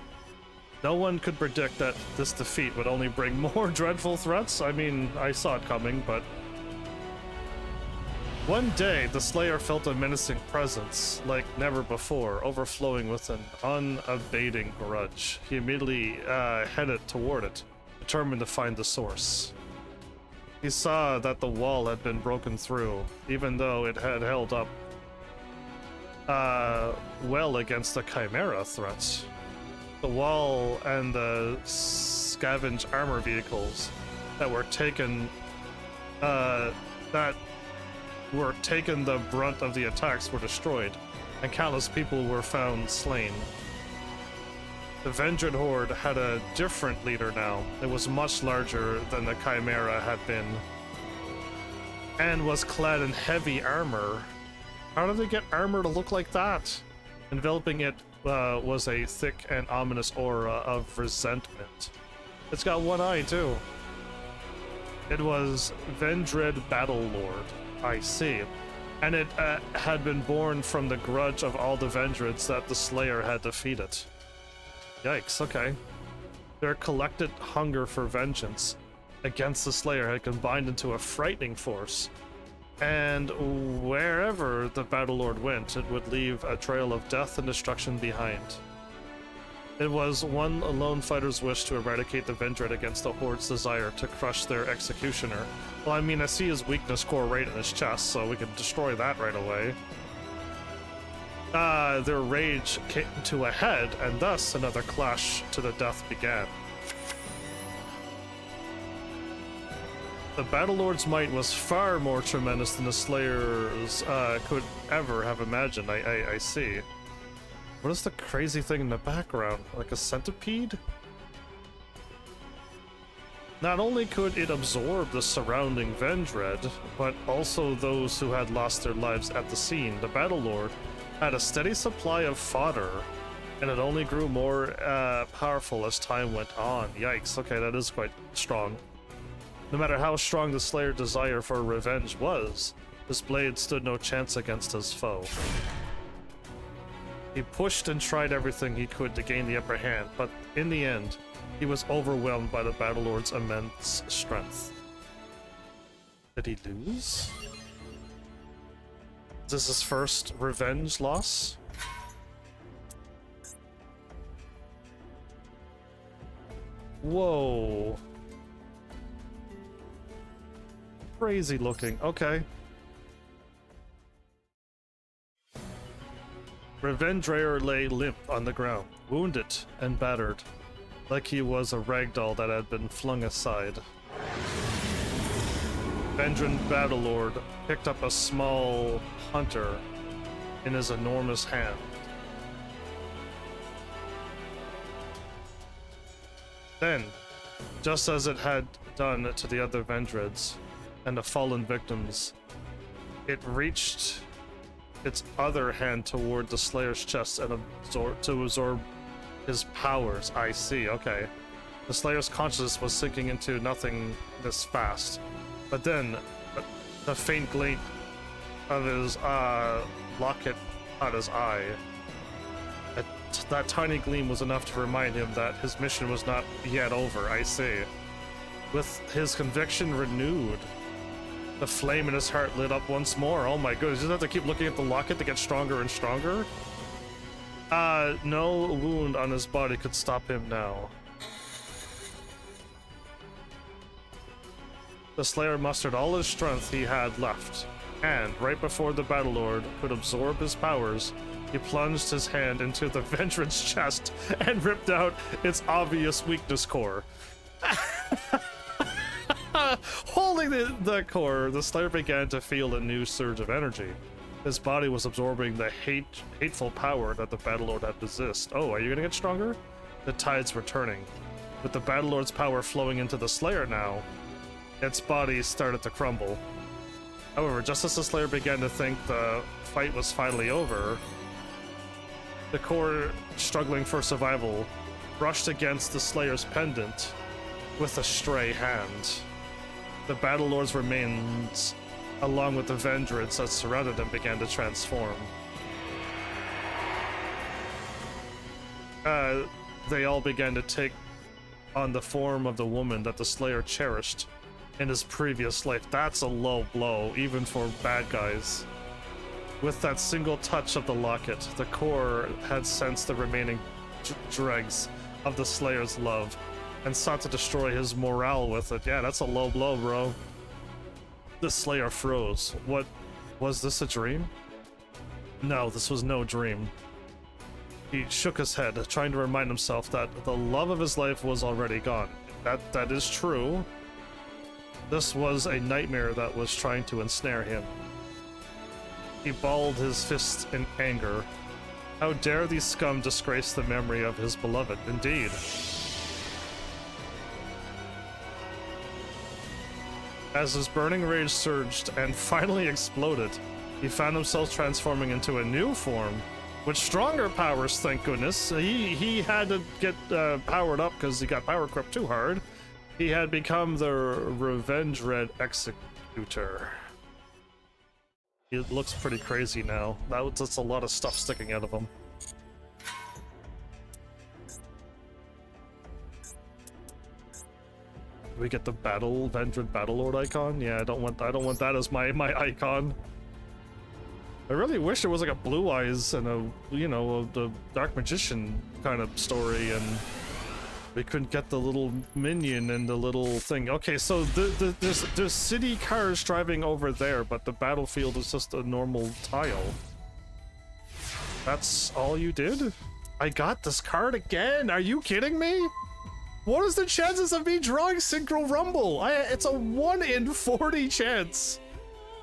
No one could predict that this defeat would only bring more dreadful threats. I mean, I saw it coming, but... One day, the Slayer felt a menacing presence, like never before, overflowing with an unabating grudge. He immediately headed toward it, determined to find the source. He saw that the wall had been broken through, even though it had held up well against the Chimera threats. The wall and the scavenge armor vehicles that were taken the brunt of the attacks were destroyed, and countless people were found slain. The Vendred Horde had a different leader now. It was much larger than the Chimera had been, and was clad in heavy armor. How did they get armor to look like that? Enveloping it was a thick and ominous aura of resentment. It's got one eye, too. It was Vendred Battlelord. I see. And it had been born from the grudge of all the Vendreds that the Slayer had defeated. Yikes, okay. Their collected hunger for vengeance against the Slayer had combined into a frightening force, and wherever the Battlelord went, it would leave a trail of death and destruction behind. It was one lone fighter's wish to eradicate the Vendred against the Horde's desire to crush their executioner. Well, I mean, I see his weakness core right in his chest, so we can destroy that right away. Their rage came to a head, and thus another clash to the death began. The Battlelord's might was far more tremendous than the Slayers could ever have imagined. I see. What is the crazy thing in the background? Like a centipede? Not only could it absorb the surrounding Vendred, but also those who had lost their lives at the scene. The Battlelord had a steady supply of fodder, and it only grew more powerful as time went on. Yikes, okay, that is quite strong. No matter how strong the Slayer's desire for revenge was, this blade stood no chance against his foe. He pushed and tried everything he could to gain the upper hand, but in the end, he was overwhelmed by the Battlelord's immense strength. Did he lose? Is this his first revenge loss? Whoa. Crazy looking. Okay. Revendreer lay limp on the ground, wounded and battered, like he was a ragdoll that had been flung aside. Vendren Battlelord picked up a small hunter in his enormous hand. Then, just as it had done to the other Vendreds and the fallen victims, it reached its other hand toward the Slayer's chest and absorb his powers. I see, okay. The Slayer's consciousness was sinking into nothingness fast. But then, the faint glint of his locket caught his eye. That tiny gleam was enough to remind him that his mission was not yet over, I see. With his conviction renewed, the flame in his heart lit up once more. Oh my goodness, does he have to keep looking at the locket to get stronger and stronger? No wound on his body could stop him now. The Slayer mustered all his strength he had left, and right before the Battlelord could absorb his powers, he plunged his hand into the Vendred's chest and ripped out its obvious weakness core. Holding the core, the Slayer began to feel a new surge of energy. His body was absorbing the hateful power that the Battlelord had possessed. Oh, are you gonna get stronger? The tides were turning. With the Battlelord's power flowing into the Slayer now, its body started to crumble. However, just as the Slayer began to think the fight was finally over, the core, struggling for survival, brushed against the Slayer's pendant with a stray hand. The Battlelord's remains, along with the Vendreds that surrounded him, began to transform. They all began to take on the form of the woman that the Slayer cherished in his previous life. That's a low blow, even for bad guys. With that single touch of the locket, the core had sensed the remaining dregs of the Slayer's love and sought to destroy his morale with it. Yeah, that's a low blow, bro. The Slayer froze. What? Was this a dream? No, this was no dream. He shook his head, trying to remind himself that the love of his life was already gone. That is true. This was a nightmare that was trying to ensnare him. He balled his fists in anger. How dare these scum disgrace the memory of his beloved? Indeed. As his burning rage surged and finally exploded, he found himself transforming into a new form with stronger powers, thank goodness. He had to get powered up because he got power crept too hard. He had become the Revendred Executor. It looks pretty crazy now. That's a lot of stuff sticking out of him. We get the Vendred Battlelord icon. Yeah, I don't want that as my icon. I really wish there was like a Blue Eyes and the Dark Magician kind of story, and we couldn't get the little minion and the little thing. Okay, so there's city cars driving over there, but the battlefield is just a normal tile. That's all you did? I got this card again? Are you kidding me? What is the chances of me drawing Synchro Rumble? It's a 1 in 40 chance.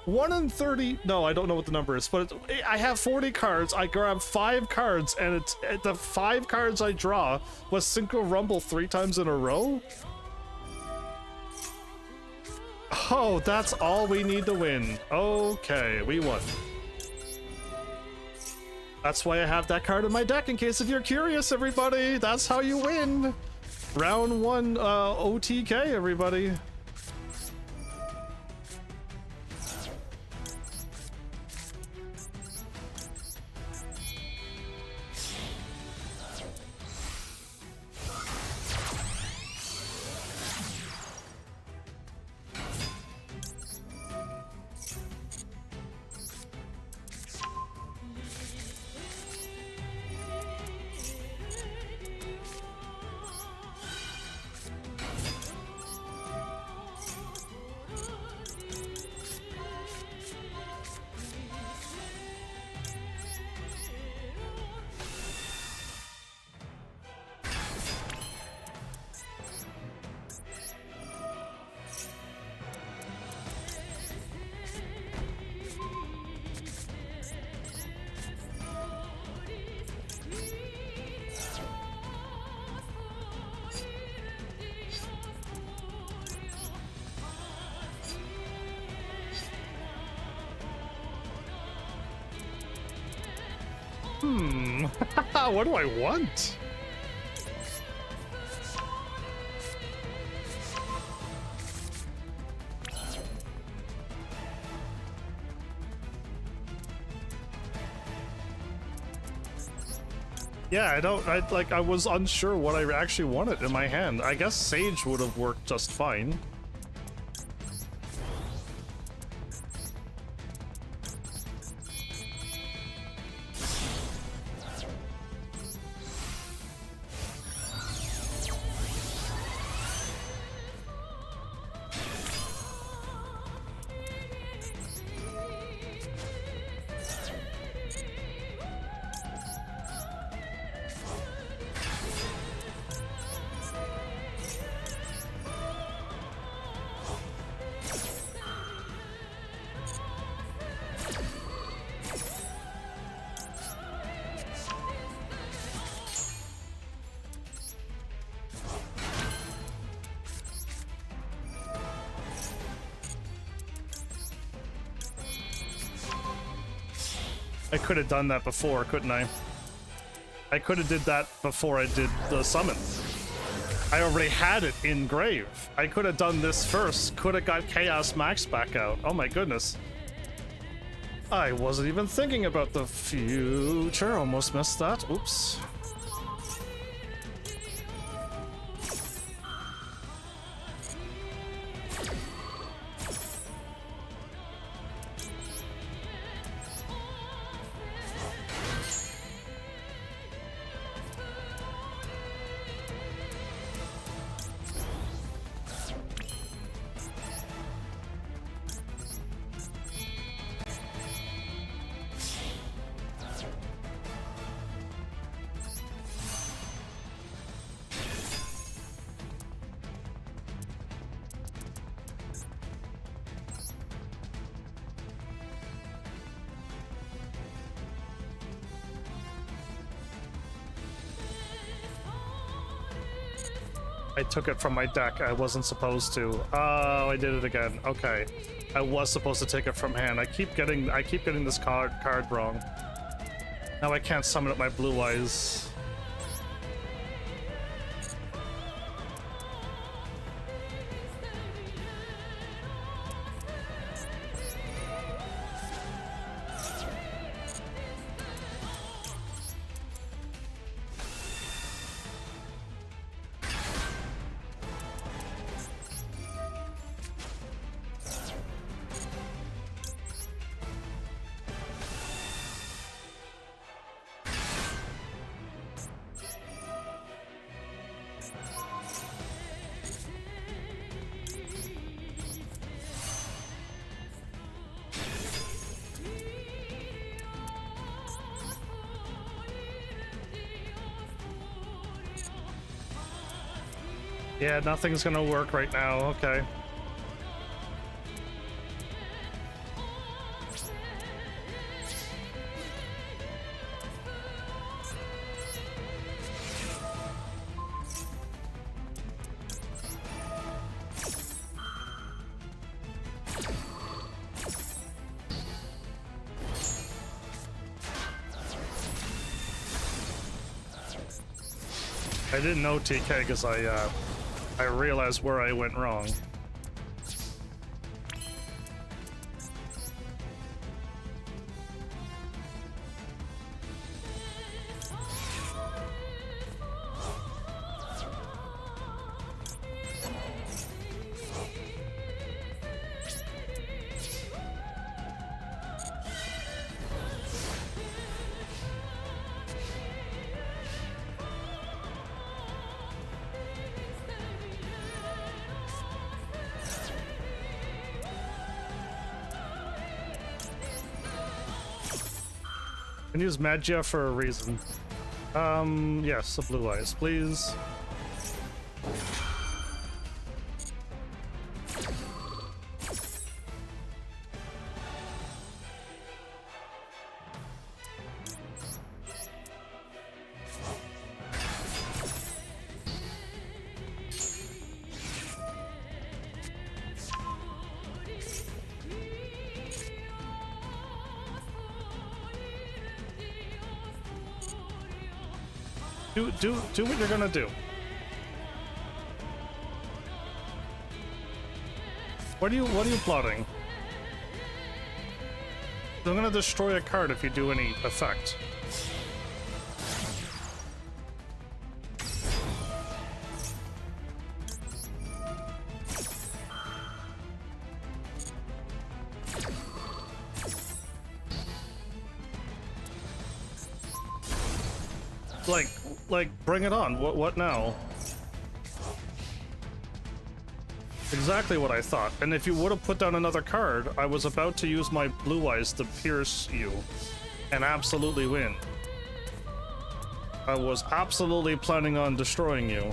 1 in 30. No, I don't know what the number is, but I have 40 cards. I grab 5 cards, and it's the 5 cards I draw was Synchro Rumble 3 times in a row. Oh, that's all we need to win. Okay, we won. That's why I have that card in my deck, in case if you're curious, everybody. That's how you win. Round 1 OTK, everybody. What do I want? Yeah, I was unsure what I actually wanted in my hand. I guess Sage would have worked just fine. I could have done that before, couldn't I? I could have did that before I did the summon. I already had it in grave. I could have done this first. Could have got Chaos Max back out. Oh my goodness. I wasn't even thinking about the future. Almost missed that. Oops. I took it from my deck. I wasn't supposed to. Oh, I did it again. Okay. I was supposed to take it from hand. I keep getting this card wrong. Now I can't summon up my blue eyes. Yeah, nothing's gonna work right now. Okay. I didn't know TK because I realized where I went wrong. Can use Magia for a reason. Yes, the blue eyes, please. Do what you're gonna do. What are you plotting? I'm gonna destroy a card if you do any effect. Like, bring it on. What now? Exactly what I thought. And if you would have put down another card, I was about to use my blue eyes to pierce you and absolutely win. I was absolutely planning on destroying you.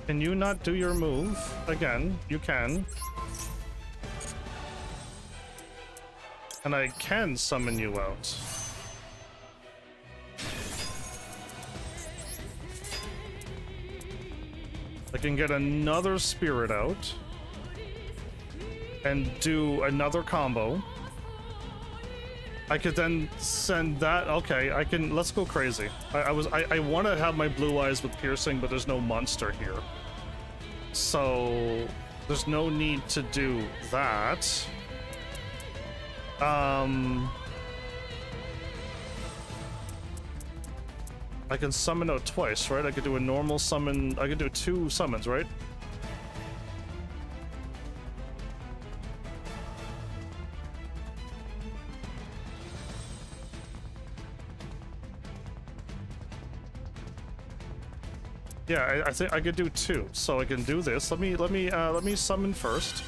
Can you not do your move? Again, you can. And I can summon you out. I can get another spirit out. And do another combo. I could then send that. Okay, I can. Let's go crazy. I want to have my blue eyes with piercing, but there's no monster here, so there's no need to do that. I can summon out twice, right? I could do a normal summon. I could do 2 summons, right? Yeah, I think I could do 2, so I can do this. Let me summon first.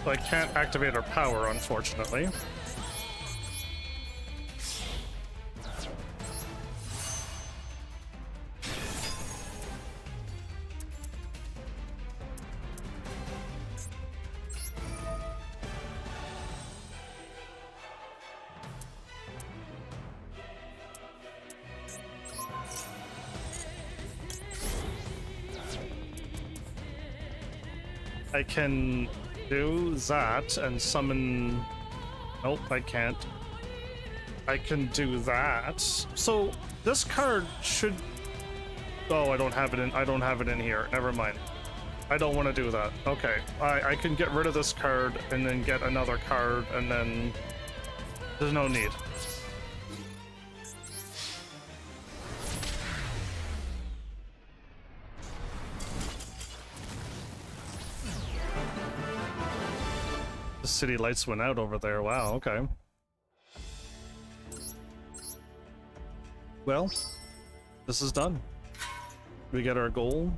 I can't activate her power, unfortunately. I can do that and summon. Nope, I can't. I can do that. So this card should. Oh, I don't have it in. I don't have it in here. Never mind. I don't want to do that. Okay, I can get rid of this card and then get another card, and then there's no need. City lights went out over there. Wow, okay. Well, this is done. We get our goal.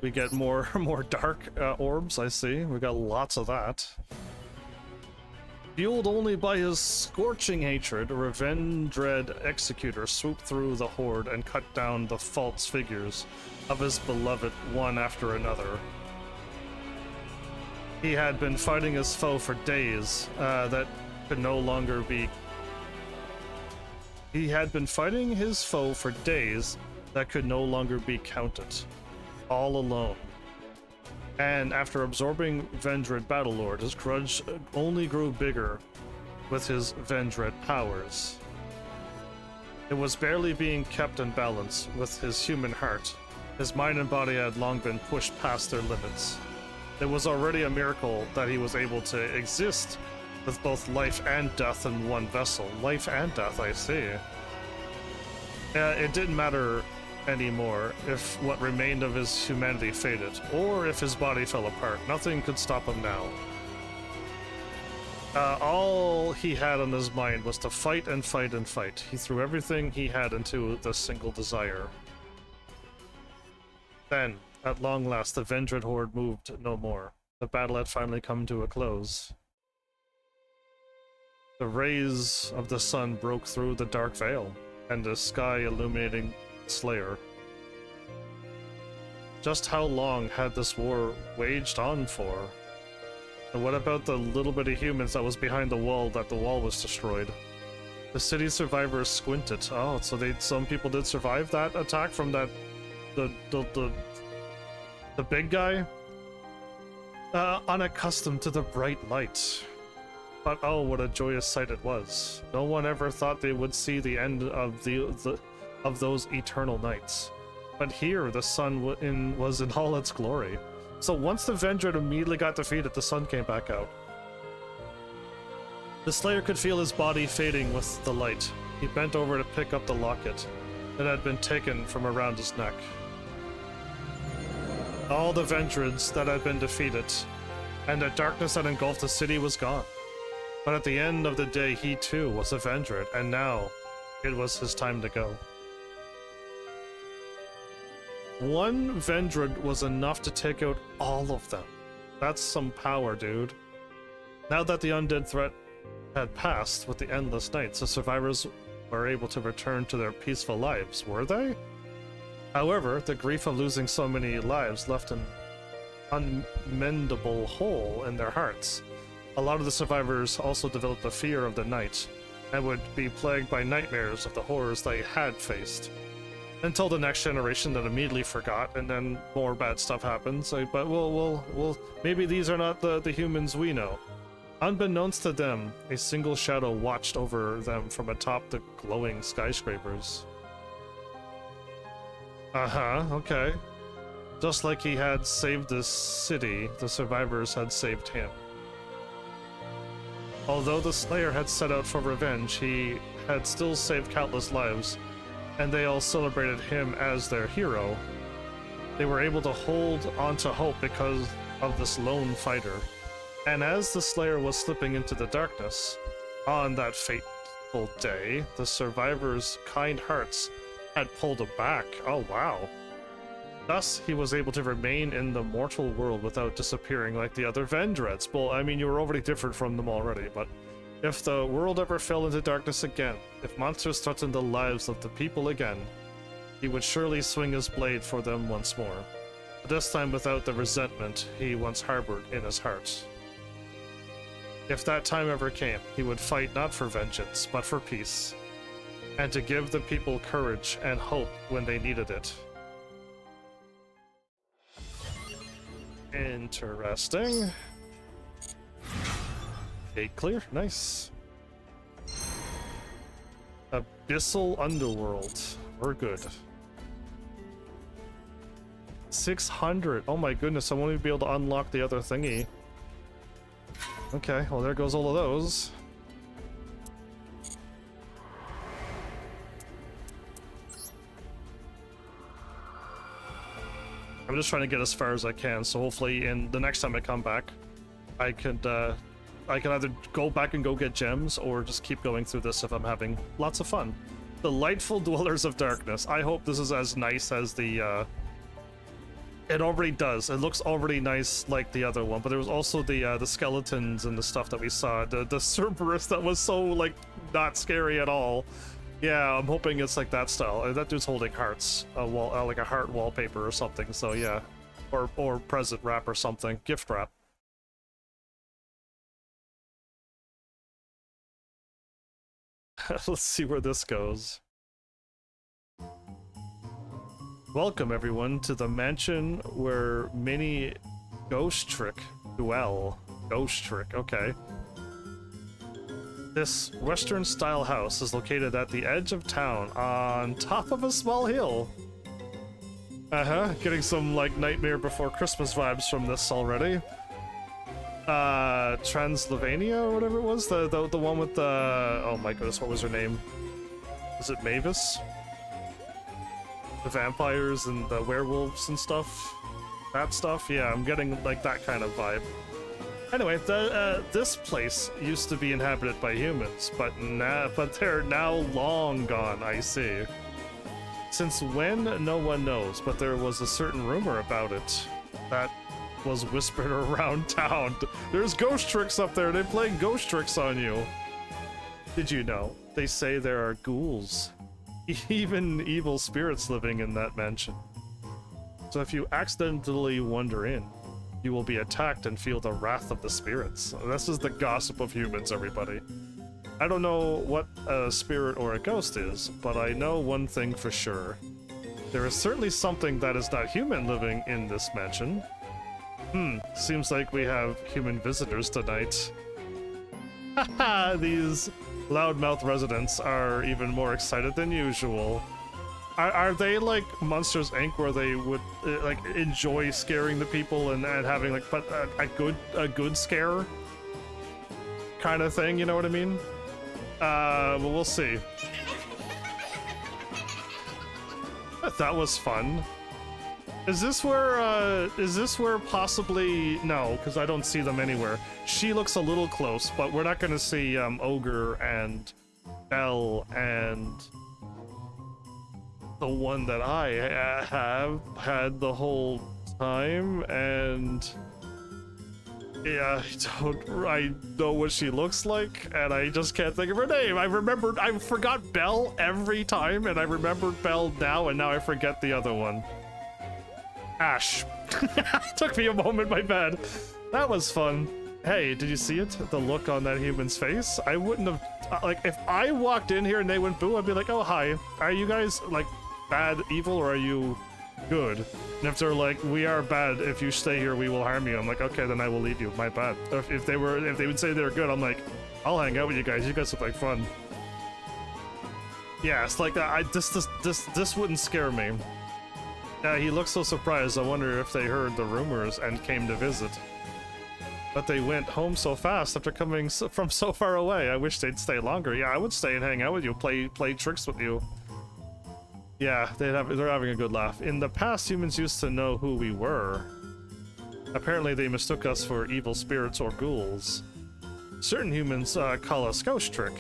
We get more dark orbs, I see. We got lots of that. Fueled only by his scorching hatred, a revenge-dread executor swooped through the horde and cut down the false figures of his beloved one after another. He had been fighting his foe for days that could no longer be... He had been fighting his foe for days that could no longer be counted. All alone. And after absorbing Vendread Battlelord, his grudge only grew bigger with his Vendread powers. It was barely being kept in balance with his human heart. His mind and body had long been pushed past their limits. It was already a miracle that he was able to exist with both life and death in one vessel. Life and death, I see. It didn't matter anymore if what remained of his humanity faded, or if his body fell apart. Nothing could stop him now. All he had on his mind was to fight and fight and fight. He threw everything he had into this single desire. Then, at long last, the Vendred horde moved no more. The battle had finally come to a close. The rays of the sun broke through the dark veil, and the sky illuminating Slayer. Just how long had this war waged on for? And what about the little bit of humans that was behind the wall that the wall was destroyed? The city survivors squinted. Oh, so some people did survive that attack from that the big guy? Unaccustomed to the bright light. But oh, what a joyous sight it was. No one ever thought they would see the end of those eternal nights. But here, the sun was in all its glory. So once the Vendred immediately got defeated, the sun came back out. The Slayer could feel his body fading with the light. He bent over to pick up the locket that had been taken from around his neck. All the Vendreds that had been defeated, and the darkness that engulfed the city was gone. But at the end of the day, he too was a Vendred, and now it was his time to go. One Vendred was enough to take out all of them. That's some power, dude. Now that the undead threat had passed with the endless nights, the survivors were able to return to their peaceful lives, were they? However, the grief of losing so many lives left an unmendable hole in their hearts. A lot of the survivors also developed a fear of the night, and would be plagued by nightmares of the horrors they had faced. Until the next generation that immediately forgot, and then more bad stuff happens. But we'll maybe these are not the humans we know. Unbeknownst to them, a single shadow watched over them from atop the glowing skyscrapers. Okay. Just like he had saved this city, the survivors had saved him. Although the Slayer had set out for revenge, he had still saved countless lives, and they all celebrated him as their hero. They were able to hold on to hope because of this lone fighter. And as the Slayer was slipping into the darkness, on that fateful day, the survivors' kind hearts had pulled him back. Oh wow. Thus, he was able to remain in the mortal world without disappearing like the other Vendreds. Well, I mean, you were already different from them already, but if the world ever fell into darkness again, if monsters threatened the lives of the people again, he would surely swing his blade for them once more. But this time without the resentment he once harbored in his heart. If that time ever came, he would fight not for vengeance, but for peace, and to give the people courage and hope when they needed it. Interesting. Gate clear, nice. Abyssal Underworld, we're good. 600, oh my goodness, I won't even be able to unlock the other thingy. Okay, well there goes all of those. I'm just trying to get as far as I can, so hopefully in the next time I come back, I can either go back and go get gems, or just keep going through this if I'm having lots of fun. Delightful Dwellers of Darkness. I hope this is as nice as the, it already does. It looks already nice like the other one, but there was also the skeletons and the stuff that we saw. The Cerberus that was so, like, not scary at all. Yeah, I'm hoping it's like that style. That dude's holding hearts, like a heart wallpaper or something, so yeah. Or present wrap or something. Gift wrap. Let's see where this goes. Welcome everyone to the mansion where mini ghost trick Duel. Ghost trick, okay. This Western style house is located at the edge of town on top of a small hill. Getting some like Nightmare Before Christmas vibes from this already. Transylvania or whatever it was, the one with the, oh my goodness, what was her name? Is it Mavis? The vampires and the werewolves and stuff. That stuff, yeah, I'm getting like that kind of vibe. Anyway, this place used to be inhabited by humans, but they're now long gone, I see. Since when, no one knows, but there was a certain rumor about it that was whispered around town. There's ghost tricks up there, they're playing ghost tricks on you. Did you know? They say there are ghouls, even evil spirits living in that mansion. So if you accidentally wander in, you will be attacked and feel the wrath of the spirits. This is the gossip of humans, everybody. I don't know what a spirit or a ghost is, but I know one thing for sure. There is certainly something that is not human living in this mansion. Seems like we have human visitors tonight. Haha, these loudmouth residents are even more excited than usual. Are they like Monsters Inc. where they would like enjoy scaring the people and having like a good scare kind of thing, you know what I mean? Well, we'll see. That was fun. Is this where possibly, no, because I don't see them anywhere. She looks a little close, but we're not gonna see Ogre and Belle and the one that I have had the whole time, and yeah, I know what she looks like, and I just can't think of her name. I forgot Belle every time, and I remembered Belle now, and now I forget the other one. Ash. Took me a moment, my bad. That was fun. Hey, did you see it? The look on that human's face? I wouldn't have, like, if I walked in here and they went boo, I'd be like, oh, hi. Are you guys, like, bad, evil, or are you good? And if they're like, we are bad, if you stay here, we will harm you. I'm like, okay, then I will leave you. My bad. If they would say they're good, I'm like, I'll hang out with you guys. You guys look like fun. Yeah, it's like that. This wouldn't scare me. Yeah, he looks so surprised. I wonder if they heard the rumors and came to visit. But they went home so fast after coming from so far away. I wish they'd stay longer. Yeah, I would stay and hang out with you, play tricks with you. Yeah, they're having a good laugh. In the past, humans used to know who we were. Apparently, they mistook us for evil spirits or ghouls. Certain humans call us ghost trick.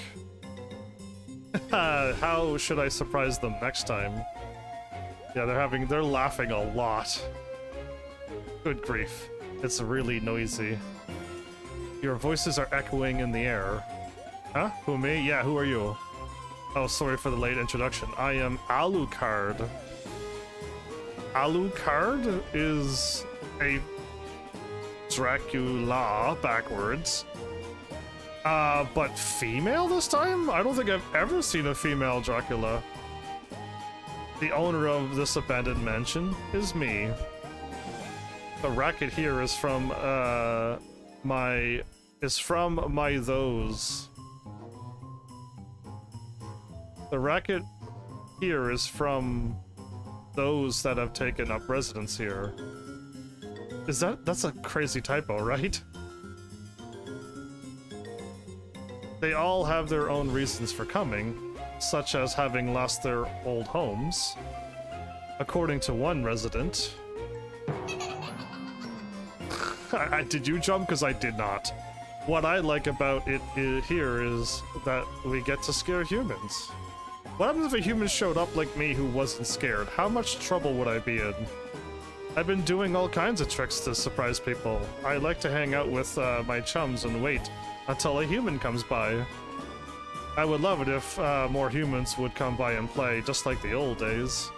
How should I surprise them next time? Yeah, they're laughing a lot. Good grief. It's really noisy. Your voices are echoing in the air. Huh? Who, me? Yeah, who are you? Oh, sorry for the late introduction. I am Alucard. Alucard is a Dracula backwards. But female this time? I don't think I've ever seen a female Dracula. The owner of this abandoned mansion is me. The racket here is from my those. The racket here is from those that have taken up residence here. That's a crazy typo, right? They all have their own reasons for coming, such as having lost their old homes. According to one resident... Did you jump? Because I did not. What I like about it here is that we get to scare humans. What happens if a human showed up like me who wasn't scared? How much trouble would I be in? I've been doing all kinds of tricks to surprise people. I like to hang out with my chums and wait until a human comes by. I would love it if more humans would come by and play, just like the old days.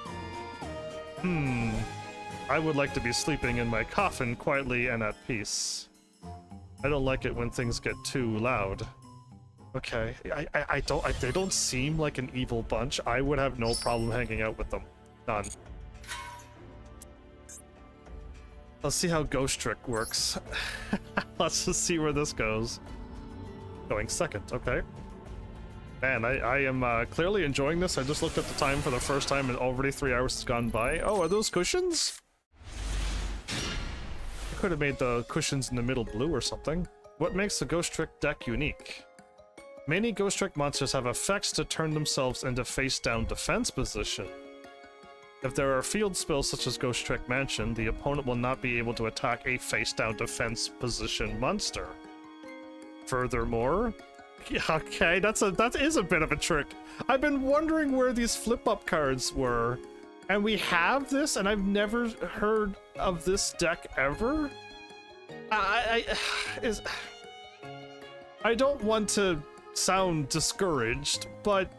I would like to be sleeping in my coffin quietly and at peace. I don't like it when things get too loud. Okay, they don't seem like an evil bunch. I would have no problem hanging out with them. None. Let's see how Ghost Trick works. Let's just see where this goes. Going second, okay. Man, I am clearly enjoying this. I just looked at the time for the first time and already 3 hours has gone by. Oh, are those cushions? I could have made the cushions in the middle blue or something. What makes the Ghost Trick deck unique? Many Ghost Trick monsters have effects to turn themselves into face-down defense position. If there are field spells such as Ghost Trick Mansion, the opponent will not be able to attack a face-down defense position monster. Furthermore, okay, that is a bit of a trick. I've been wondering where these flip-up cards were, and we have this, and I've never heard of this deck ever. I don't want to sound discouraged, but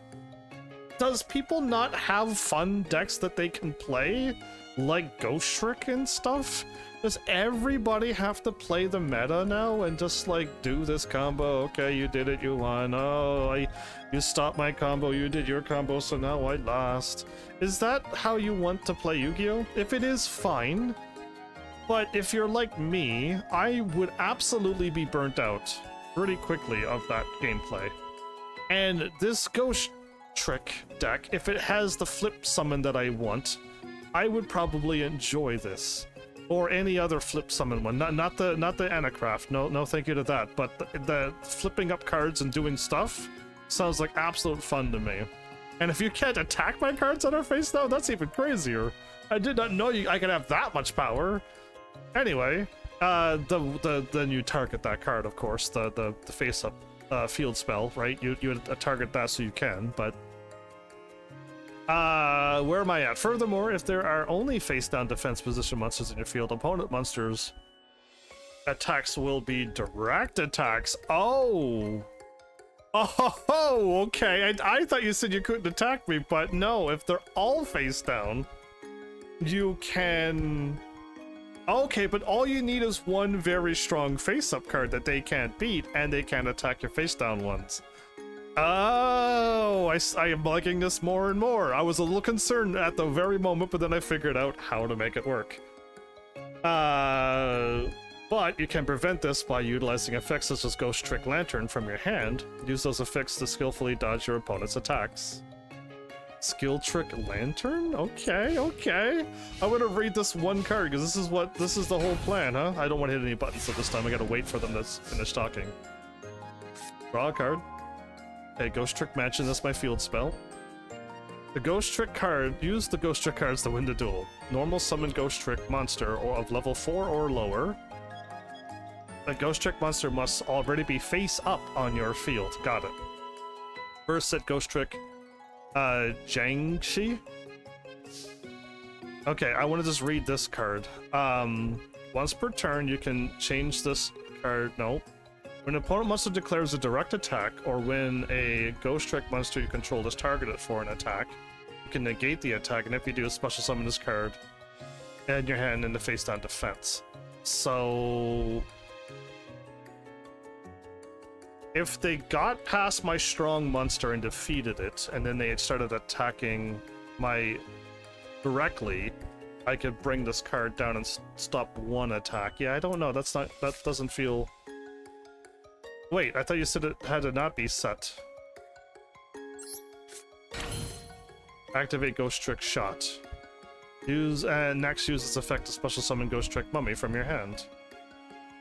does people not have fun decks that they can play? Like Ghost Trick and stuff? Does everybody have to play the meta now and just like do this combo? Okay, you did it, you won. Oh, you stopped my combo, you did your combo, so now I lost. Is that how you want to play Yu-Gi-Oh? If it is, fine. But if you're like me, I would absolutely be burnt out pretty quickly of that gameplay. And this Ghost Trick deck, if it has the flip summon that I want, I would probably enjoy this. Or any other flip summon one. Not the Anacraft. No thank you to that. But the flipping up cards and doing stuff sounds like absolute fun to me. And if you can't attack my cards on our face now, that's even crazier. I did not know I could have that much power. Anyway, then you target that card, of course, the face up field spell, right? You target that so you can, but where am I at? Furthermore, if there are only face-down defense position monsters in your field, opponent monsters' attacks will be direct attacks. Oh, okay. I thought you said you couldn't attack me, but no. If they're all face-down, you can. Okay, but all you need is one very strong face-up card that they can't beat, and they can't attack your face-down ones. Oh, I am liking this more and more. I was a little concerned at the very moment, but then I figured out how to make it work. But you can prevent this by utilizing effects such as Ghost Trick Lantern from your hand. Use those effects to skillfully dodge your opponent's attacks. Skill Trick Lantern? Okay. I'm gonna read this one card because this is the whole plan, huh? I don't want to hit any buttons at this time. I gotta wait for them to finish talking. Draw a card. Okay, Ghost Trick Mansion, that's my field spell. The Ghost Trick card, use the Ghost Trick cards to win the duel. Normal summon Ghost Trick monster or of level 4 or lower. A Ghost Trick monster must already be face up on your field. Got it. First set Ghost Trick Jiangxi. Okay, I want to just read this card. Once per turn, you can change this card. No. When an opponent monster declares a direct attack, or when a Ghost Trick monster you control is targeted for an attack, you can negate the attack, and if you do, special summon this card and your hand in the face-down defense. So if they got past my strong monster and defeated it, and then they had started attacking my directly, I could bring this card down and stop one attack. Yeah, I don't know. That doesn't feel. Wait, I thought you said it had to not be set. Activate Ghost Trick Shot. Next use this effect to special summon Ghost Trick Mummy from your hand.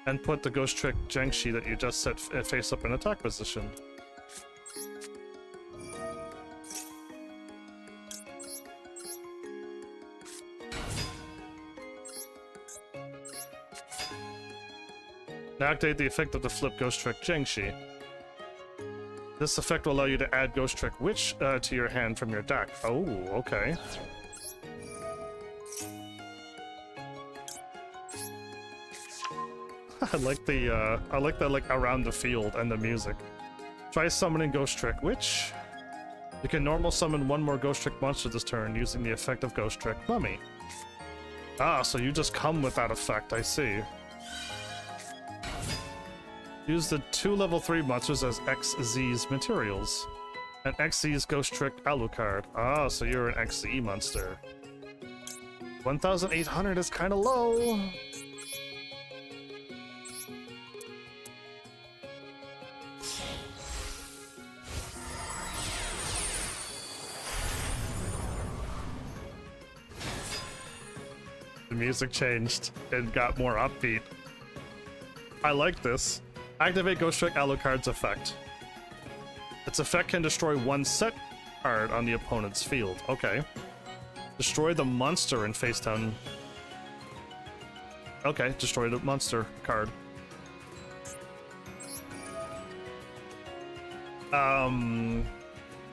And put the Ghost Trick Jiangxi that you just set face up in attack position. Now activate the effect of the flip Ghost Trick Jiangxi. This effect will allow you to add Ghost Trick Witch to your hand from your deck. Oh, okay. I like that like around the field and the music. Try summoning Ghost Trick Witch. You can normal summon one more Ghost Trick monster this turn using the effect of Ghost Trick Mummy. Ah, so you just come with that effect, I see. Use the 2 level 3 monsters as XZ's materials. And XZ's Ghost Trick Alucard. Ah, so you're an XZ monster. 1,800 is kind of low. The music changed and got more upbeat. I like this. Activate Ghost Trick Alucard's effect. Its effect can destroy one set card on the opponent's field. Okay. Destroy the monster in face down. Okay, destroy the monster card.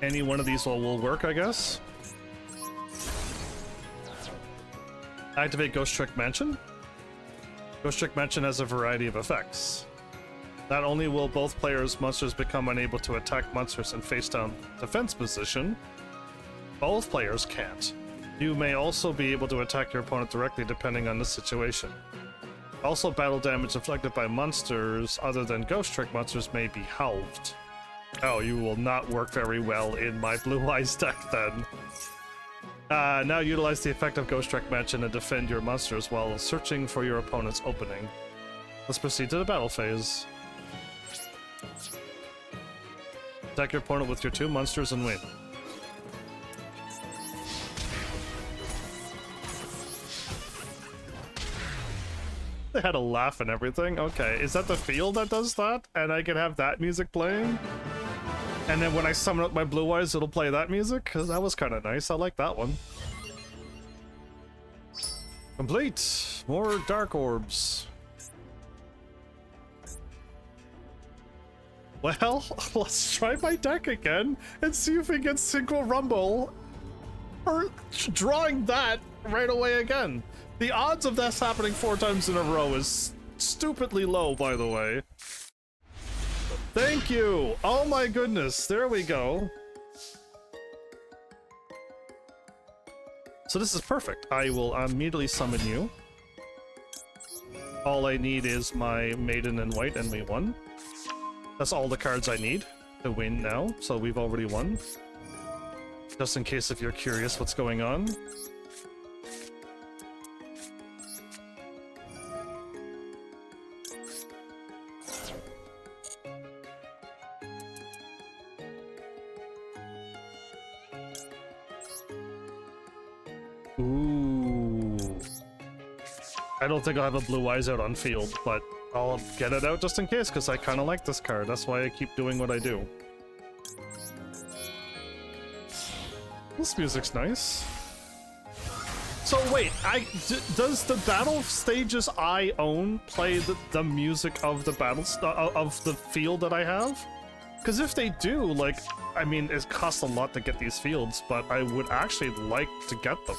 Any one of these will work, I guess. Activate Ghost Trick Mansion. Ghost Trick Mansion has a variety of effects. Not only will both players' monsters become unable to attack monsters in face-down defense position, both players can't. You may also be able to attack your opponent directly depending on the situation. Also, battle damage inflicted by monsters other than Ghost Trick monsters may be halved. Oh, you will not work very well in my Blue Eyes deck then. Now utilize the effect of Ghost Trick Mansion and defend your monsters while searching for your opponent's opening. Let's proceed to the battle phase. Attack your opponent with your 2 monsters and win. They had a laugh and everything. Okay, is that the field that does that? And I can have that music playing? And then when I summon up my Blue Eyes, it'll play that music? Because that was kind of nice. I like that one. Complete! More Dark Orbs. Well, let's try my deck again and see if we get Synchro Rumble. Or drawing that right away again. The odds of this happening 4 times in a row is stupidly low, by the way. Thank you! Oh my goodness, there we go. So this is perfect. I will immediately summon you. All I need is my Maiden in White and we won. That's all the cards I need to win now, so we've already won. Just in case if you're curious what's going on. Ooh. I don't think I'll have a Blue Eyes out on field, but I'll get it out just in case, because I kind of like this card. That's why I keep doing what I do. This music's nice. So wait, does the battle stages I own play the music of the of the field that I have? Because if they do, like, I mean, it costs a lot to get these fields, but I would actually like to get them.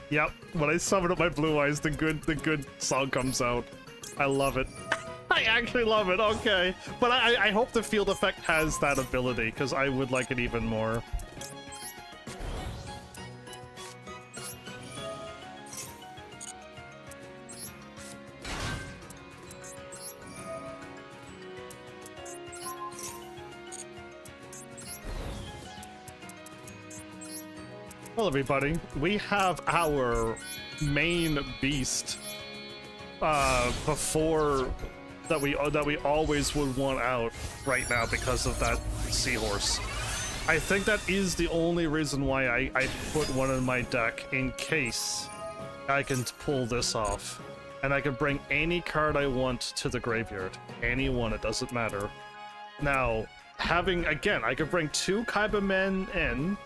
Yep, when I summon up my Blue Eyes, the good song comes out. I love it. I actually love it, okay. But I hope the field effect has that ability, because I would like it even more. Well, everybody, we have our main beast before that we always would want out right now because of that seahorse. I think that is the only reason why I put one in my deck, in case I can pull this off. And I can bring any card I want to the graveyard. Any one, it doesn't matter. Now, again, I could bring 2 Kaiba Men in,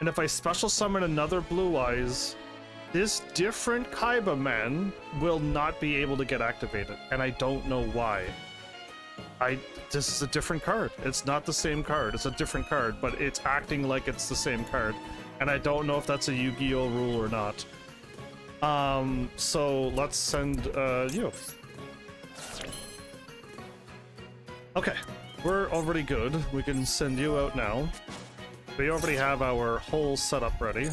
and if I special summon another Blue Eyes, this different Kaiba Man will not be able to get activated, and I don't know why. This is a different card. It's not the same card. It's a different card, but it's acting like it's the same card, and I don't know if that's a Yu-Gi-Oh rule or not. So let's send you. Okay, we're already good. We can send you out now. We already have our whole setup ready.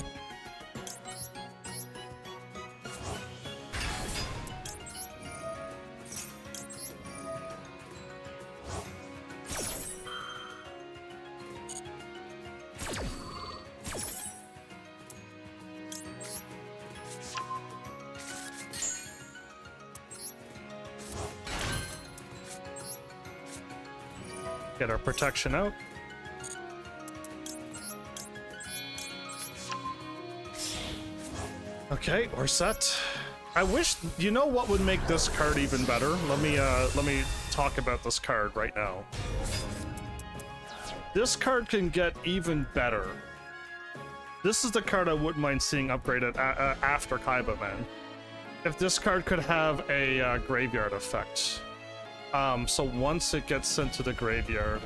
Get our protection out. Okay, we're set. I wish, you know what would make this card even better? Let me talk about this card right now. This card can get even better. This is the card I wouldn't mind seeing upgraded after Kaiba Man. If this card could have a graveyard effect. So once it gets sent to the graveyard,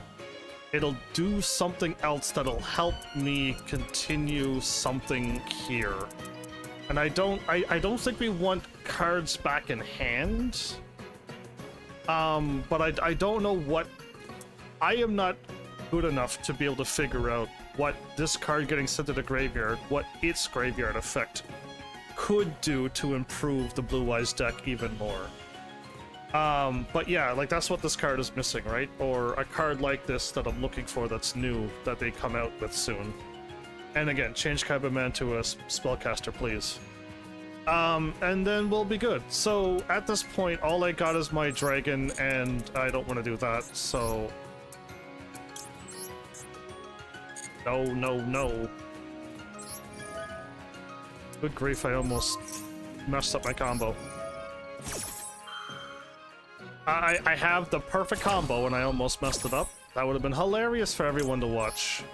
it'll do something else that'll help me continue something here. And I don't think we want cards back in hand. But I don't know what... I am not good enough to be able to figure out what this card getting sent to the graveyard, what its graveyard effect could do to improve the Blue Eyes deck even more. But yeah, like that's what this card is missing, right? Or a card like this that I'm looking for that's new, that they come out with soon. And again, change Kaiba Man to a spellcaster, please. And then we'll be good. So at this point, all I got is my dragon, and I don't want to do that, so... No, no, no. Good grief, I almost messed up my combo. I have the perfect combo and I almost messed it up. That would have been hilarious for everyone to watch.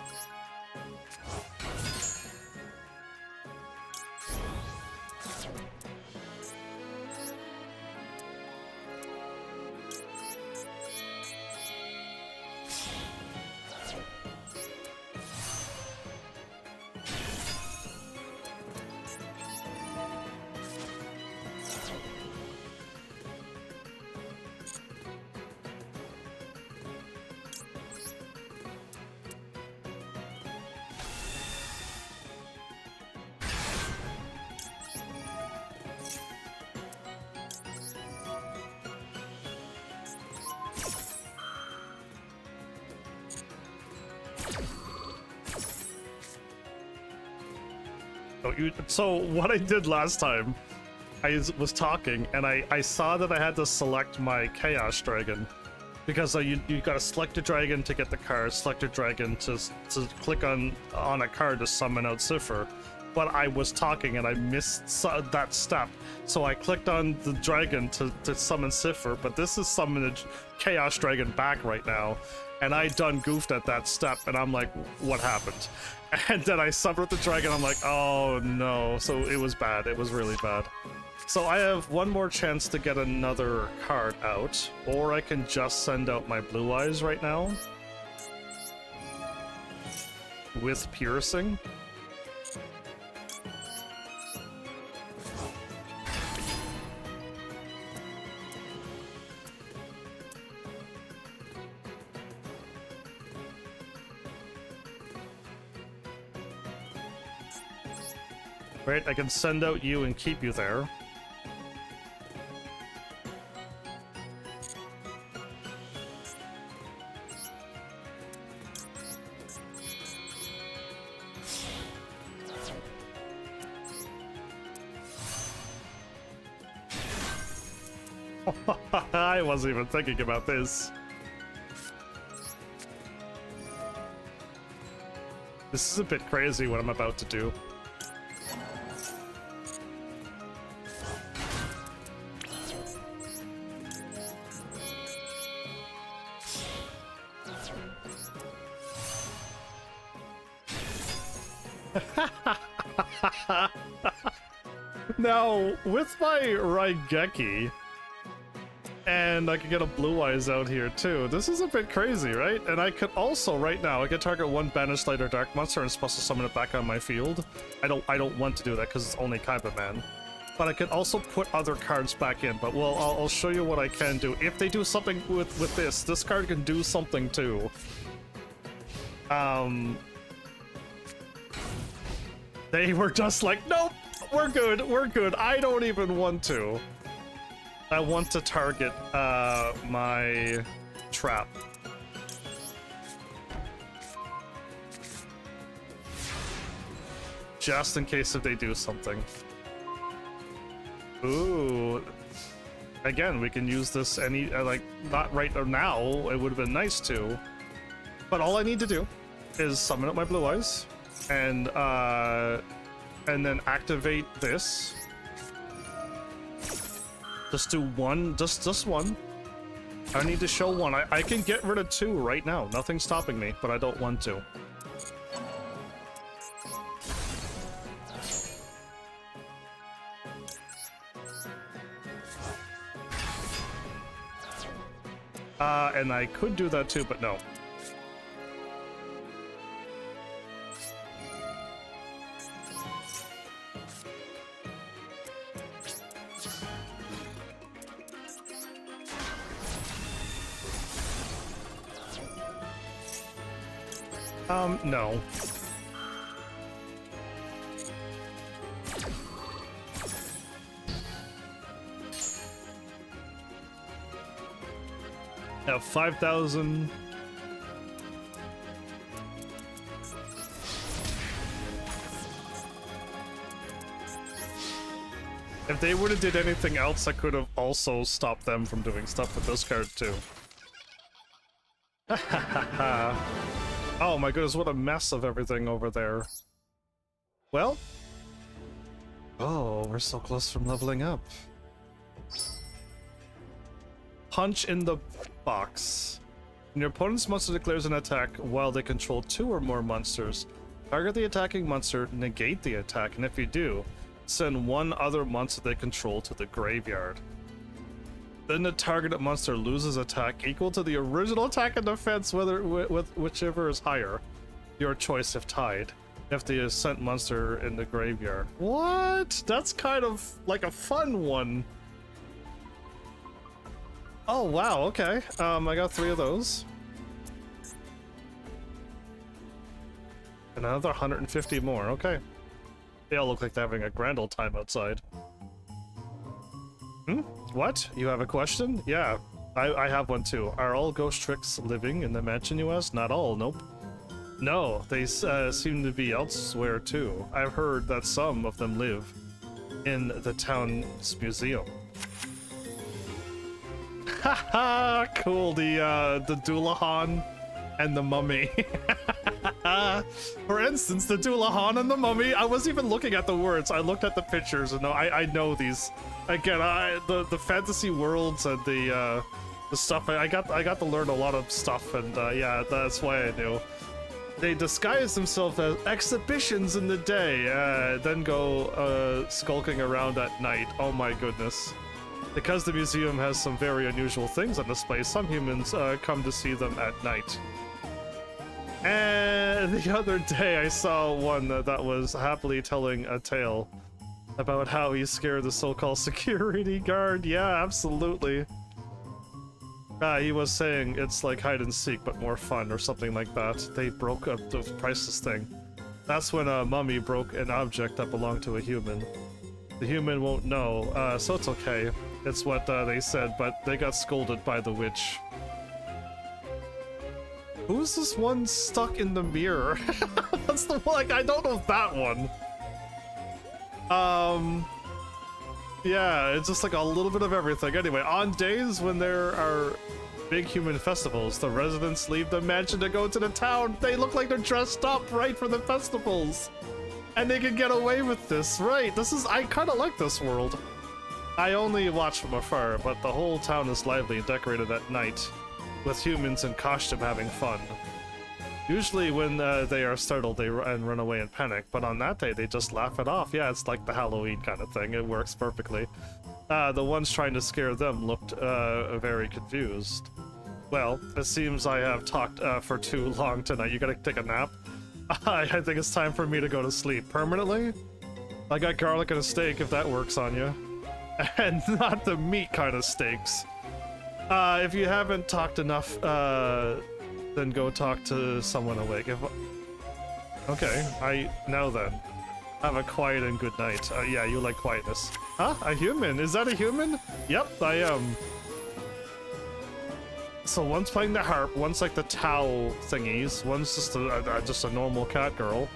So what I did last time, I was talking and I saw that I had to select my Chaos Dragon, because you gotta select a dragon to get the card, select a dragon to click on a card to summon out Cipher. But I was talking and I missed that step, so I clicked on the dragon to summon Cipher, but this is summoning Chaos Dragon back right now, and I done goofed at that step, and I'm like, what happened? And then I summoned the dragon, I'm like, oh no. So it was bad, it was really bad. So I have one more chance to get another card out, or I can just send out my Blue Eyes right now. With Piercing. Right, I can send out you and keep you there. I wasn't even thinking about this. This is a bit crazy what I'm about to do. Now, with my Raigeki, and I could get a Blue Eyes out here too, this is a bit crazy, right? And I could also, right now, I could target one Banished Light or Dark Monster and supposed to summon it back on my field. I don't want to do that because it's only Kaiba Man. But I could also put other cards back in, but well, I'll show you what I can do. If they do something with this card can do something too. They were just like, nope, we're good, I don't even want to. I want to target my trap. Just in case if they do something. Ooh. Again, we can use this any, like, not right now, it would have been nice to. But all I need to do is summon up my Blue Eyes, and and then activate this. Just do one, just one. I need to show one. I can get rid of two right now. Nothing's stopping me, but I don't want to. And I could do that too, but no. No. Have 5,000. If they would have did anything else, I could have also stopped them from doing stuff with this card too. Oh my goodness, what a mess of everything over there. Well. Oh, we're so close from leveling up. Punch in the box. When your opponent's monster declares an attack while they control 2 or more monsters, target the attacking monster, negate the attack, and if you do, send one other monster they control to the graveyard. Then the targeted monster loses attack equal to the original attack and defense, whether with whichever is higher. Your choice if tied. If the sent monster in the graveyard. What? That's kind of like a fun one. Oh wow, okay. I got 3 of those. And another 150 more, okay. They all look like they're having a grand old time outside. What? You have a question? Yeah, I have one too. Are all ghost tricks living in the mansion you asked? Not all, nope. No, they seem to be elsewhere too. I've heard that some of them live in the town's museum. Haha, cool, the Duelahan and the mummy. For instance, the Duelahan and the mummy. I wasn't even looking at the words. I looked at the pictures and no, I know these. Again, the fantasy worlds and the stuff. I got to learn a lot of stuff, and yeah, that's why I knew. They disguise themselves as exhibitions in the day, then go skulking around at night. Oh my goodness. Because the museum has some very unusual things on display, some humans come to see them at night. And the other day I saw one that was happily telling a tale about how he scared the so-called security guard. Yeah, absolutely. He was saying it's like hide and seek, but more fun or something like that. They broke up the priceless thing. That's when a mummy broke an object that belonged to a human. The human won't know, so it's okay. It's what they said, but they got scolded by the witch. Who's this one stuck in the mirror? That's the one, like, I don't know that one. Yeah, it's just like a little bit of everything. Anyway, on days when there are big human festivals, the residents leave the mansion to go to the town. They look like they're dressed up right for the festivals. And they can get away with this, right? This is, I kind of like this world. I only watch from afar, but the whole town is lively and decorated at night, with humans in costume having fun. Usually when they are startled, they run away in panic, but on that day, they just laugh it off. Yeah, it's like the Halloween kind of thing. It works perfectly. The ones trying to scare them looked very confused. Well, it seems I have talked for too long tonight. You gotta take a nap? I think it's time for me to go to sleep. Permanently? I got garlic and a steak if that works on you. And not the meat kind of steaks. If you haven't talked enough, then go talk to someone awake. Okay, now then. Have a quiet and good night. Yeah, you like quietness. Huh? A human? Is that a human? Yep, I am. So one's playing the harp, one's like the towel thingies, one's just a normal cat girl,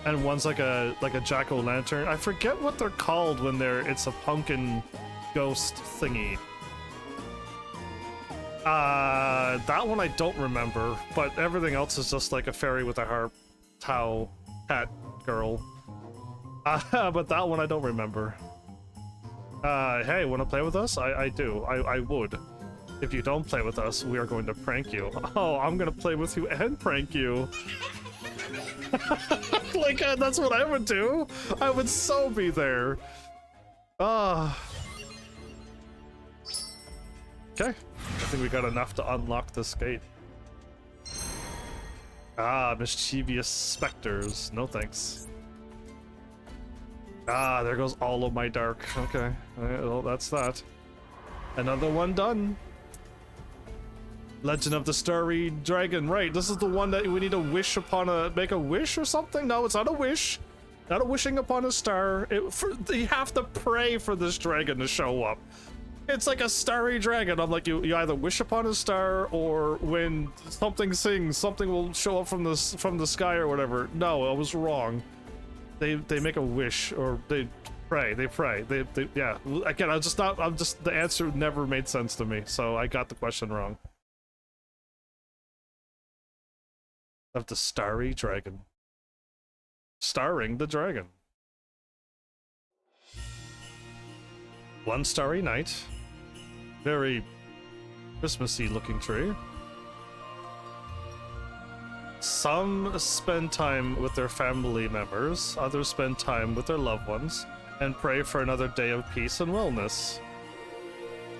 and one's like a jack-o'-lantern. I forget what they're called when it's a pumpkin ghost thingy. That one I don't remember, but everything else is just like a fairy with a harp, towel, cat girl. But that one I don't remember. Hey, wanna play with us? I do. I would. If you don't play with us, we are going to prank you. Oh, I'm gonna play with you and prank you. Like, that's what I would do. I would so be there. Okay. I think we got enough to unlock this gate. Mischievous specters. No thanks. There goes all of my dark. Okay. Well, that's that. Another one done. Legend of the Starry Dragon. Right, this is the one that we need to wish upon make a wish or something? No, it's not a wish. Not a wishing upon a star. You have to pray for this dragon to show up. It's like a starry dragon. I'm like, you either wish upon a star, or when something sings, something will show up from the sky or whatever. No, I was wrong. They make a wish, or they pray. They yeah. Again, the answer never made sense to me, so I got the question wrong. Of the Starry Dragon. Starring the dragon. One starry night. Very Christmassy looking tree. Some spend time with their family members, others spend time with their loved ones, and pray for another day of peace and wellness.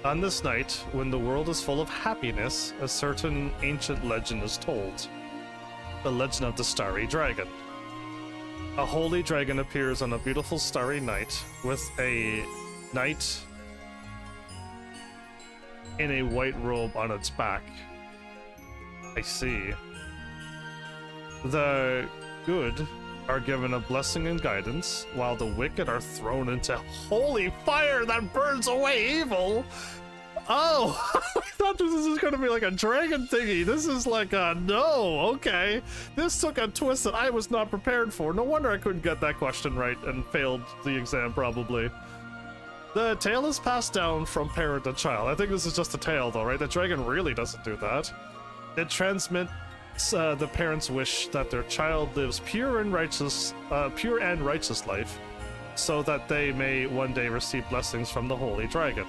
On this night, when the world is full of happiness, a certain ancient legend is told. The legend of the Starry Dragon. A holy dragon appears on a beautiful starry night with a knight in a white robe on its back. I see. The good are given a blessing and guidance, while the wicked are thrown into holy fire that burns away evil. Oh, I thought this was going to be like a dragon thingy. This is like a no. Okay, this took a twist that I was not prepared for. No wonder I couldn't get that question right and failed the exam probably. The tale is passed down from parent to child. I think this is just a tale though, right? The dragon really doesn't do that. It transmits the parents' wish that their child lives pure and righteous life, so that they may one day receive blessings from the holy dragon.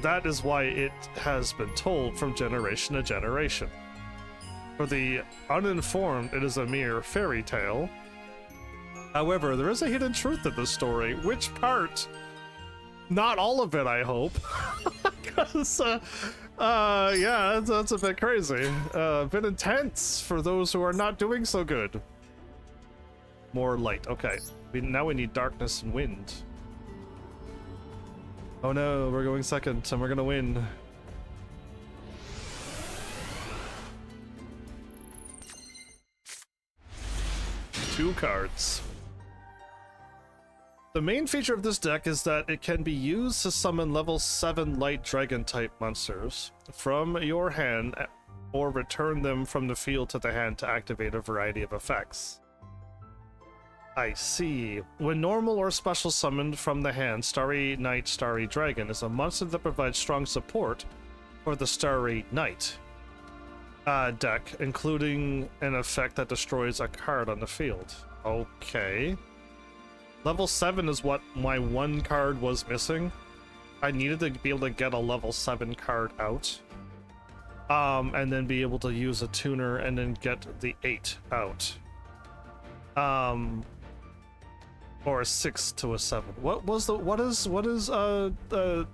That is why it has been told from generation to generation. For the uninformed, it is a mere fairy tale. However, there is a hidden truth in this story. Which part? Not all of it, I hope. Because, yeah, that's a bit crazy. A bit intense for those who are not doing so good. More light. Okay. Now we need darkness and wind. Oh no, we're going second, and we're gonna win. Two cards. The main feature of this deck is that it can be used to summon level 7 light dragon type monsters from your hand, or return them from the field to the hand to activate a variety of effects. I see. When normal or special summoned from the hand, Starry Knight Starry Dragon is a monster that provides strong support for the Starry Knight deck, including an effect that destroys a card on the field. Okay. Level 7 is what my one card was missing. I needed to be able to get a level 7 card out. And then be able to use a tuner and then get the 8 out. Or a 6 to a 7. What is the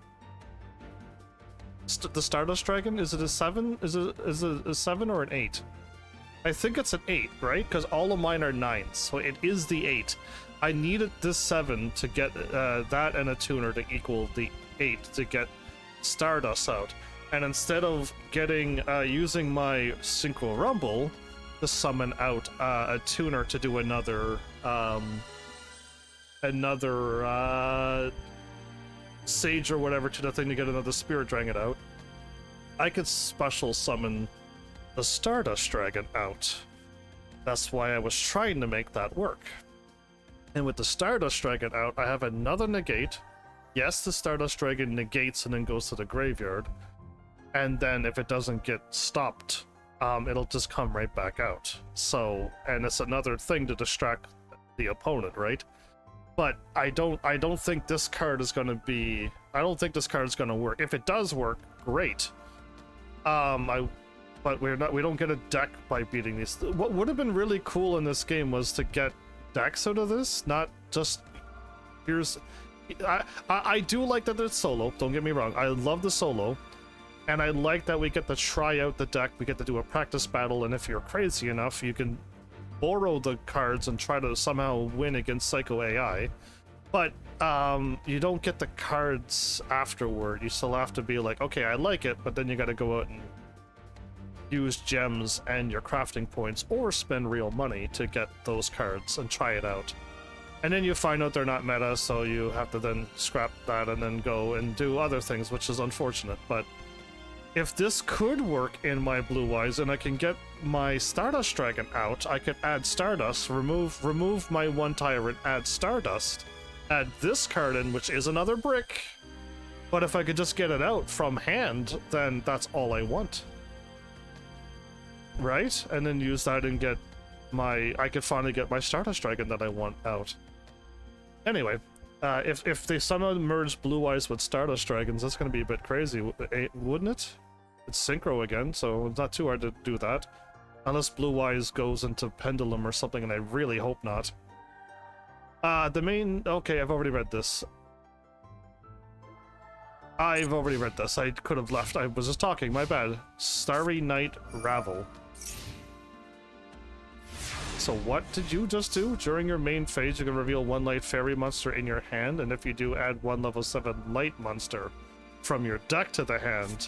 Stardust Dragon? Is it a 7? Is it a 7 or an 8? I think it's an 8, right? Because all of mine are 9s, so it is the 8. I needed this 7 to get that and a tuner to equal the 8 to get Stardust out. And instead of getting using my Synchro Rumble to summon out a tuner to do another Sage or whatever to the thing to get another Spirit Dragon out, I could special summon the Stardust Dragon out. That's why I was trying to make that work. And with the Stardust Dragon out, I have another negate. Yes, the Stardust Dragon negates and then goes to the graveyard. And then if it doesn't get stopped, it'll just come right back out. So, and it's another thing to distract the opponent, right? But I don't think this card is gonna be. I don't think this card is gonna work. If it does work, great. But we don't get a deck by beating these. What would have been really cool in this game was to get decks out of this, not just here's. I do like that it's solo. Don't get me wrong. I love the solo, and I like that we get to try out the deck. We get to do a practice battle, and if you're crazy enough, you can borrow the cards and try to somehow win against Psycho AI. But you don't get the cards afterward. You still have to be like, okay, I like it, but then you got to go out and use gems and your crafting points or spend real money to get those cards and try it out. And then you find out they're not meta, so you have to then scrap that and then go and do other things, which is unfortunate. But if this could work in my Blue Eyes and I can get my Stardust Dragon out, I could add Stardust, remove my one tyrant, add Stardust, add this card in, which is another brick. But if I could just get it out from hand, then that's all I want. Right? And then use that and get my... I could finally get my Stardust Dragon that I want out. Anyway, if they somehow merge Blue Eyes with Stardust Dragons, that's going to be a bit crazy, wouldn't it? It's Synchro again, so it's not too hard to do that. Unless Blue Eyes goes into Pendulum or something, and I really hope not. The main... Okay, I've already read this. I could have left. I was just talking, my bad. Starry Night Ravel. So what did you just do? During your main phase, you can reveal one light fairy monster in your hand, and if you do, add one level 7 light monster from your deck to the hand.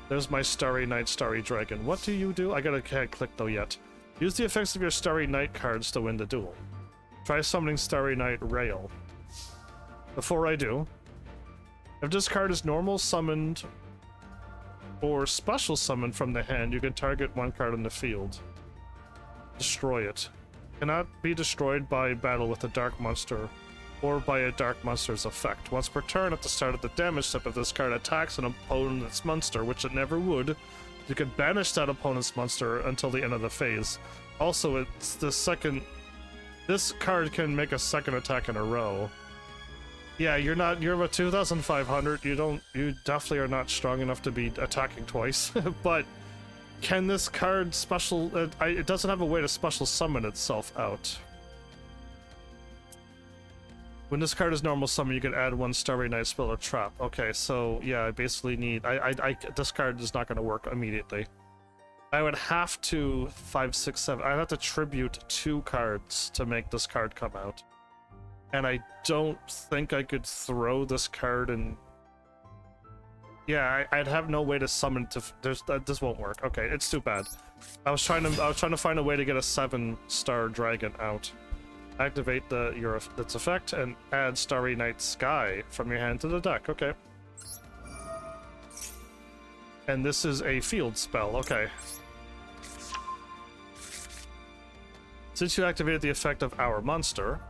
There's my Starry Night Starry Dragon. What do you do? I can't click though yet. Use the effects of your Starry Night cards to win the duel. Try summoning Starry Night Rail. Before I do, if this card is normal summoned or special summoned from the hand, you can target one card on the field. Destroy it. Cannot be destroyed by battle with a dark monster or by a dark monster's effect. Once per turn at the start of the damage step, if this card attacks an opponent's monster, which it never would, you can banish that opponent's monster until the end of the phase. Also, it's the second... This card can make a second attack in a row. Yeah, you're about 2,500. You definitely are not strong enough to be attacking twice, but can this card special... it doesn't have a way to special summon itself out. When this card is normal summon, you can add one Starry Night spell or trap. Okay, so yeah, I basically need... this card is not going to work immediately. I would have to 5, 6, 7... I'd have to tribute 2 cards to make this card come out. And I don't think I could throw this card and... Yeah, I'd have no way to summon to... this won't work. Okay, it's too bad. I was trying to find a way to get a 7-star dragon out. Activate its effect and add Starry Night Sky from your hand to the deck. Okay. And this is a field spell. Okay. Since you activated the effect of our monster,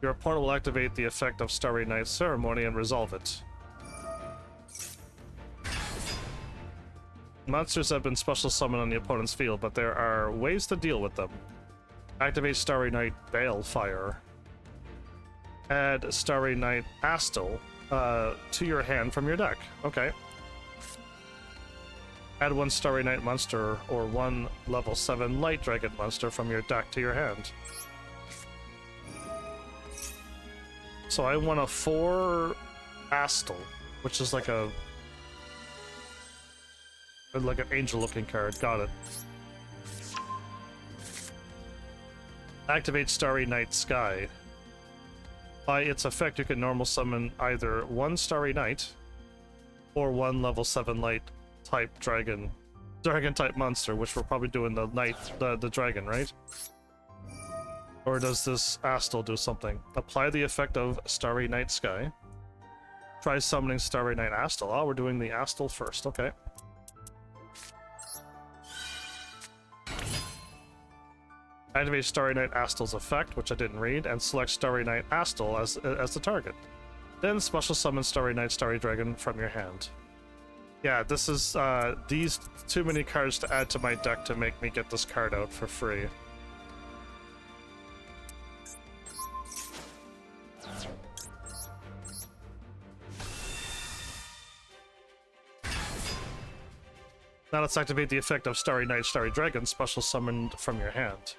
your opponent will activate the effect of Starry Night Ceremony and resolve it. Monsters have been special summoned on the opponent's field, but there are ways to deal with them. Activate Starry Night Balefire. Add Starry Night Astal to your hand from your deck. Okay. Add one Starry Night monster or one level 7 Light Dragon monster from your deck to your hand. So I want a 4 Astal, which is like an angel-looking card. Got it. Activate Starry Night Sky. By its effect, you can normal summon either one Starry Night or one level 7 Light type dragon type monster, which we're probably doing the dragon, right? Or does this Astal do something? Apply the effect of Starry Night Sky. Try summoning Starry Night Astal. Oh, we're doing the Astal first. Okay. Activate Starry Night Astal's effect, which I didn't read, and select Starry Night Astal as the target. Then special summon Starry Night Starry Dragon from your hand. Yeah, this is these too many cards to add to my deck to make me get this card out for free. Now let's activate the effect of Starry Night, Starry Dragon, special summoned from your hand.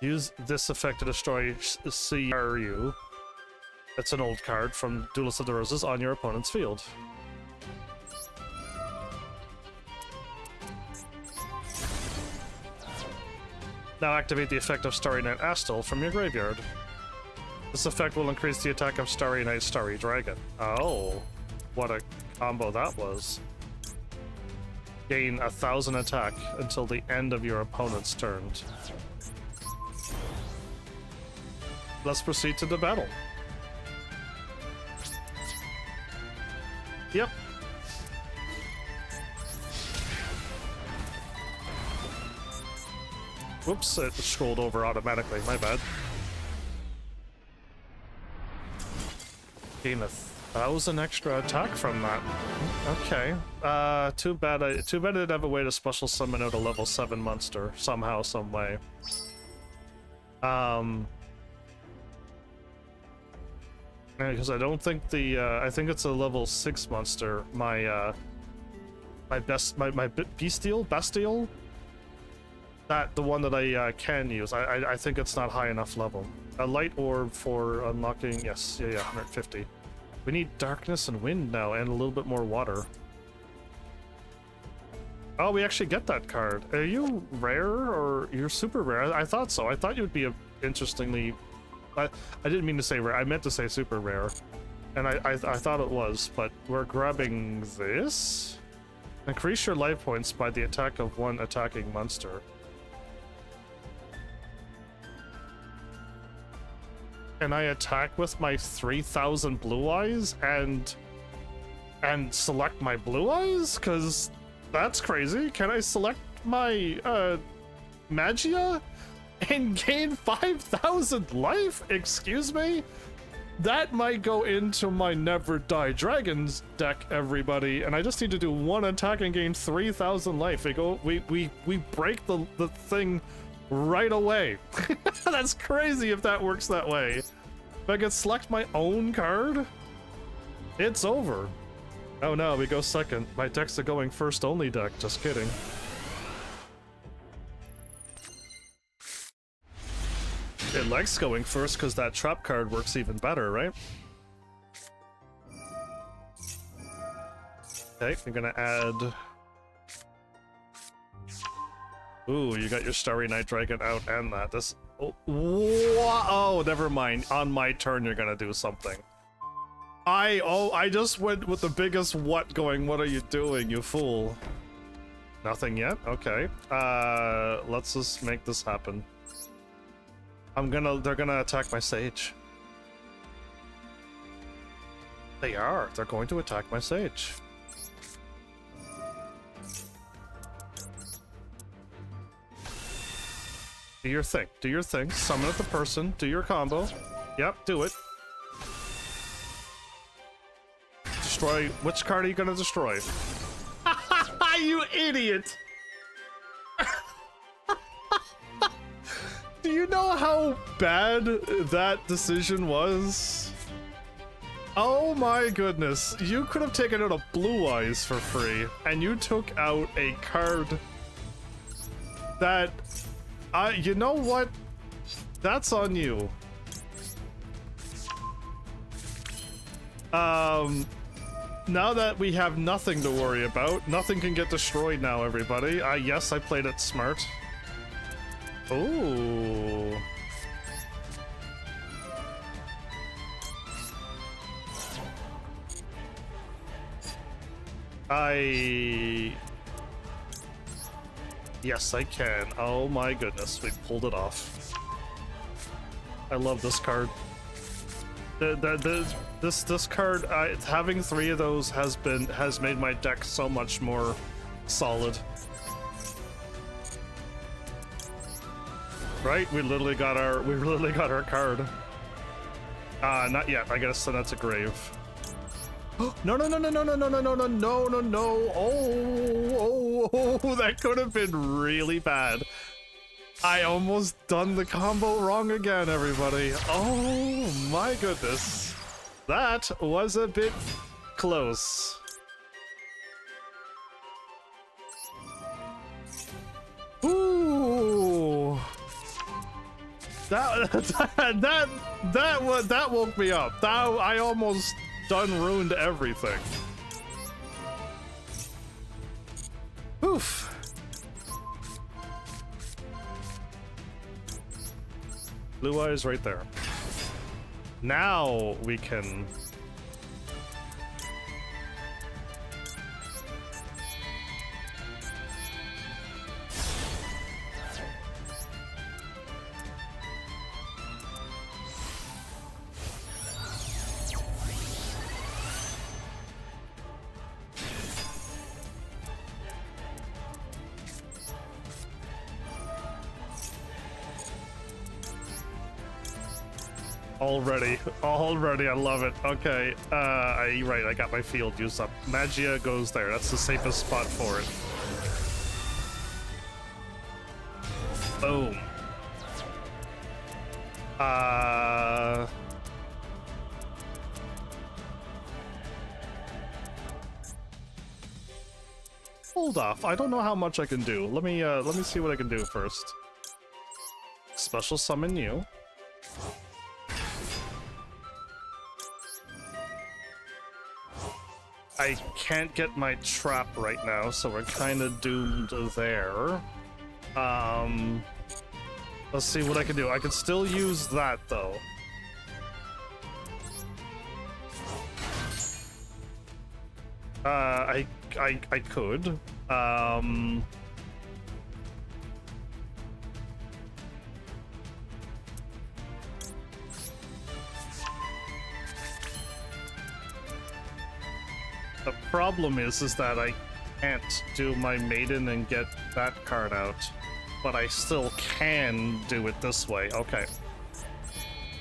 Use this effect to destroy CRU. It's an old card from Duelist of the Roses on your opponent's field. Now activate the effect of Starry Night Astel from your graveyard. This effect will increase the attack of Starry Night, Starry Dragon. Oh, what a combo that was. Gain 1,000 attack until the end of your opponent's turn. Let's proceed to the battle. Yep. Whoops, it scrolled over automatically, my bad. Gain 1,000 extra attack from that. Okay. Too bad I didn't have a way to special summon out a level 7 monster somehow, some way. Because I don't think the I think it's a level 6 monster. My Bestial? That the one that I can use. I think it's not high enough level. A light orb for unlocking, yes, yeah, 150. We need darkness and wind now, and a little bit more water. Oh, we actually get that card. Are you rare or you're super rare? I thought so. I thought you'd be a interestingly. I didn't mean to say rare. I meant to say super rare, and I thought it was. But we're grabbing this. Increase your life points by the attack of one attacking monster. Can I attack with my 3,000 blue eyes and select my blue eyes? Cause that's crazy. Can I select my Magia and gain 5,000 life? Excuse me? That might go into my Never Die Dragons deck, everybody. And I just need to do one attack and gain 3,000 life. We break the thing right away. That's crazy if that works that way. If I could select my own card, it's over. Oh no, we go second. My deck's a going first only deck. Just kidding. It likes going first because that trap card works even better, right? Okay, you're gonna add... Ooh, you got your Starry Night Dragon out and that. This... Oh, never mind. On my turn, you're gonna do something. I just went with the biggest what going, what are you doing, you fool? Nothing yet? Okay. Let's just make this happen. They're gonna attack my Sage. They are. They're going to attack my Sage. Do your thing. Do your thing. Summon at the person. Do your combo. Yep, do it. Destroy. Which card are you gonna destroy? You idiot! Do you know how bad that decision was? Oh my goodness. You could have taken out a Blue Eyes for free, and you took out a card that... you know what? That's on you. Now that we have nothing to worry about, nothing can get destroyed now, everybody. Yes, I played it smart. Ooh. Yes, I can. Oh my goodness, we pulled it off. I love this card. This card, having 3 of those has made my deck so much more solid. Right? We literally got our card. Not yet. I gotta send that to grave. No, no, no, no, no, no, no, no, no, no, no, no, no. Oh, that could have been really bad. I almost done the combo wrong again, everybody. Oh my goodness. That was a bit close. Ooh. That woke me up. I almost done ruined everything. Oof. Blue eyes right there. Now we can... Already, I love it. Okay, you're right, I got my field used up. Magia goes there, that's the safest spot for it. Boom. Hold off, I don't know how much I can do. Let me see what I can do first. Special summon you. I can't get my trap right now, so we're kind of doomed there. Let's see what I can do. I can still use that, though. I could. The problem is that I can't do my maiden and get that card out, but I still can do it this way. Okay.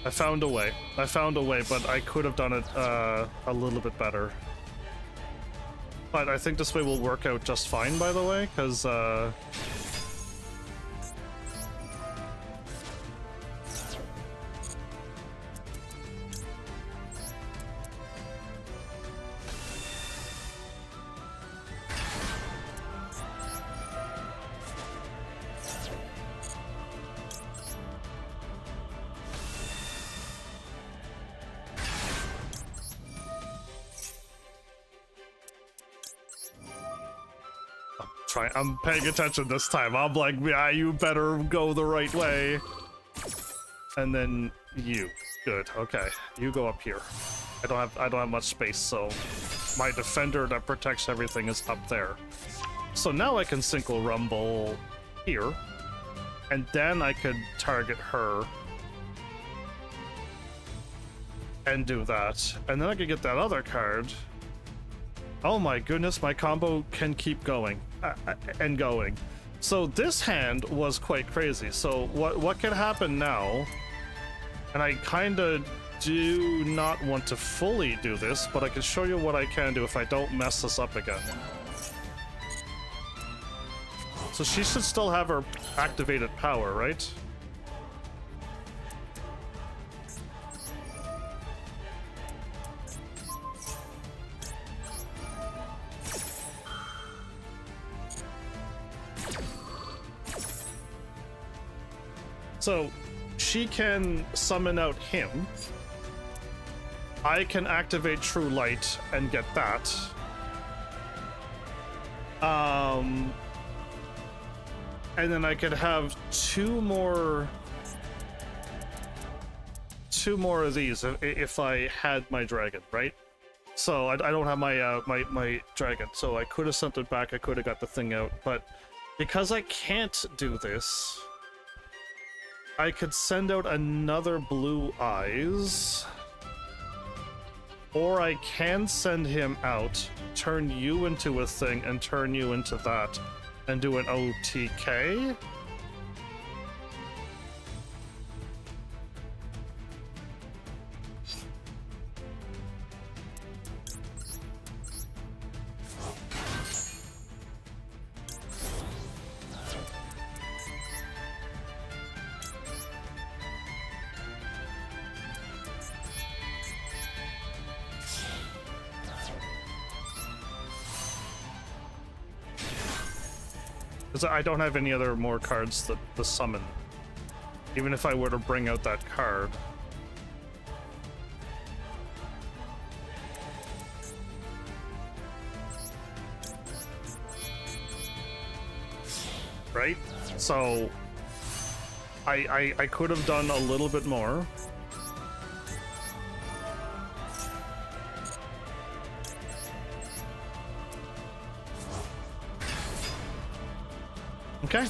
I found a way, but I could have done it a little bit better. But I think this way will work out just fine, by the way, because I'm paying attention this time. I'm like, yeah, you better go the right way. And then you. Good. Okay. You go up here. I don't have much space, so my defender that protects everything is up there. So now I can Synchro Rumble here. And then I could target her. And do that. And then I could get that other card. Oh my goodness, my combo can keep going. And going. So this hand was quite crazy. So what can happen now, and I kind of do not want to fully do this, but I can show you what I can do if I don't mess this up again. So she should still have her activated power, right? So, she can summon out him. I can activate True Light and get that. And then I could have two more of these if I had my dragon, right? So I don't have my my dragon, so I could have sent it back. I could have got the thing out, but because I can't do this, I could send out another blue eyes, or I can send him out, turn you into a thing, and turn you into that, and do an OTK. Because I don't have any other more cards to summon. Even if I were to bring out that card. Right? So I could have done a little bit more. Okay.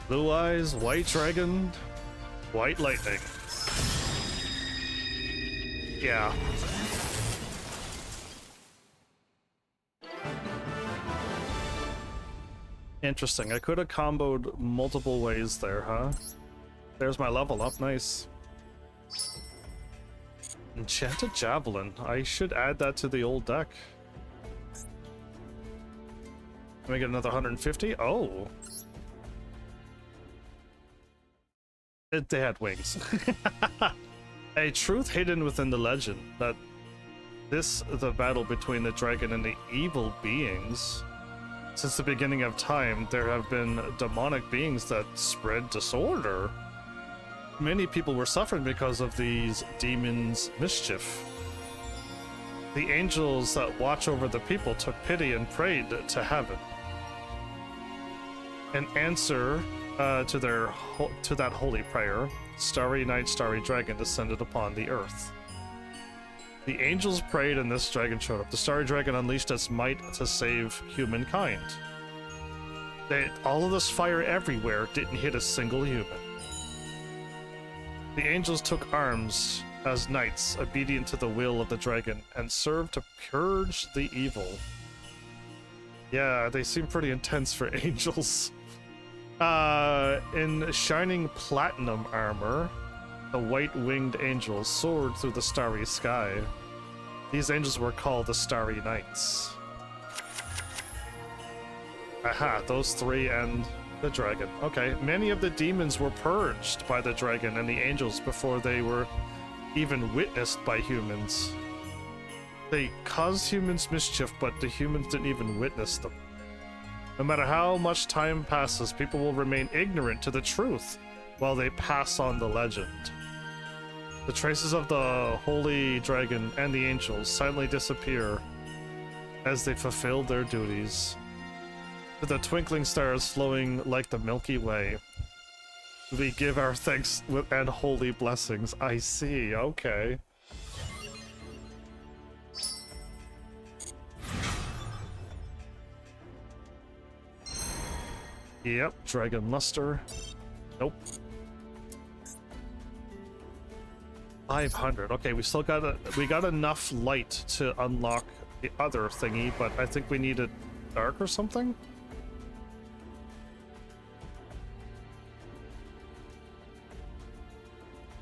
Blue eyes, white dragon, white lightning. Yeah. Interesting. I could have comboed multiple ways there, huh? There's my level up. Nice. Enchanted Javelin. I should add that to the old deck. Can we get another 150? Oh. They had wings. A truth hidden within the legend that the battle between the dragon and the evil beings. Since the beginning of time, there have been demonic beings that spread disorder. Many people were suffering because of these demons' mischief. The angels that watch over the people took pity and prayed to heaven. In answer to that holy prayer, Starry Night, Starry Dragon descended upon the earth. The angels prayed and this dragon showed up. The Starry Dragon unleashed its might to save humankind. All of this fire everywhere didn't hit a single human. The angels took arms as knights, obedient to the will of the dragon, and served to purge the evil. Yeah, they seem pretty intense for angels. In shining platinum armor, the white-winged angels soared through the starry sky. These angels were called the Starry Knights. Aha, those three and the dragon. Okay, many of the demons were purged by the dragon and the angels before they were even witnessed by humans. They caused humans mischief, but the humans didn't even witness them. No matter how much time passes, people will remain ignorant to the truth while they pass on the legend. The traces of the holy dragon and the angels silently disappear as they fulfill their duties. To the twinkling stars flowing like the Milky Way, we give our thanks and holy blessings. I see, okay. Yep, Dragon Luster. Nope. 500. Okay, we still got enough light to unlock the other thingy, but I think we need it dark or something.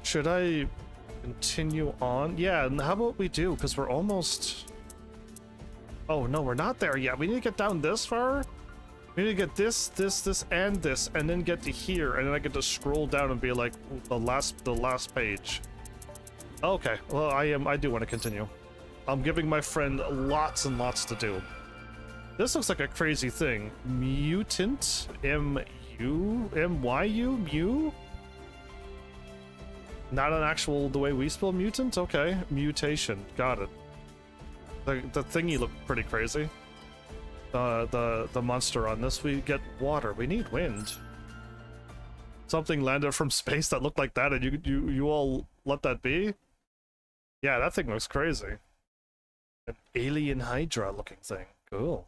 Should I continue on? Yeah, and how about we do? Because we're almost... Oh, no, we're not there yet. We need to get down this far. We need to get this, and this, and then get to here, and then I get to scroll down and be like the last page. Okay, well, I do want to continue. I'm giving my friend lots and lots to do. This looks like a crazy thing. Mutant? M-U? Mew? Not an actual, the way we spell mutant? Okay, mutation, got it. The thingy looked pretty crazy. The monster on this, we get water, we need wind. Something landed from space that looked like that and you all let that be? Yeah, that thing looks crazy. An alien Hydra looking thing, cool.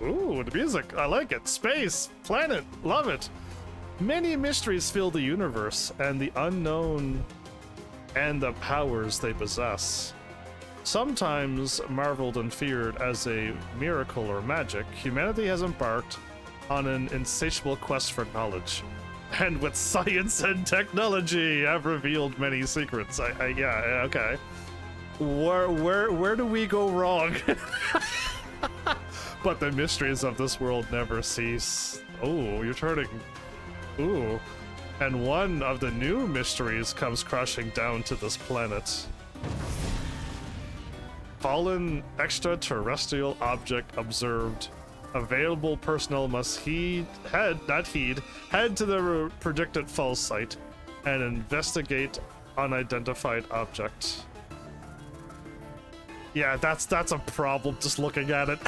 Ooh, the music, I like it. Space, planet, love it. Many mysteries fill the universe and the unknown and the powers they possess. Sometimes marveled and feared as a miracle or magic, humanity has embarked on an insatiable quest for knowledge. And with science and technology have revealed many secrets. Yeah, okay. Where do we go wrong? But the mysteries of this world never cease. Oh, you're turning. Ooh. And one of the new mysteries comes crashing down to this planet. Fallen extraterrestrial object observed. Available personnel must head to the predicted fall site and investigate unidentified object. Yeah, that's a problem just looking at it.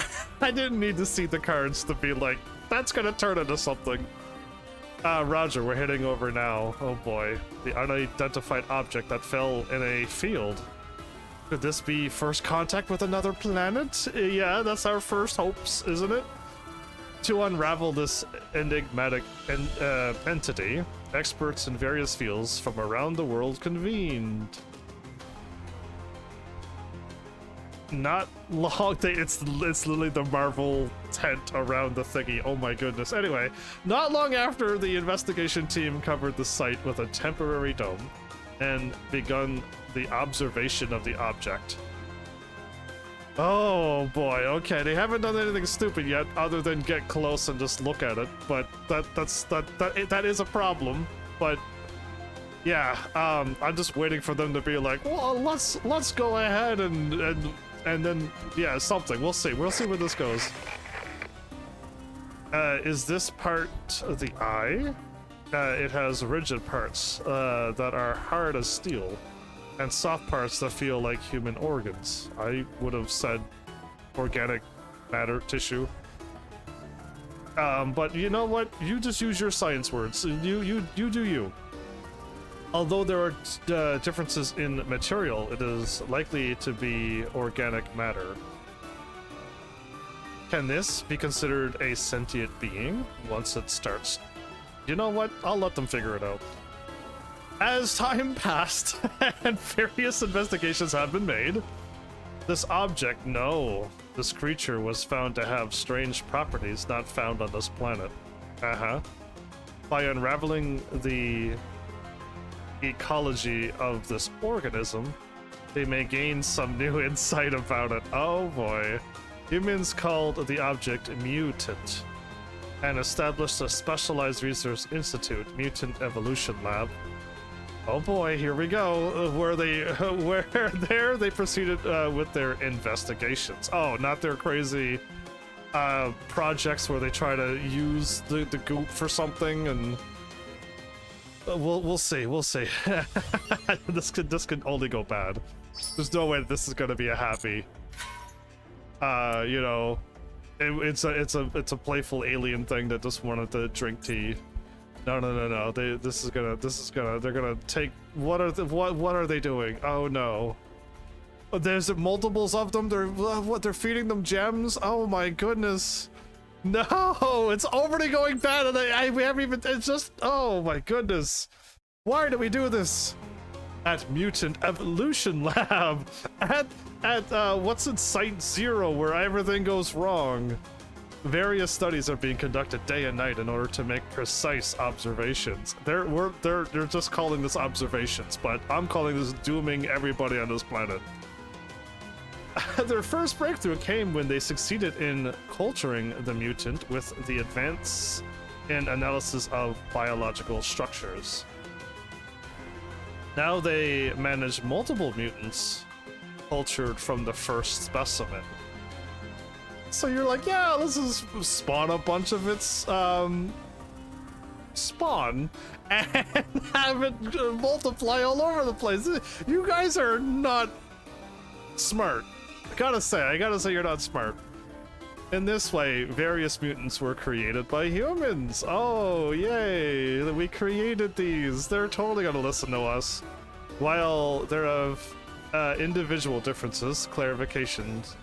I didn't need to see the cards to be like, that's gonna turn into something. Roger, we're heading over now. Oh boy, the unidentified object that fell in a field. Could this be first contact with another planet? Yeah, that's our first hopes, isn't it? To unravel this enigmatic entity, experts in various fields from around the world convened. Not long, it's literally the Marvel tent around the thingy. Oh my goodness. Anyway, not long after the investigation team covered the site with a temporary dome and begun the observation of the object. Oh boy, okay, they haven't done anything stupid yet other than get close and just look at it, but that is a problem. But yeah, I'm just waiting for them to be like, well, let's go ahead and then yeah, something. We'll see where this goes. Is this part of the eye? It has rigid parts that are hard as steel and soft parts that feel like human organs. I would have said organic matter, tissue. But you know what? You just use your science words. You do you. Although there are differences in material, it is likely to be organic matter. Can this be considered a sentient being once it starts? You know what? I'll let them figure it out. As time passed and various investigations have been made, this creature was found to have strange properties not found on this planet. By unraveling the ecology of this organism, they may gain some new insight about it. Oh boy. Humans called the object mutant and established a specialized research institute, Mutant Evolution Lab. Oh boy, here we go. Where they proceeded with their investigations. Oh, not their crazy projects where they try to use the goop for something, and we'll see. This could only go bad. There's no way this is gonna be a happy. You know, it's a playful alien thing that just wanted to drink tea. No. They're gonna take. What are they doing? Oh no. There's multiples of them. They're feeding them gems. Oh my goodness. No, it's already going bad, and we haven't even. It's just. Oh my goodness. Why do we do this? At Mutant Evolution Lab. At what's in Site 0, where everything goes wrong. Various studies are being conducted day and night in order to make precise observations. They're just calling this observations, but I'm calling this dooming everybody on this planet. Their first breakthrough came when they succeeded in culturing the mutant with the advance in analysis of biological structures. Now they manage multiple mutants cultured from the first specimen. So you're like, yeah, let's just spawn a bunch of its spawn and have it multiply all over the place. You guys are not smart. I gotta say you're not smart. In this way, various mutants were created by humans. Oh, yay, we created these. They're totally gonna listen to us. While there are individual differences, clarifications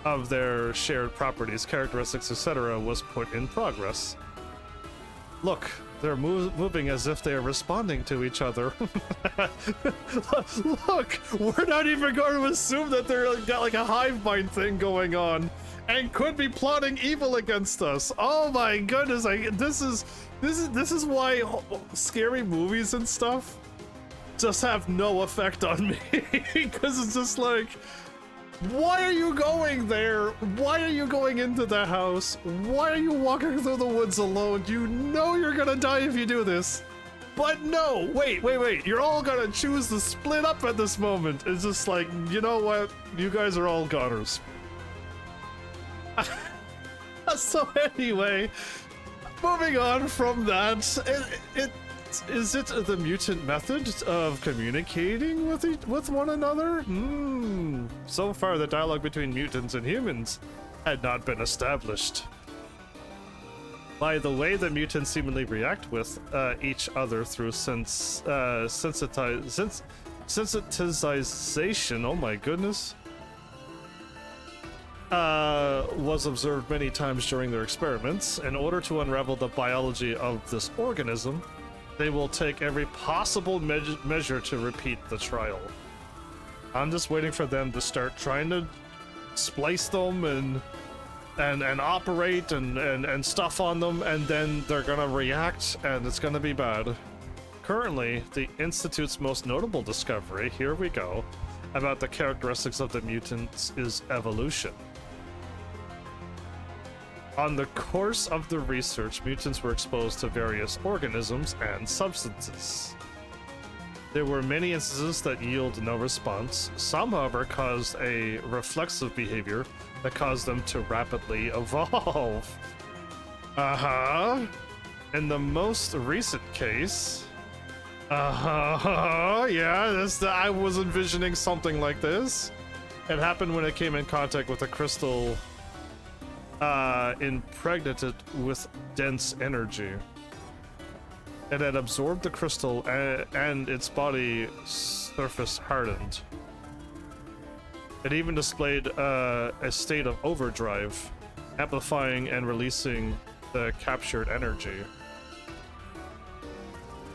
of their shared properties, characteristics, etc. was put in progress. Look, they're moving as if they are responding to each other. Look, we're not even going to assume that they're got like a hive mind thing going on and could be plotting evil against us. Oh my goodness, this is why scary movies and stuff just have no effect on me. Because it's just like, Why are you going there? Why are you going into the house? Why are you walking through the woods alone? You know you're gonna die if you do this. But no, wait. You're all gonna choose to split up at this moment. It's just like, you know what? You guys are all goners. So anyway, moving on from that, is it the mutant method of communicating with one another? So far, the dialogue between mutants and humans had not been established. By the way, the mutants seemingly react with each other through sensitization. Oh my goodness. Was observed many times during their experiments. In order to unravel the biology of this organism, they will take every possible measure to repeat the trial. I'm just waiting for them to start trying to splice them and operate and stuff on them, and then they're gonna react, and it's gonna be bad. Currently, the Institute's most notable discovery, here we go, about the characteristics of the mutants is evolution. On the course of the research, mutants were exposed to various organisms and substances. There were many instances that yielded no response. Some, however, caused a reflexive behavior that caused them to rapidly evolve. In the most recent case... yeah, I was envisioning something like this. It happened when it came in contact with a crystal impregnated with dense energy. It had absorbed the crystal and its body surface hardened. It even displayed a state of overdrive, amplifying and releasing the captured energy.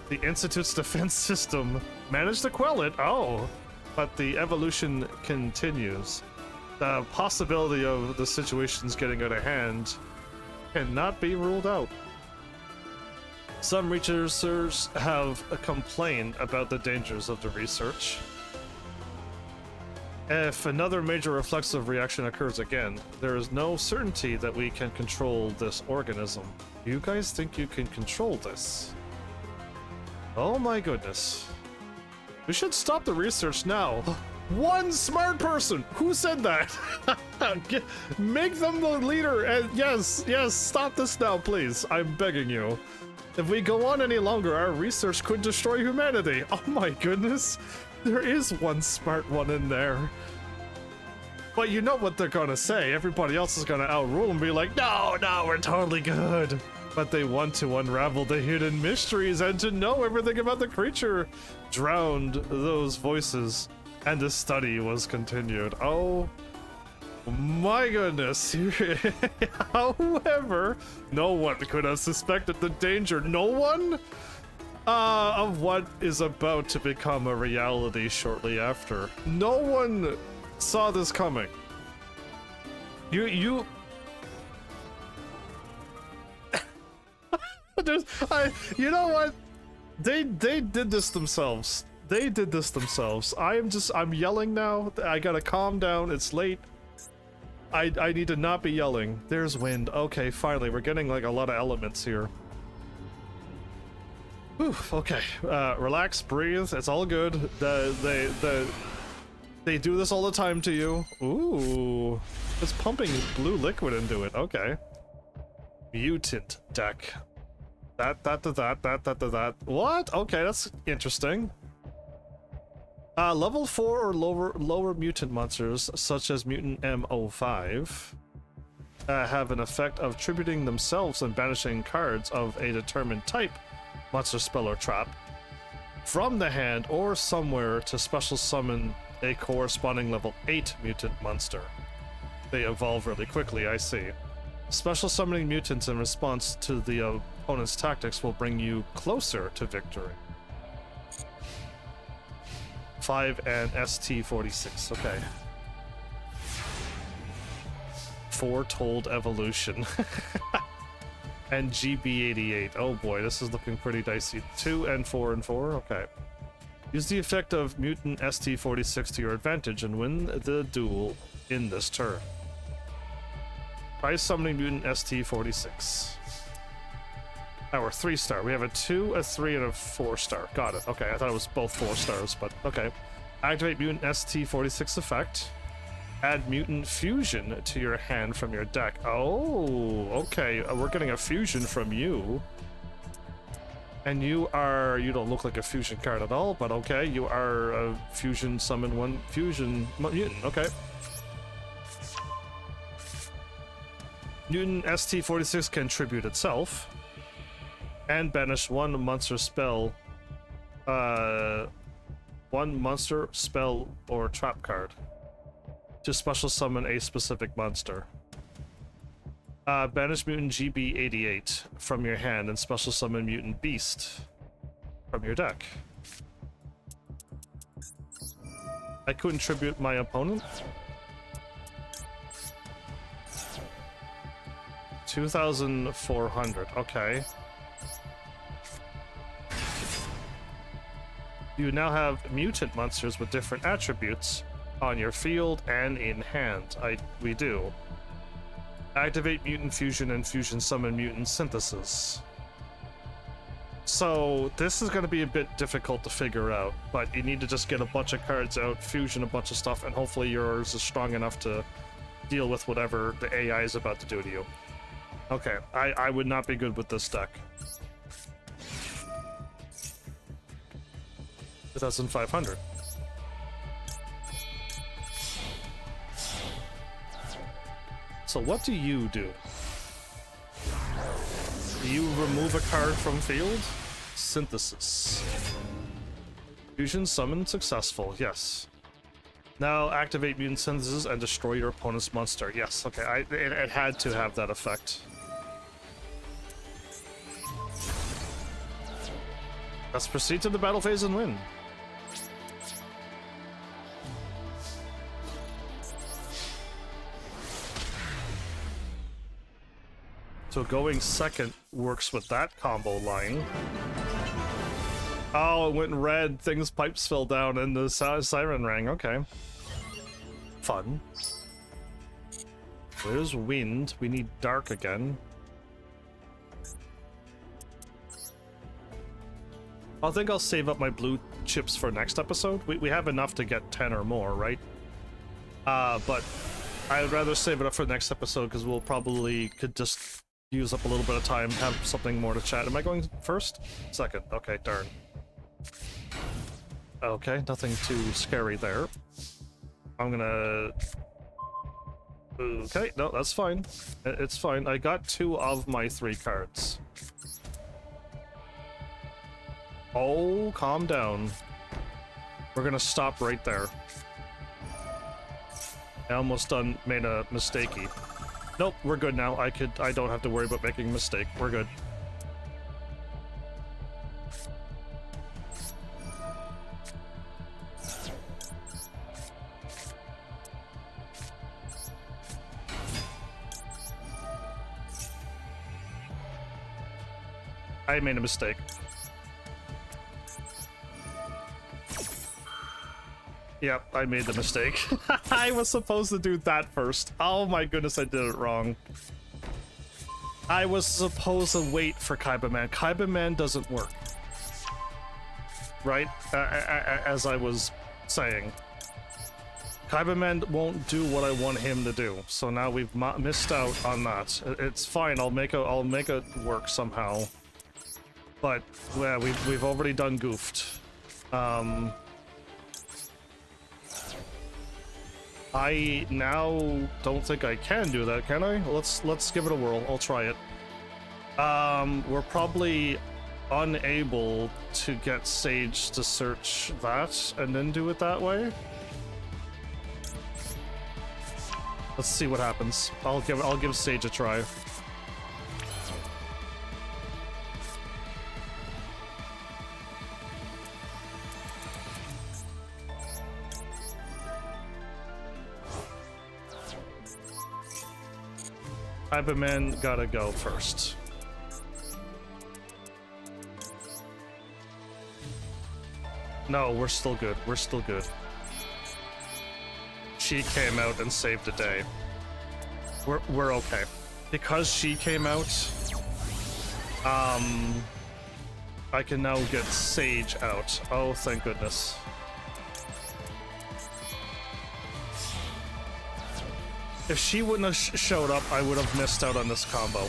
The Institute's defense system managed to quell it, but the evolution continues. The possibility of the situation's getting out of hand cannot be ruled out. Some researchers have complained about the dangers of the research. If another major reflexive reaction occurs again, there is no certainty that we can control this organism. You guys think you can control this? Oh my goodness. We should stop the research now. One smart person! Who said that? Make them the leader, and yes, stop this now, please. I'm begging you. If we go on any longer, our research could destroy humanity. Oh my goodness. There is one smart one in there. But you know what they're gonna say. Everybody else is gonna outrule and be like, no, we're totally good. But they want to unravel the hidden mysteries and to know everything about the creature. Drowned those voices, and the study was continued. Oh my goodness. However, no one could have suspected the danger. No one? Of what is about to become a reality shortly after. No one saw this coming. You you know what? They did this themselves. They did this themselves. I'm yelling now. I gotta calm down. It's late. I need to not be yelling. There's wind. Okay, finally, we're getting like a lot of elements here. Whew, okay, relax, breathe. It's all good. They do this all the time to you. Ooh, it's pumping blue liquid into it. Okay. Mutant deck. That. What? Okay, that's interesting. Level 4 or lower mutant monsters, such as Mutant M05, have an effect of tributing themselves and banishing cards of a determined type, monster, spell, or trap, from the hand or somewhere to special summon a corresponding level 8 mutant monster. They evolve really quickly, I see. Special summoning mutants in response to the opponent's tactics will bring you closer to victory. 5 and ST46, okay. Foretold evolution. And GB88, oh boy, this is looking pretty dicey. 2 and 4 and 4, okay. Use the effect of mutant ST46 to your advantage and win the duel. in this turn. Try summoning mutant ST46. Now we're 3-star. We have a 2, a 3, and a 4-star. Got it. Okay, I thought it was both 4 stars, but okay. Activate mutant ST46 effect. Add mutant fusion to your hand from your deck. Oh, okay. We're getting a fusion from you. And you don't look like a fusion card at all, but okay. You are a fusion summon 1 fusion mutant. Okay. Mutant ST46 can tribute itself. And banish 1 monster spell. 1 monster spell or trap card. To special summon a specific monster. Banish mutant GB88 from your hand and special summon mutant beast from your deck. I couldn't tribute my opponent. 2,400. Okay. You now have mutant monsters with different attributes on your field and in hand. We do. Activate mutant fusion and fusion summon mutant synthesis. So this is going to be a bit difficult to figure out, but you need to just get a bunch of cards out, fusion a bunch of stuff, and hopefully yours is strong enough to deal with whatever the AI is about to do to you. Okay, I would not be good with this deck. 2,500. So what do? You remove a card from field? Synthesis. Fusion summon successful, yes. Now activate mutant synthesis and destroy your opponent's monster. Yes, okay, it had to have that effect. Let's proceed to the battle phase and win. So going second works with that combo line. Oh, it went red. Things pipes fell down and the siren rang. Okay. Fun. Where's wind? We need dark again. I think I'll save up my blue chips for next episode. We have enough to get 10 or more, right? But I would rather save it up for the next episode because we'll probably could just use up a little bit of time, have something more to chat. Am I going first? Second. Okay, darn. Okay, nothing too scary there. I'm gonna... Okay, no, that's fine. It's fine. I got 2 of my 3 cards. Oh, calm down. We're gonna stop right there. I almost made a mistakey. Nope, we're good now. I don't have to worry about making a mistake. We're good. I made a mistake. Yep, I made the mistake. I was supposed to do that first. Oh my goodness, I did it wrong. I was supposed to wait for Kaiba Man. Kaiba Man doesn't work. Right? As I was saying. Kaiba Man won't do what I want him to do. So now we've missed out on that. It's fine, I'll make it work somehow. But, yeah, we've already done goofed. I now don't think I can do that, can I? Let's give it a whirl. I'll try it. We're probably unable to get Sage to search that and then do it that way. Let's see what happens. I'll give Sage a try. Cyberman gotta go first. No, we're still good. We're still good. she came out and saved the day. We're okay. Because she came out, I can now get Sage out. Oh, thank goodness. If she wouldn't have showed up, I would have missed out on this combo.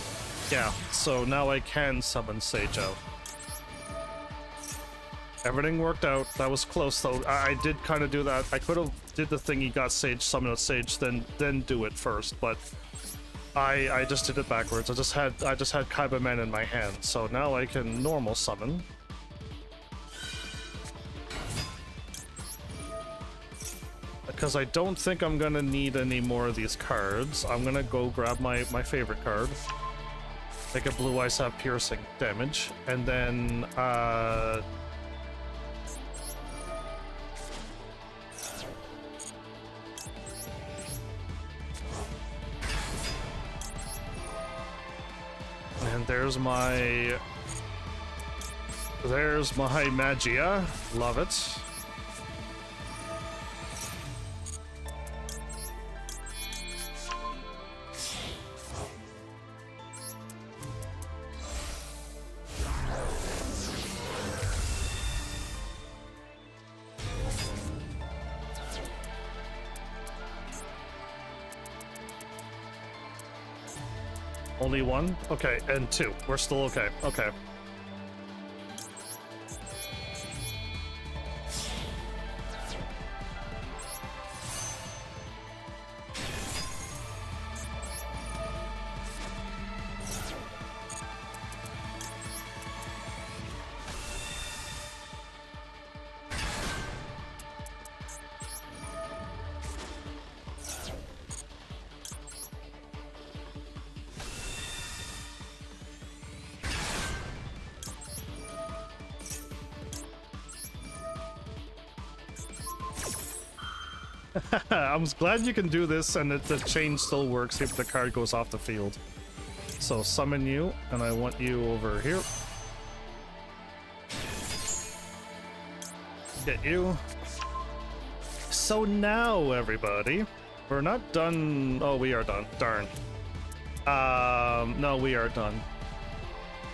Yeah, so now I can summon Sage out. Everything worked out. That was close, though. I did kind of do that. I could have did the thing, he got Sage, summon a Sage, then do it first, but I just did it backwards. I just had Kaiba Men in my hand, so now I can normal summon. Because I don't think I'm gonna need any more of these cards. I'm gonna go grab my favorite card. Make a Blue Eyes have piercing damage, and then and there's my Magia. Love it. Only one? Okay, and two. We're still okay. Okay. I'm glad you can do this and that the chain still works if the card goes off the field. So summon you, and I want you over here. Get you. So now, everybody, we're not done. Oh, we are done. Darn. No, we are done.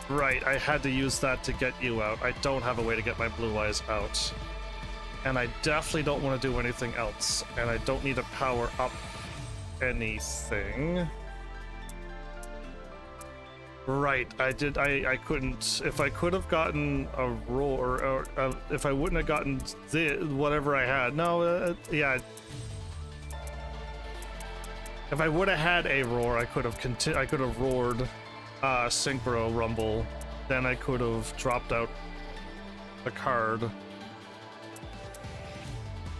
Right, I had to use that to get you out. I don't have a way to get my Blue Eyes out. And I definitely don't want to do anything else. And I don't need to power up anything. Right, I couldn't. If I could have gotten a roar, or if I wouldn't have gotten whatever I had. No, yeah. If I would have had a roar, I could have roared Synchro Rumble. Then I could have dropped out a card.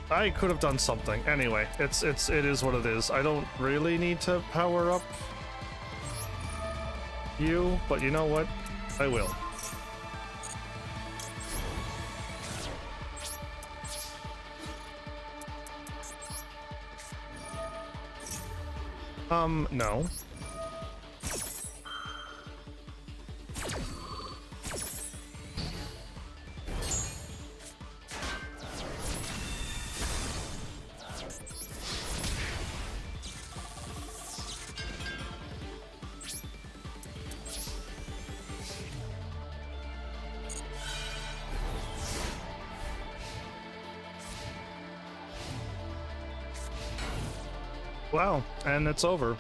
I could have done something. Anyway, it is what it is. I don't really need to power up you, but you know what? I will. No. Wow, and it's over.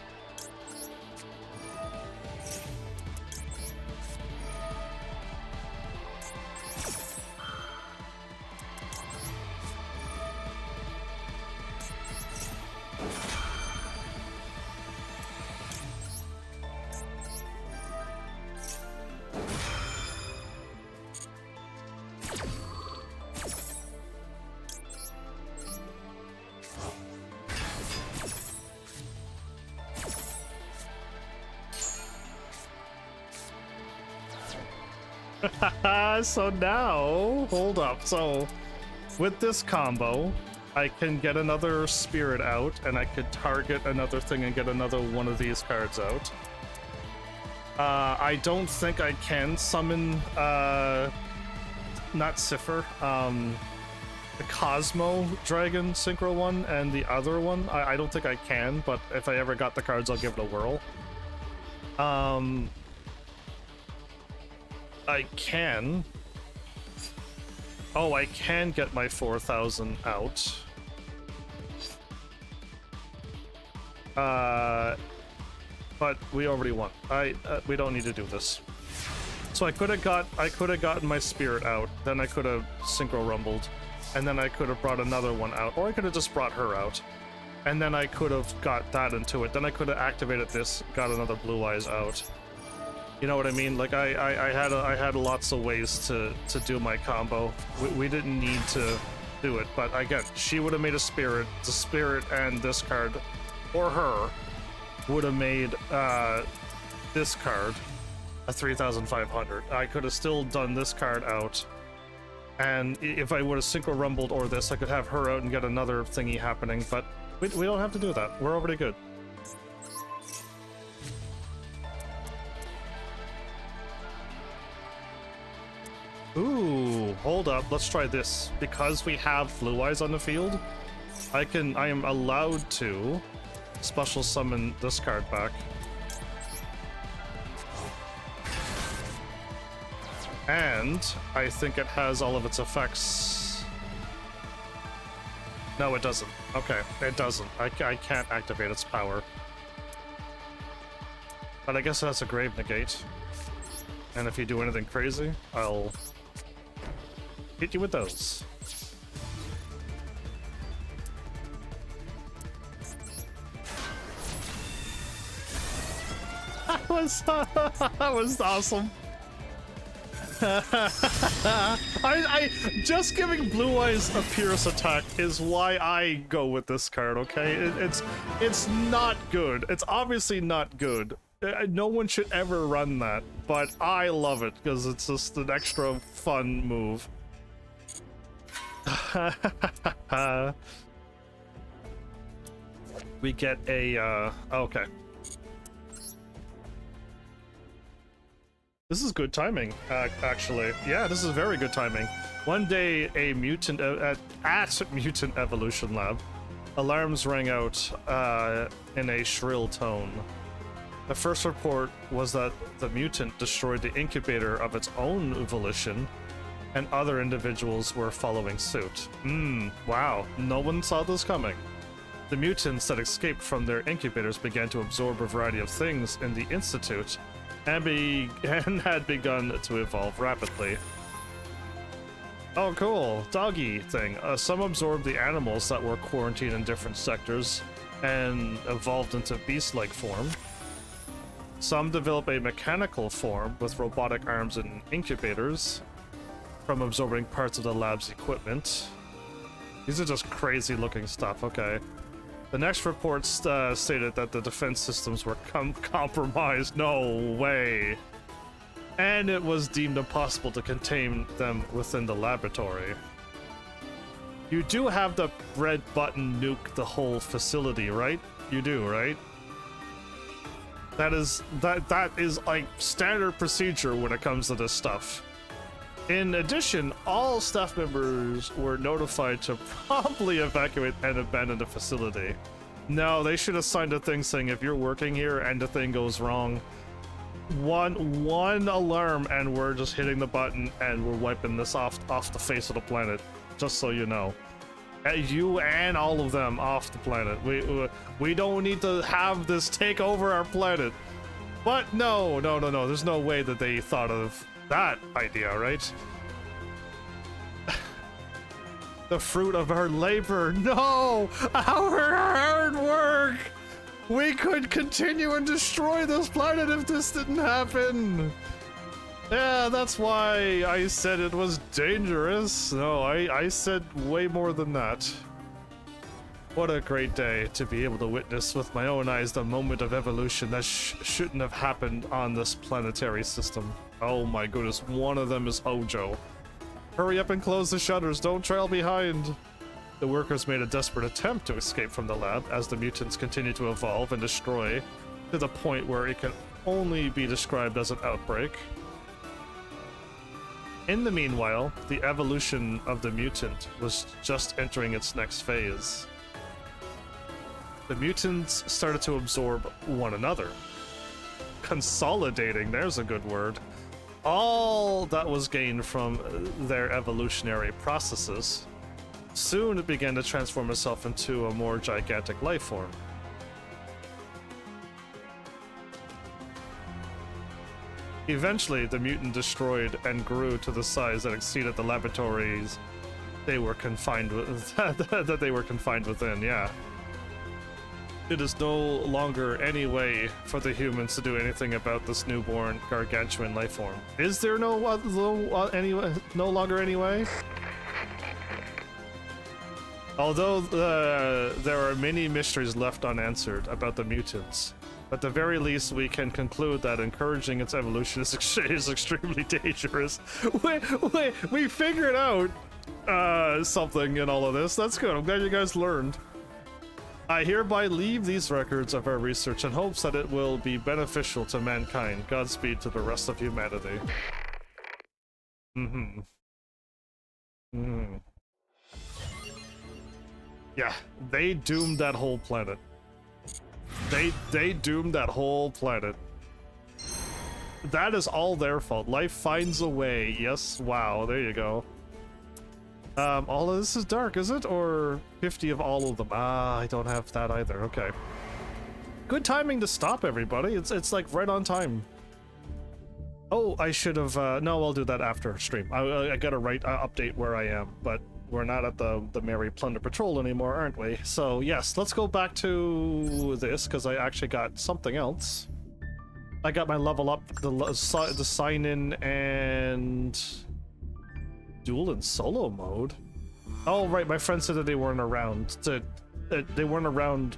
So now, hold up. So with this combo, I can get another spirit out, and I could target another thing and get another one of these cards out. I don't think I can summon, not Cipher. the Cosmo Dragon Synchro one and the other one. I don't think I can, but if I ever got the cards, I'll give it a whirl. I can. Oh, I can get my 4,000 out. But we already won. We don't need to do this. So I could have gotten my spirit out, then I could have synchro rumbled, and then I could have brought another one out, or I could have just brought her out, and then I could have got that into it. Then I could have activated this, got another Blue Eyes out. You know what I mean? Like I had lots of ways to do my combo. We didn't need to do it, but again, she would have made a spirit. The spirit and this card, or her, would have made this card a 3,500. I could have still done this card out, and if I would have synchro rumbled or this, I could have her out and get another thingy happening, but we don't have to do that. We're already good. Ooh, hold up, let's try this. Because we have Blue Eyes on the field, I am allowed to special summon this card back. And I think it has all of its effects. No, it doesn't. Okay, it doesn't. I can't activate its power. But I guess it has a grave negate. And if you do anything crazy, I'll hit you with those. That was awesome. I just giving Blue Eyes a Pierce attack is why I go with this card, okay? It's not good. It's obviously not good. No one should ever run that, but I love it because it's just an extra fun move. We get a okay. This is good timing, actually. Yeah, this is very good timing. One day, a mutant at Mutant Evolution Lab, alarms rang out in a shrill tone. The first report was that the mutant destroyed the incubator of its own volition, and other individuals were following suit. Wow, no one saw this coming. The mutants that escaped from their incubators began to absorb a variety of things in the Institute, and had begun to evolve rapidly. Oh, cool. Doggy thing. Some absorbed the animals that were quarantined in different sectors and evolved into beast-like form. Some develop a mechanical form with robotic arms and incubators from absorbing parts of the lab's equipment. These are just crazy looking stuff, okay. The next report stated that the defense systems were compromised. No way. And it was deemed impossible to contain them within the laboratory. You do have the red button nuke the whole facility, right? You do, right? That is like standard procedure when it comes to this stuff. In addition, all staff members were notified to promptly evacuate and abandon the facility. No, they should have signed a thing saying if you're working here and the thing goes wrong, one alarm and we're just hitting the button and we're wiping this off the face of the planet. Just so you know. You and all of them off the planet. We don't need to have this take over our planet. But no. There's no way that they thought of that idea, right? The fruit of our labor. No! Our hard work! We could continue and destroy this planet if this didn't happen! Yeah, that's why I said it was dangerous. No, I said way more than that. What a great day to be able to witness with my own eyes the moment of evolution that shouldn't have happened on this planetary system. Oh my goodness, one of them is Hojo. Hurry up and close the shutters, don't trail behind. The workers made a desperate attempt to escape from the lab as the mutants continue to evolve and destroy to the point where it can only be described as an outbreak. In the meanwhile, the evolution of the mutant was just entering its next phase. The mutants started to absorb one another. Consolidating, there's a good word. All that was gained from their evolutionary processes. Soon it began to transform itself into a more gigantic life form. Eventually, the mutant destroyed and grew to the size that exceeded the laboratories they were confined with, that they were confined within, yeah. It is no longer any way for the humans to do anything about this newborn gargantuan life form. Is there no longer any way? Although there are many mysteries left unanswered about the mutants, at the very least we can conclude that encouraging its evolution is extremely dangerous. We figured out something in all of this. That's good. I'm glad you guys learned. I hereby leave these records of our research in hopes that it will be beneficial to mankind. Godspeed to the rest of humanity. Yeah, they doomed that whole planet. They doomed that whole planet. That is all their fault. Life finds a way. Yes, wow, there you go. All of this is dark, is it? Or 50 of all of them? Ah, I don't have that either. Okay. Good timing to stop, everybody. It's like right on time. Oh, I should have... no, I'll do that after stream. I gotta update where I am, but we're not at the Merry Plunder Patrol anymore, aren't we? So, yes, let's go back to this, because I actually got something else. I got my level up, the sign-in, and... Duel in solo mode? Oh, right, my friend said that they weren't around. They weren't around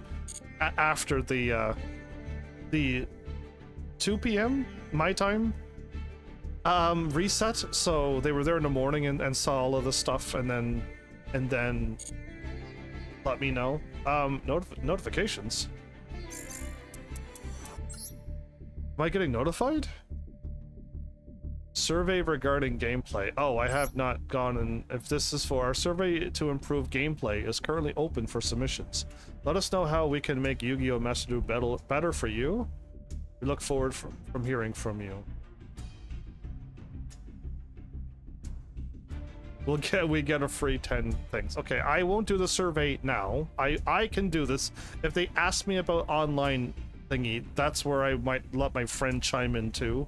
after the 2 p.m. my time reset, so they were there in the morning and saw all of the stuff and then let me know. Notifications. Am I getting notified? Survey regarding gameplay. Oh, I have not gone, and if this is for our survey to improve gameplay is currently open for submissions. Let us know how we can make Yu-Gi-Oh! Master Duel better for you. We look forward from hearing from you. We get a free 10 things. Okay, I won't do the survey now. I can do this. If they ask me about online thingy, that's where I might let my friend chime in too.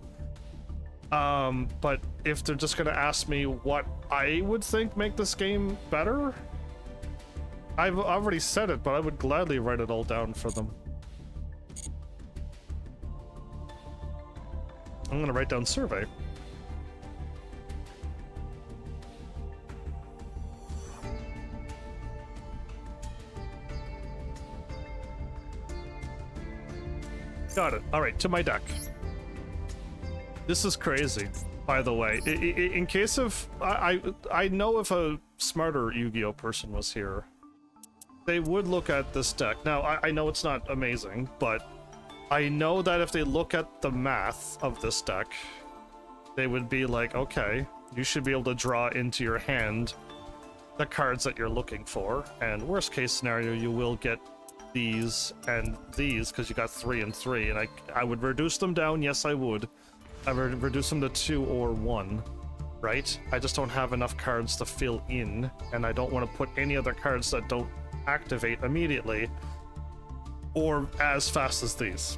But if they're just gonna ask me what I would think make this game better, I've already said it, but I would gladly write it all down for them. I'm gonna write down survey. Got it. All right, to my deck. This is crazy, by the way. In case of... I know if a smarter Yu-Gi-Oh! Person was here, they would look at this deck. Now, I know it's not amazing, but I know that if they look at the math of this deck, they would be like, okay, you should be able to draw into your hand the cards that you're looking for, and worst case scenario, you will get these and these, because you got 3 and 3, and I would reduce them down, yes I would. I would reduce them to 2 or 1, right? I just don't have enough cards to fill in, and I don't want to put any other cards that don't activate immediately or as fast as these.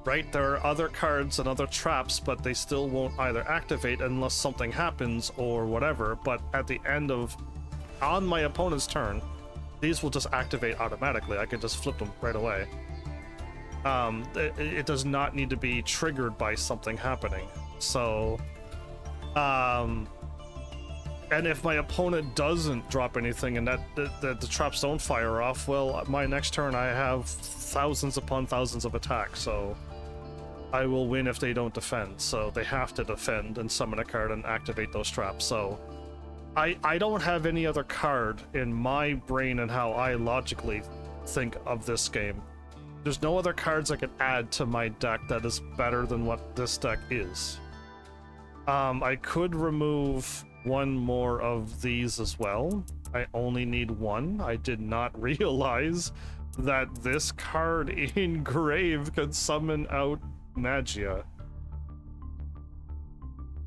Right? There are other cards and other traps, but they still won't either activate unless something happens or whatever, but at the end of... on my opponent's turn, these will just activate automatically. I can just flip them right away. It does not need to be triggered by something happening. So, and if my opponent doesn't drop anything and that the traps don't fire off, well, my next turn I have thousands upon thousands of attacks, so I will win if they don't defend. So they have to defend and summon a card and activate those traps. So I don't have any other card in my brain and how I logically think of this game. There's no other cards I can add to my deck that is better than what this deck is. I could remove one more of these as well. I only need one. I did not realize that this card in Grave could summon out Magia.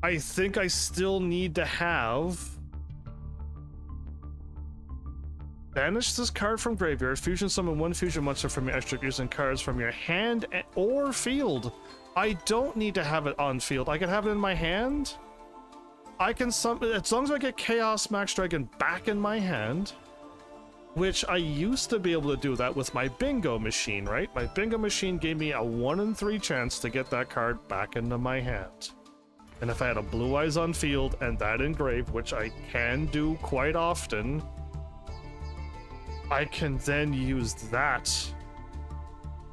I think I still need to have... Banish this card from graveyard. Fusion summon one fusion monster from your extra using cards from your hand or field. I don't need to have it on field. I can have it in my hand. I can summon, as long as I get Chaos Max Dragon back in my hand, which I used to be able to do that with my bingo machine, right? My bingo machine gave me a 1 in 3 chance to get that card back into my hand. And if I had a Blue Eyes on field and that engraved, which I can do quite often, I can then use that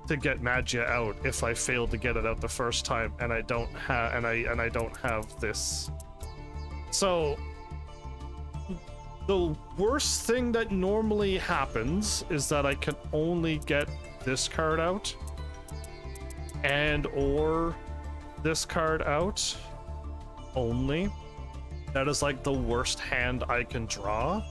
to get Magia out if I fail to get it out the first time and I don't have and I don't have this. So the worst thing that normally happens is that I can only get this card out and or this card out only. That is like the worst hand I can draw.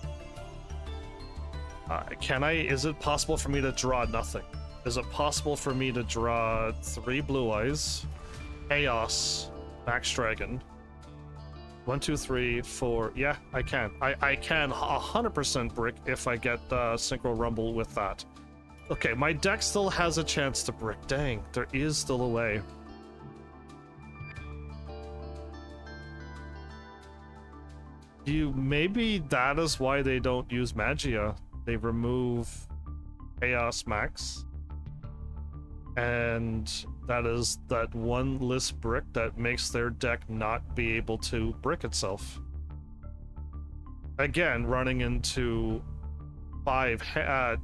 Is it possible for me to draw nothing? Is it possible for me to draw 3 Blue Eyes, Chaos, Max Dragon, 1, 2, 3, 4, yeah, I can. I can 100% brick if I get Synchro Rumble with that. Okay, my deck still has a chance to brick. Dang, there is still a way. Maybe that is why they don't use Magia. They remove Chaos Max. And that is that one list brick that makes their deck not be able to brick itself. Again, running into 5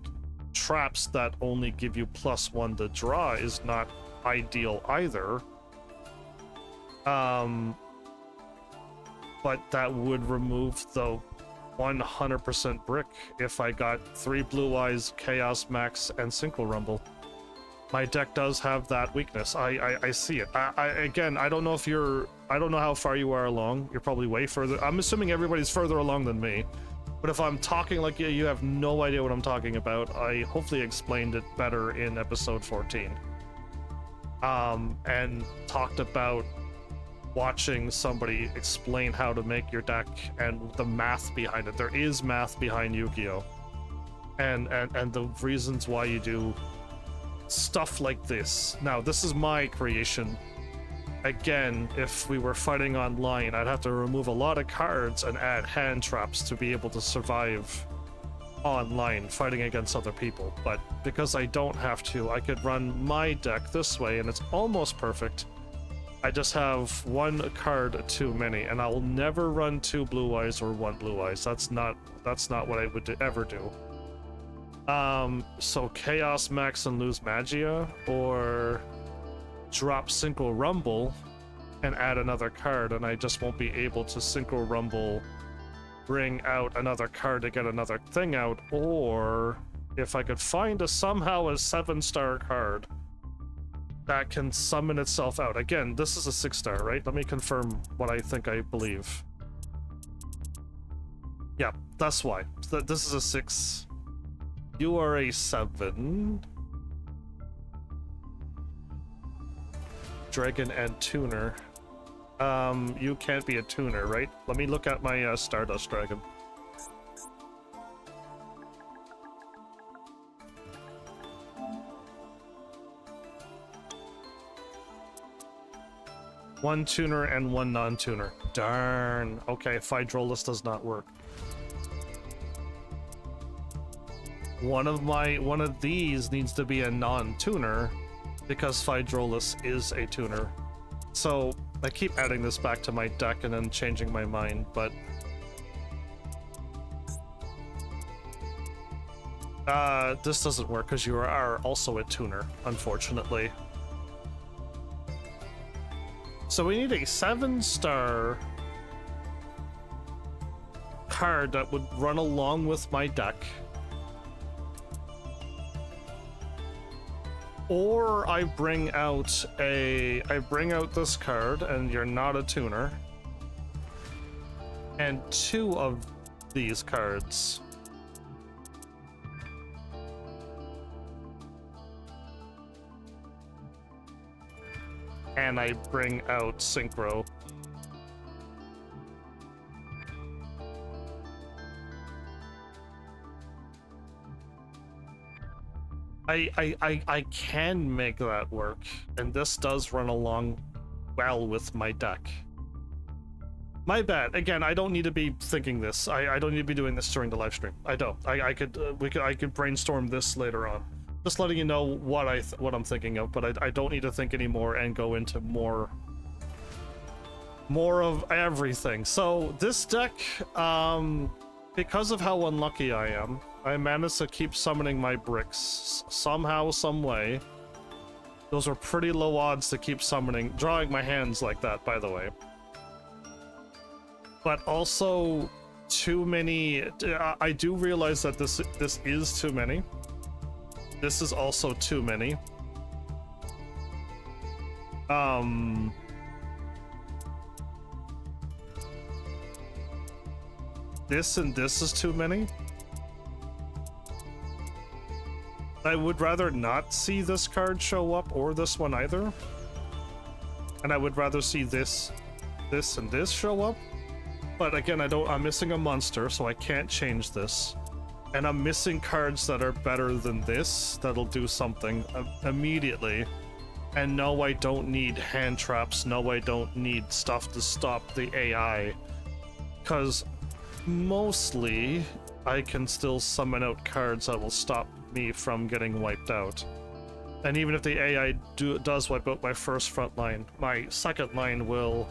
traps that only give you +1 to draw is not ideal either. But that would remove the 100% brick if I got 3 Blue Eyes, Chaos Max, and Synchro Rumble. My deck does have that weakness. I see it. Again, I don't know if I don't know how far you are along. You're probably way further. I'm assuming everybody's further along than me. But if I'm talking like you have no idea what I'm talking about, I hopefully explained it better in episode 14. And talked about watching somebody explain how to make your deck and the math behind it. There is math behind Yu-Gi-Oh! And the reasons why you do stuff like this. Now, this is my creation. Again, if we were fighting online, I'd have to remove a lot of cards and add hand traps to be able to survive online fighting against other people. But because I don't have to, I could run my deck this way and it's almost perfect. I just have 1 card too many, and I'll never run 2 Blue Eyes or 1 Blue Eyes. That's not what I would ever do. So Chaos Max and lose Magia, or drop Synchro Rumble and add another card, and I just won't be able to Synchro Rumble, bring out another card to get another thing out, or if I could find somehow a 7-star card that can summon itself out. Again, this is a 6-star, right? Let me confirm what I think I believe. Yeah, that's why. This is a 6. You are a 7. Dragon and Tuner. You can't be a tuner, right? Let me look at my Stardust Dragon. One tuner and 1 non-tuner. Darn. Okay, Phydrolus does not work. One of these needs to be a non-tuner because Phydrolus is a tuner. So I keep adding this back to my deck and then changing my mind, but this doesn't work because you are also a tuner, unfortunately. So we need a 7-star card that would run along with my deck. Or I bring out this card and you're not a tuner. and 2 of these cards. And I bring out Synchro. I can make that work, and this does run along well with my deck. My bad. Again, I don't need to be thinking this. I don't need to be doing this during the live stream. I don't. I could brainstorm this later on. Just letting you know what I'm thinking of, but I don't need to think anymore and go into more of everything. So this deck, because of how unlucky I am, I managed to keep summoning my bricks somehow, some way. Those are pretty low odds to keep summoning, drawing my hands like that, by the way. But also too many. I do realize that this is too many. This is also too many. This and this is too many. I would rather not see this card show up, or this one either. And I would rather see this, and this show up. But again, I'm missing a monster, so I can't change this. And I'm missing cards that are better than this, that'll do something immediately. And no, I don't need hand traps. No, I don't need stuff to stop the AI. Because mostly, I can still summon out cards that will stop me from getting wiped out. And even if the AI does wipe out my first front line, my second line will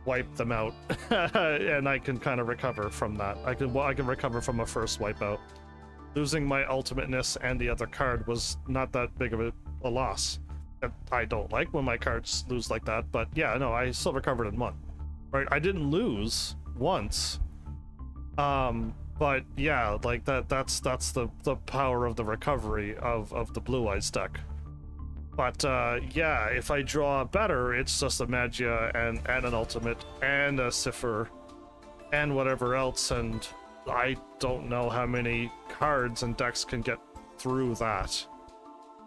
wipe them out. And I can kind of recover from that. I can recover from a first wipeout. Losing my ultimateness and the other card was not that big of a loss. I don't like when my cards lose like that, but yeah, no, I still recovered in one. Right? I didn't lose once. But yeah, like that's the power of the recovery of the Blue Eyes deck. But yeah, if I draw better, it's just a Magia and an ultimate and a Cipher and whatever else, and I don't know how many cards and decks can get through that,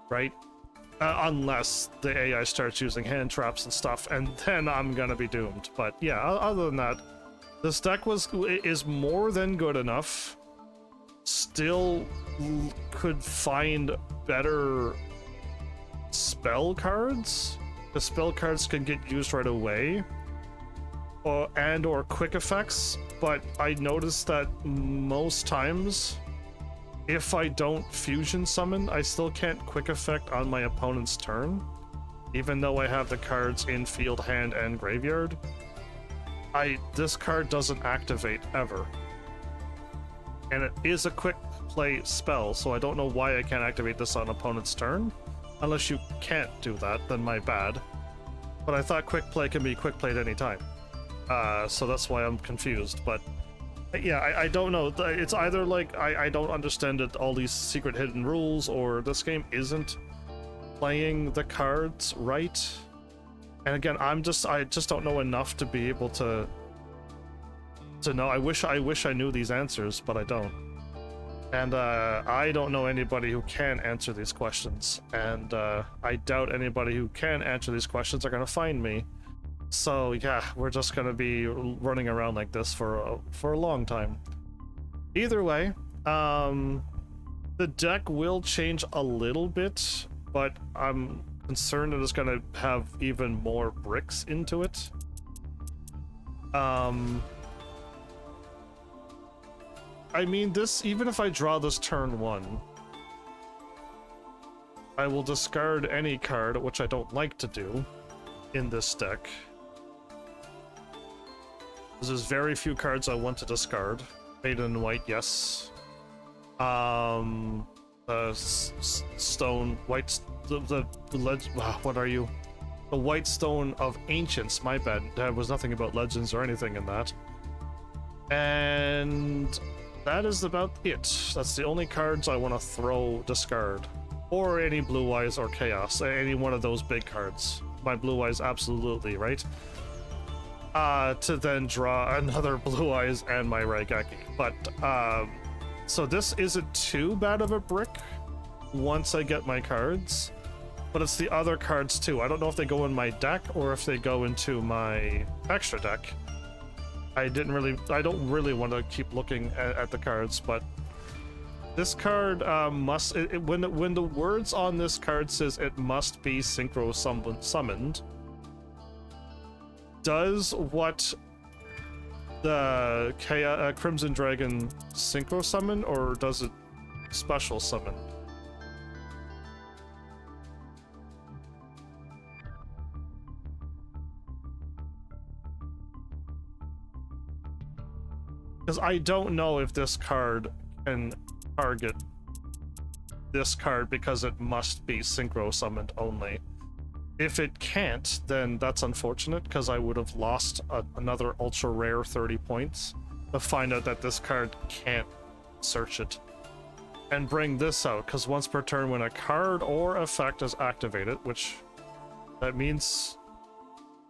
right? Unless the AI starts using hand traps and stuff, and then I'm gonna be doomed. But yeah, other than that, this deck is more than good enough. Still could find better spell cards. The spell cards can get used right away, or quick effects. But I noticed that most times, if I don't fusion summon, I still can't quick effect on my opponent's turn, even though I have the cards in field, hand, and graveyard. This card doesn't activate ever. And it is a quick play spell, so I don't know why I can't activate this on opponent's turn. Unless you can't do that, then my bad. But I thought quick play can be quick played anytime. So that's why I'm confused. But yeah, I don't know. It's either like I don't understand all these secret hidden rules, or this game isn't playing the cards right. And again, I just don't know enough to be able to know. I wish I knew these answers, but I don't. And I don't know anybody who can answer these questions. And I doubt anybody who can answer these questions are gonna find me. So yeah, we're just gonna be running around like this for a long time. Either way, the deck will change a little bit, but I'm concerned that it's gonna have even more bricks into it. I mean, even if I draw this turn 1, I will discard any card, which I don't like to do in this deck. There's very few cards I want to discard. Maiden in White, yes. Stone, white, what are you? The White Stone of Ancients, my bad. There was nothing about legends or anything in that. And that is about it. That's the only cards I want to discard. Or any Blue Eyes or Chaos, any one of those big cards. My Blue Eyes, absolutely, right? to then draw another Blue Eyes and my Raigeki. But so this isn't too bad of a brick once I get my cards, but it's the other cards too. I don't know if they go in my deck or if they go into my extra deck. I don't really want to keep looking at the cards, but this card when the words on this card says it must be synchro summoned, does what the Crimson Dragon synchro summon, or does it special summon? Because I don't know if this card can target this card because it must be synchro summoned only. If it can't, then that's unfortunate, because I would have lost another ultra rare 30 points to find out that this card can't search it. And bring this out, because once per turn when a card or effect is activated, which that means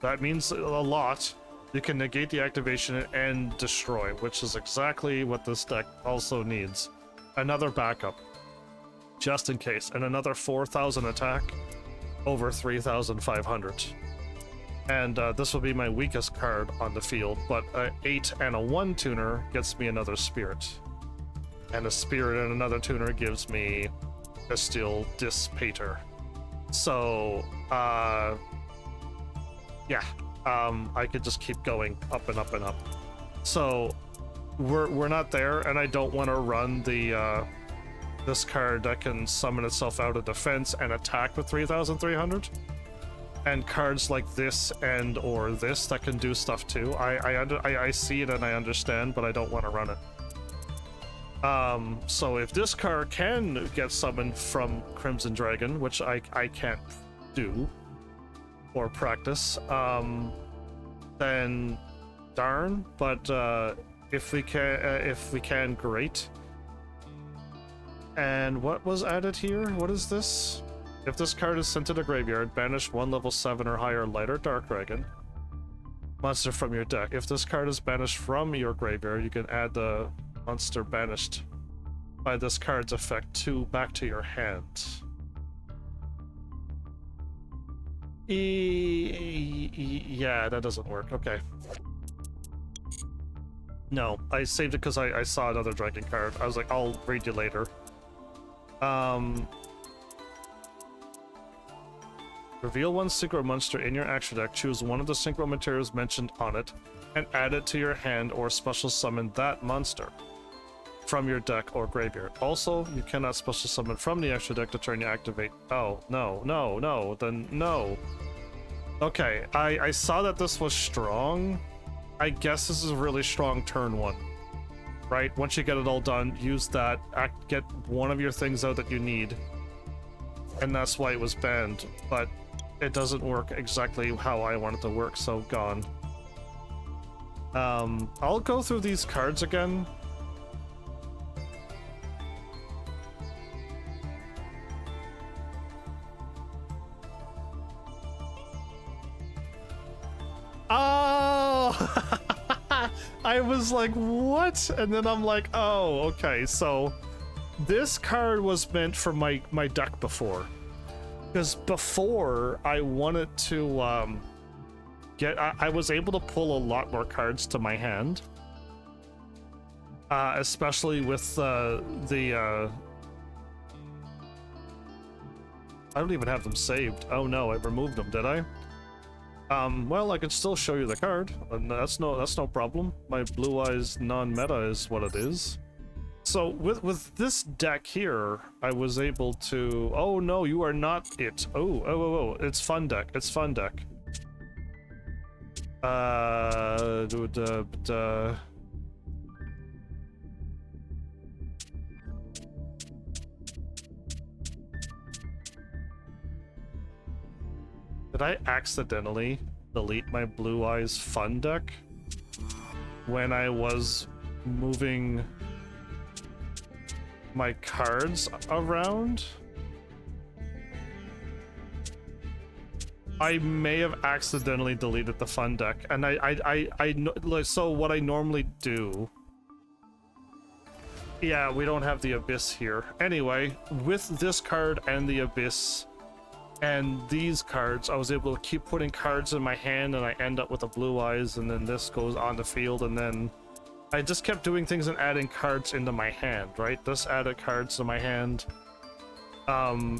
a lot, you can negate the activation and destroy, which is exactly what this deck also needs. Another backup, just in case, and another 4,000 attack, over 3,500. And this will be my weakest card on the field, but an 8 and a 1 tuner gets me another Spirit. And a Spirit and another tuner gives me a Steel Dissipator. So, yeah. I could just keep going up and up and up. So we're not there, and I don't want to run the this card that can summon itself out of defense and attack with 3,300. And cards like this and or this that can do stuff too. I see it and I understand, but I don't want to run it. So if this card can get summoned from Crimson Dragon, which I can't do or practice, then darn. But if we can, great. And what was added here? What is this? If this card is sent to the graveyard, banish one level 7 or higher light or dark dragon monster from your deck. If this card is banished from your graveyard, you can add the monster banished by this card's effect back to your hand. Yeah, that doesn't work. Okay. No, I saved it because I saw another dragon card. I was like, I'll read you later. Reveal one synchro monster in your action deck, choose one of the synchro materials mentioned on it, and add it to your hand or special summon that monster from your deck or graveyard. Also, you cannot special summon from the extra deck to turn you activate. Oh, no, then no. Okay, I saw that this was strong. I guess this is a really strong turn one. Right? Once you get it all done, use that, get one of your things out that you need. And that's why it was banned, but it doesn't work exactly how I want it to work, so gone. I'll go through these cards again. Oh! I was like, what? And then I'm like, oh, okay, so this card was meant for my deck before. Because before, I wanted to I was able to pull a lot more cards to my hand. Especially with I don't even have them saved. Oh no, I removed them, did I? Well, I can still show you the card, and that's no problem. My Blue Eyes non-meta is what it is. So with this deck here, I was able to. Oh no, you are not it. Oh, it's fun deck. It's fun deck. Did I accidentally delete my Blue Eyes fun deck when I was moving my cards around? I may have accidentally deleted the fun deck, and like, so what I normally do. Yeah, we don't have the Abyss here. Anyway, with this card and the Abyss and these cards, I was able to keep putting cards in my hand, and I end up with a Blue Eyes, and then this goes on the field, and then I just kept doing things and adding cards into my hand, right? This added cards to my hand.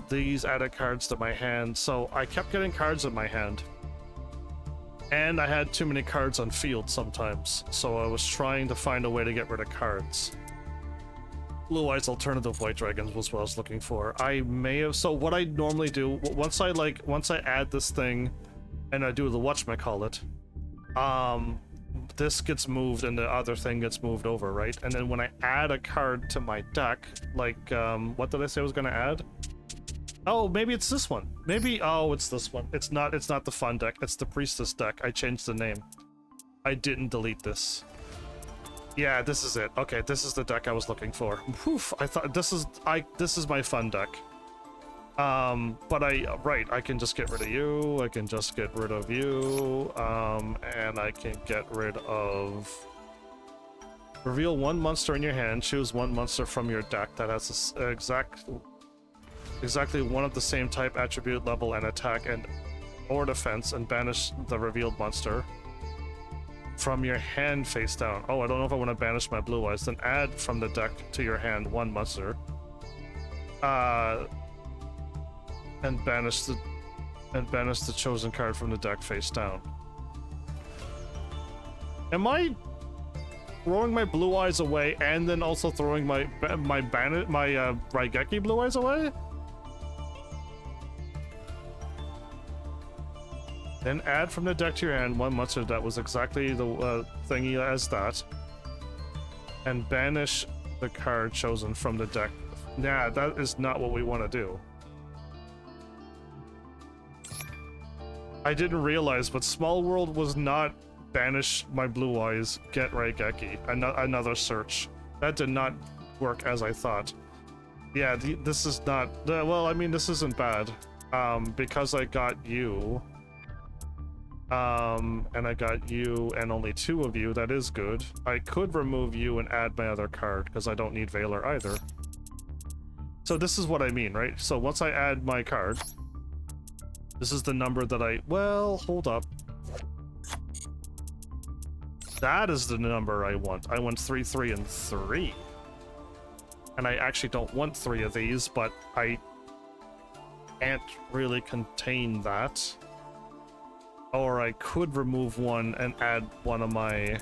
These added cards to my hand, so I kept getting cards in my hand. And I had too many cards on field sometimes, so I was trying to find a way to get rid of cards. Blue Eyes Alternative White Dragons was what I was looking for. I may have, so what I normally do, once I add this thing, and I do the whatchamacallit, this gets moved and the other thing gets moved over, right? And then when I add a card to my deck, like, what did I say I was gonna add? Oh, maybe it's this one. Maybe, oh, it's this one. It's not the fun deck, it's the Priestess deck. I changed the name. I didn't delete this. Yeah, this is it. Okay, this is the deck I was looking for. Poof, I thought this is my fun deck. But I can just get rid of you, I can just get rid of you, and I can get rid of... Reveal one monster in your hand, choose one monster from your deck that has exactly one of the same type, attribute, level, and attack or defense, and banish the revealed monster from your hand face down. Oh, I don't know if I want to banish my Blue Eyes. Then add from the deck to your hand one monster. And banish the chosen card from the deck face down. Am I throwing my Blue Eyes away and then also throwing my Raigeki Blue Eyes away? Then add from the deck to your hand one monster that was exactly the thingy as that, and banish the card chosen from the deck. Nah, that is not what we want to do. I didn't realize, but Small World was not banish my Blue Eyes, get Raigeki, another search. That did not work as I thought. Yeah, this is not, well, I mean, this isn't bad, because I got you, and I got you and only two of you. That is good. I could remove you and add my other card, because I don't need Veiler either. So this is what I mean, right? So once I add my card, this is the number that well, hold up. That is the number I want. I want 3, 3, and 3. And I actually don't want 3 of these, but I can't really contain that. Or I could remove one and add one of my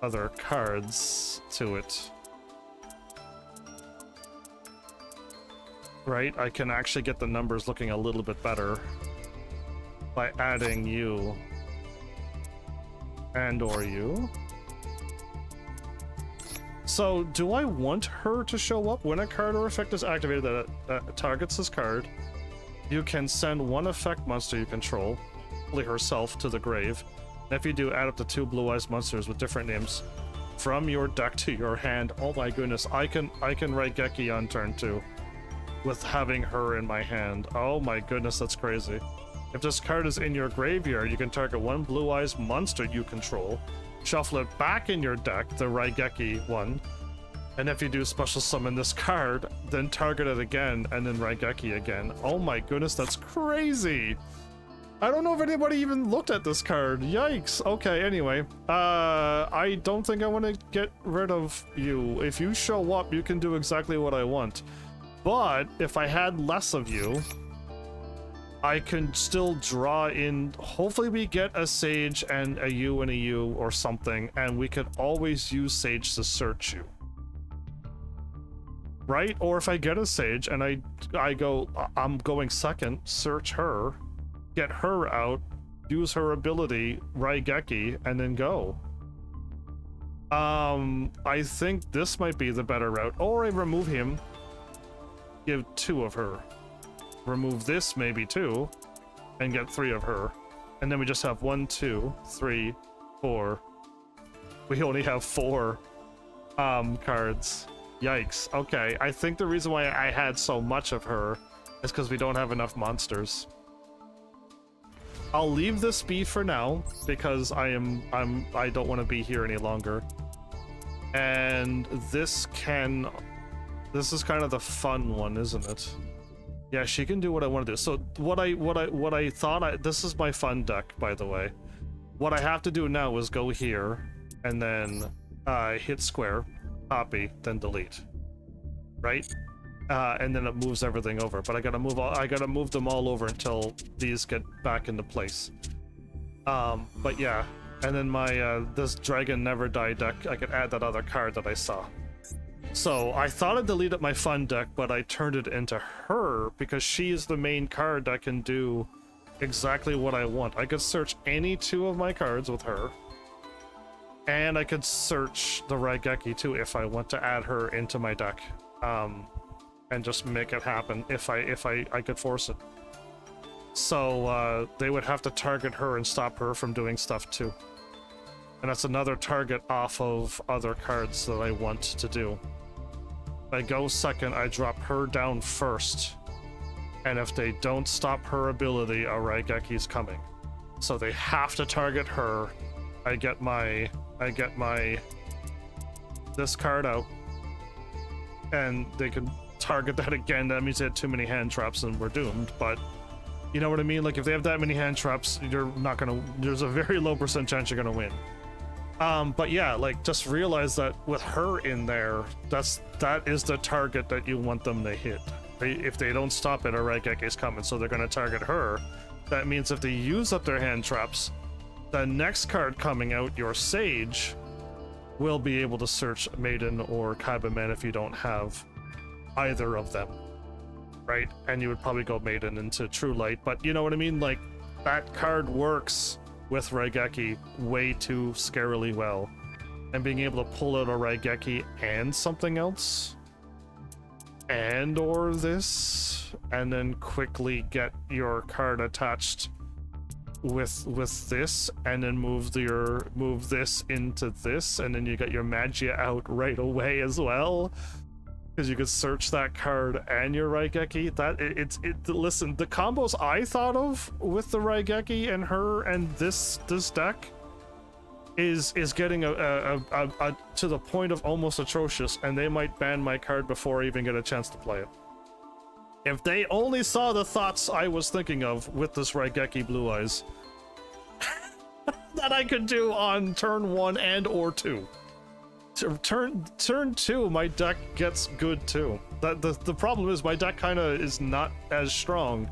other cards to it. Right? I can actually get the numbers looking a little bit better by adding you and or you. So, do I want her to show up when a card or effect is activated that targets this card? You can send one effect monster you control, herself, to the grave. And if you do, add up to 2 Blue Eyes monsters with different names from your deck to your hand. Oh my goodness, I can Raigeki on turn 2 with having her in my hand. Oh my goodness, that's crazy. If this card is in your graveyard, you can target 1 Blue Eyes monster you control, shuffle it back in your deck, the Raigeki one, and if you do special summon this card, then target it again, and then Raigeki again. Oh my goodness, that's crazy! I don't know if anybody even looked at this card. Yikes. Okay, anyway. I don't think I want to get rid of you. If you show up, you can do exactly what I want. But if I had less of you, I can still draw in. Hopefully we get a Sage and a U and a U or something, and we could always use Sage to search you. Right? Or if I get a Sage and I'm going second, search her, get her out, use her ability, Raigeki, and then go. I think this might be the better route. Or I remove him, give 2 of her. Remove this maybe too, and get 3 of her. And then we just have 1, 2, 3, 4. We only have 4 cards. Yikes. Okay, I think the reason why I had so much of her is because we don't have enough monsters. I'll leave this be for now because I don't want to be here any longer. And this is kind of the fun one, isn't it? Yeah, she can do what I want to do. So what I thought this is my fun deck, by the way. What I have to do now is go here and then hit square, copy, then delete. Right? And then it moves everything over. But I gotta move them all over until these get back into place. But yeah. And then my this Dragon Never Die deck, I could add that other card that I saw. So I thought I deleted my fun deck, but I turned it into her because she is the main card that can do exactly what I want. I could search any two of my cards with her, and I could search the Raigeki too if I want to add her into my deck, and just make it happen if I could force it. So they would have to target her and stop her from doing stuff too. And that's another target off of other cards that I want to do. If I go second, I drop her down first. And if they don't stop her ability, a Raigeki's coming. So they have to target her. I get my this card out. And they can target that again. That means they had too many hand traps and we're doomed, but you know what I mean? Like if they have that many hand traps, there's a very low percent chance you're gonna win. But yeah, like just realize that with her in there, that is the target that you want them to hit. If they don't stop it, a Raigeki's coming, so they're gonna target her. That means if they use up their hand traps, the next card coming out, your Sage, will be able to search Maiden or Kaibaman if you don't have either of them, right? And you would probably go Maiden into True Light, but you know what I mean? Like that card works with Raigeki way too scarily well, and being able to pull out a Raigeki and something else, and or this, and then quickly get your card attached with this, and then move this into this, and then you get your Magia out right away as well, because you could search that card and your Raigeki. Listen, the combos I thought of with the Raigeki and her and this deck is getting a to the point of almost atrocious, and they might ban my card before I even get a chance to play it. If they only saw the thoughts I was thinking of with this Raigeki Blue Eyes that I could do on turn 1 and or 2. Turn 2, my deck gets good too. The problem is my deck kind of is not as strong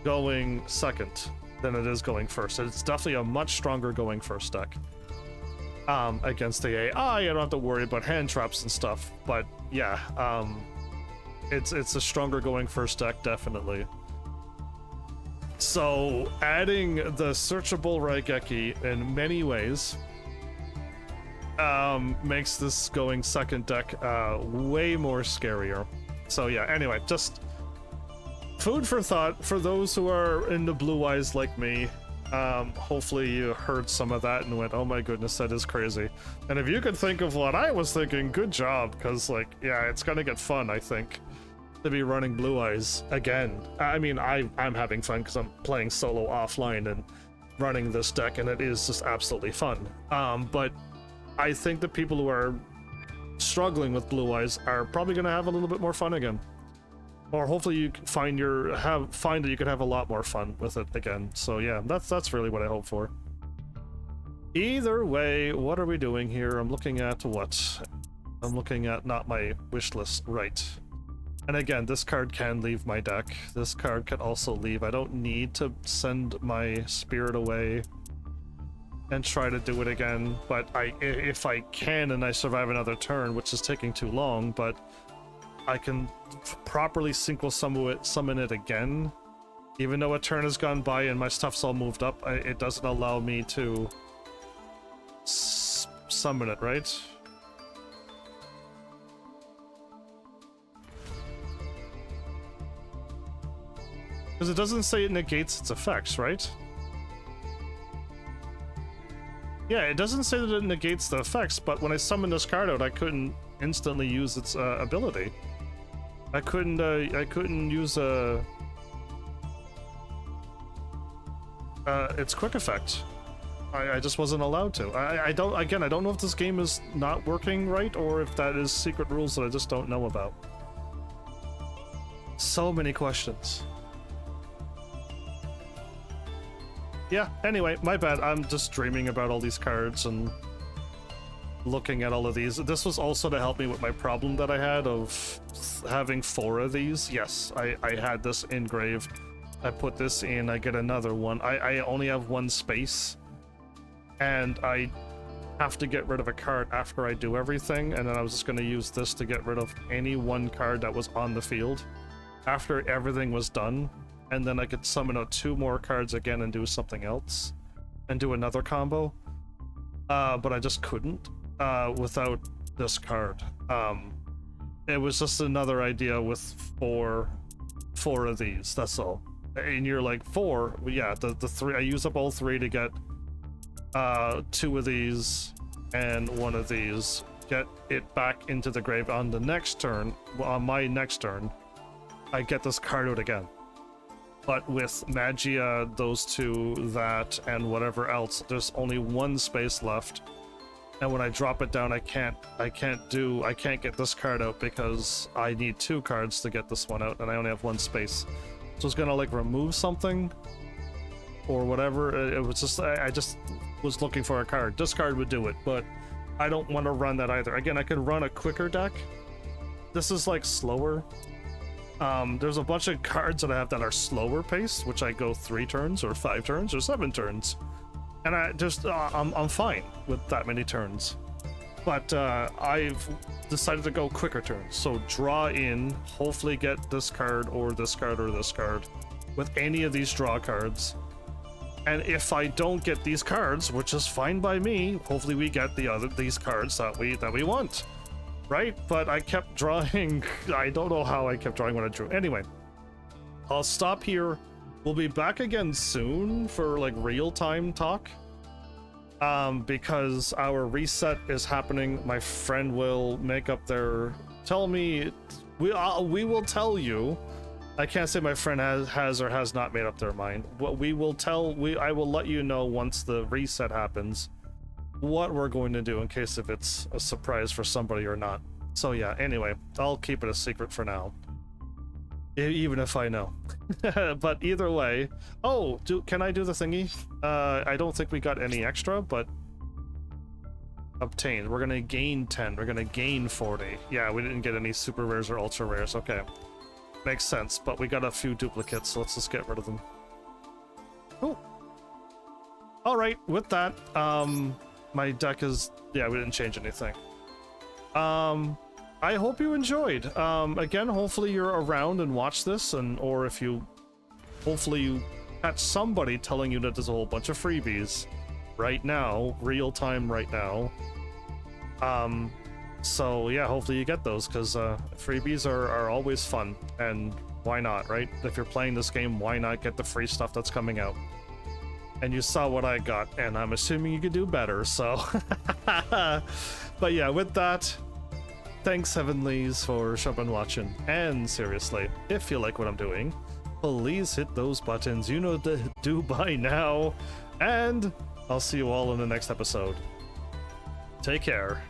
going second than it is going first. It's definitely a much stronger going first deck. Against the AI, I don't have to worry about hand traps and stuff. But yeah, it's a stronger going first deck, definitely. So adding the searchable Raigeki in many ways makes this going second deck way more scarier. So yeah, anyway, just food for thought for those who are into Blue Eyes like me. Hopefully you heard some of that and went, oh my goodness, that is crazy. And if you could think of what I was thinking, good job, because like, yeah, it's gonna get fun, I think, to be running Blue Eyes again. I mean, I'm having fun because I'm playing solo offline and running this deck, and it is just absolutely fun. But I think the people who are struggling with Blue Eyes are probably going to have a little bit more fun again, or hopefully you can find that you can have a lot more fun with it again. So yeah, that's really what I hope for. Either way, what are we doing here? I'm looking at what? I'm looking at not my wish list, right? And again, this card can leave my deck. This card can also leave. I don't need to send my Spirit away and try to do it again, but if I can and I survive another turn, which is taking too long, but I can properly Synchro summon it again, even though a turn has gone by and my stuff's all moved up. It doesn't allow me to summon it, right? Because it doesn't say it negates its effects, right? Yeah, it doesn't say that it negates the effects, but when I summoned this card out, I couldn't instantly use its ability. I couldn't use a... It's quick effect. I just wasn't allowed to. I don't know if this game is not working right or if that is secret rules that I just don't know about. So many questions. Yeah, anyway, my bad. I'm just dreaming about all these cards and looking at all of these. This was also to help me with my problem that I had of having 4 of these. Yes, I had this engraved. I put this in, I get another one. I only have 1 space. And I have to get rid of a card after I do everything, and then I was just going to use this to get rid of any 1 card that was on the field after everything was done, and then I could summon out 2 more cards again and do something else and do another combo. But I just couldn't without this card. It was just another idea with four of these, that's all. And you're like, 4? Well, yeah, the 3, I use up all 3 to get 2 of these and 1 of these, get it back into the grave. On the next turn, on my next turn, I get this card out again. But with Magia, those 2, that, and whatever else, there's only 1 space left. And when I drop it down, I can't get this card out because I need 2 cards to get this one out, and I only have 1 space. So it's gonna like remove something or whatever. It was just, I just was looking for a card. This card would do it, but I don't want to run that either. Again, I could run a quicker deck. This is like slower. There's a bunch of cards that I have that are slower paced, which I go 3 turns or 5 turns or 7 turns, and I just I'm fine with that many turns. But I've decided to go quicker turns. So draw in, hopefully get this card or this card or this card with any of these draw cards. And if I don't get these cards, which is fine by me, hopefully we get these cards that we want, right? But I kept drawing. I don't know how I kept drawing when I drew. Anyway, I'll stop here. We'll be back again soon for like real-time talk. Because our reset is happening. My friend will make up their. Tell me. We will tell you. I can't say my friend has or has not made up their mind. What we will tell, I will let you know once the reset happens what we're going to do in case if it's a surprise for somebody or not. So yeah, anyway, I'll keep it a secret for now. Even if I know. But either way, oh, can I do the thingy? I don't think we got any extra, but obtained. We're gonna gain 10, we're gonna gain 40. Yeah, we didn't get any super rares or ultra rares, okay. Makes sense, but we got a few duplicates, so let's just get rid of them. Cool. Alright, with that, my deck is... yeah, we didn't change anything. I hope you enjoyed. Again, hopefully you're around and watch this, or if you... hopefully you catch somebody telling you that there's a whole bunch of freebies right now, real time right now. So yeah, hopefully you get those, because freebies are always fun, and why not, right? If you're playing this game, why not get the free stuff that's coming out? And you saw what I got, and I'm assuming you could do better, so... But yeah, with that, thanks Heavenlies for showing and watching, and seriously, if you like what I'm doing, please hit those buttons you know to do by now, and I'll see you all in the next episode. Take care.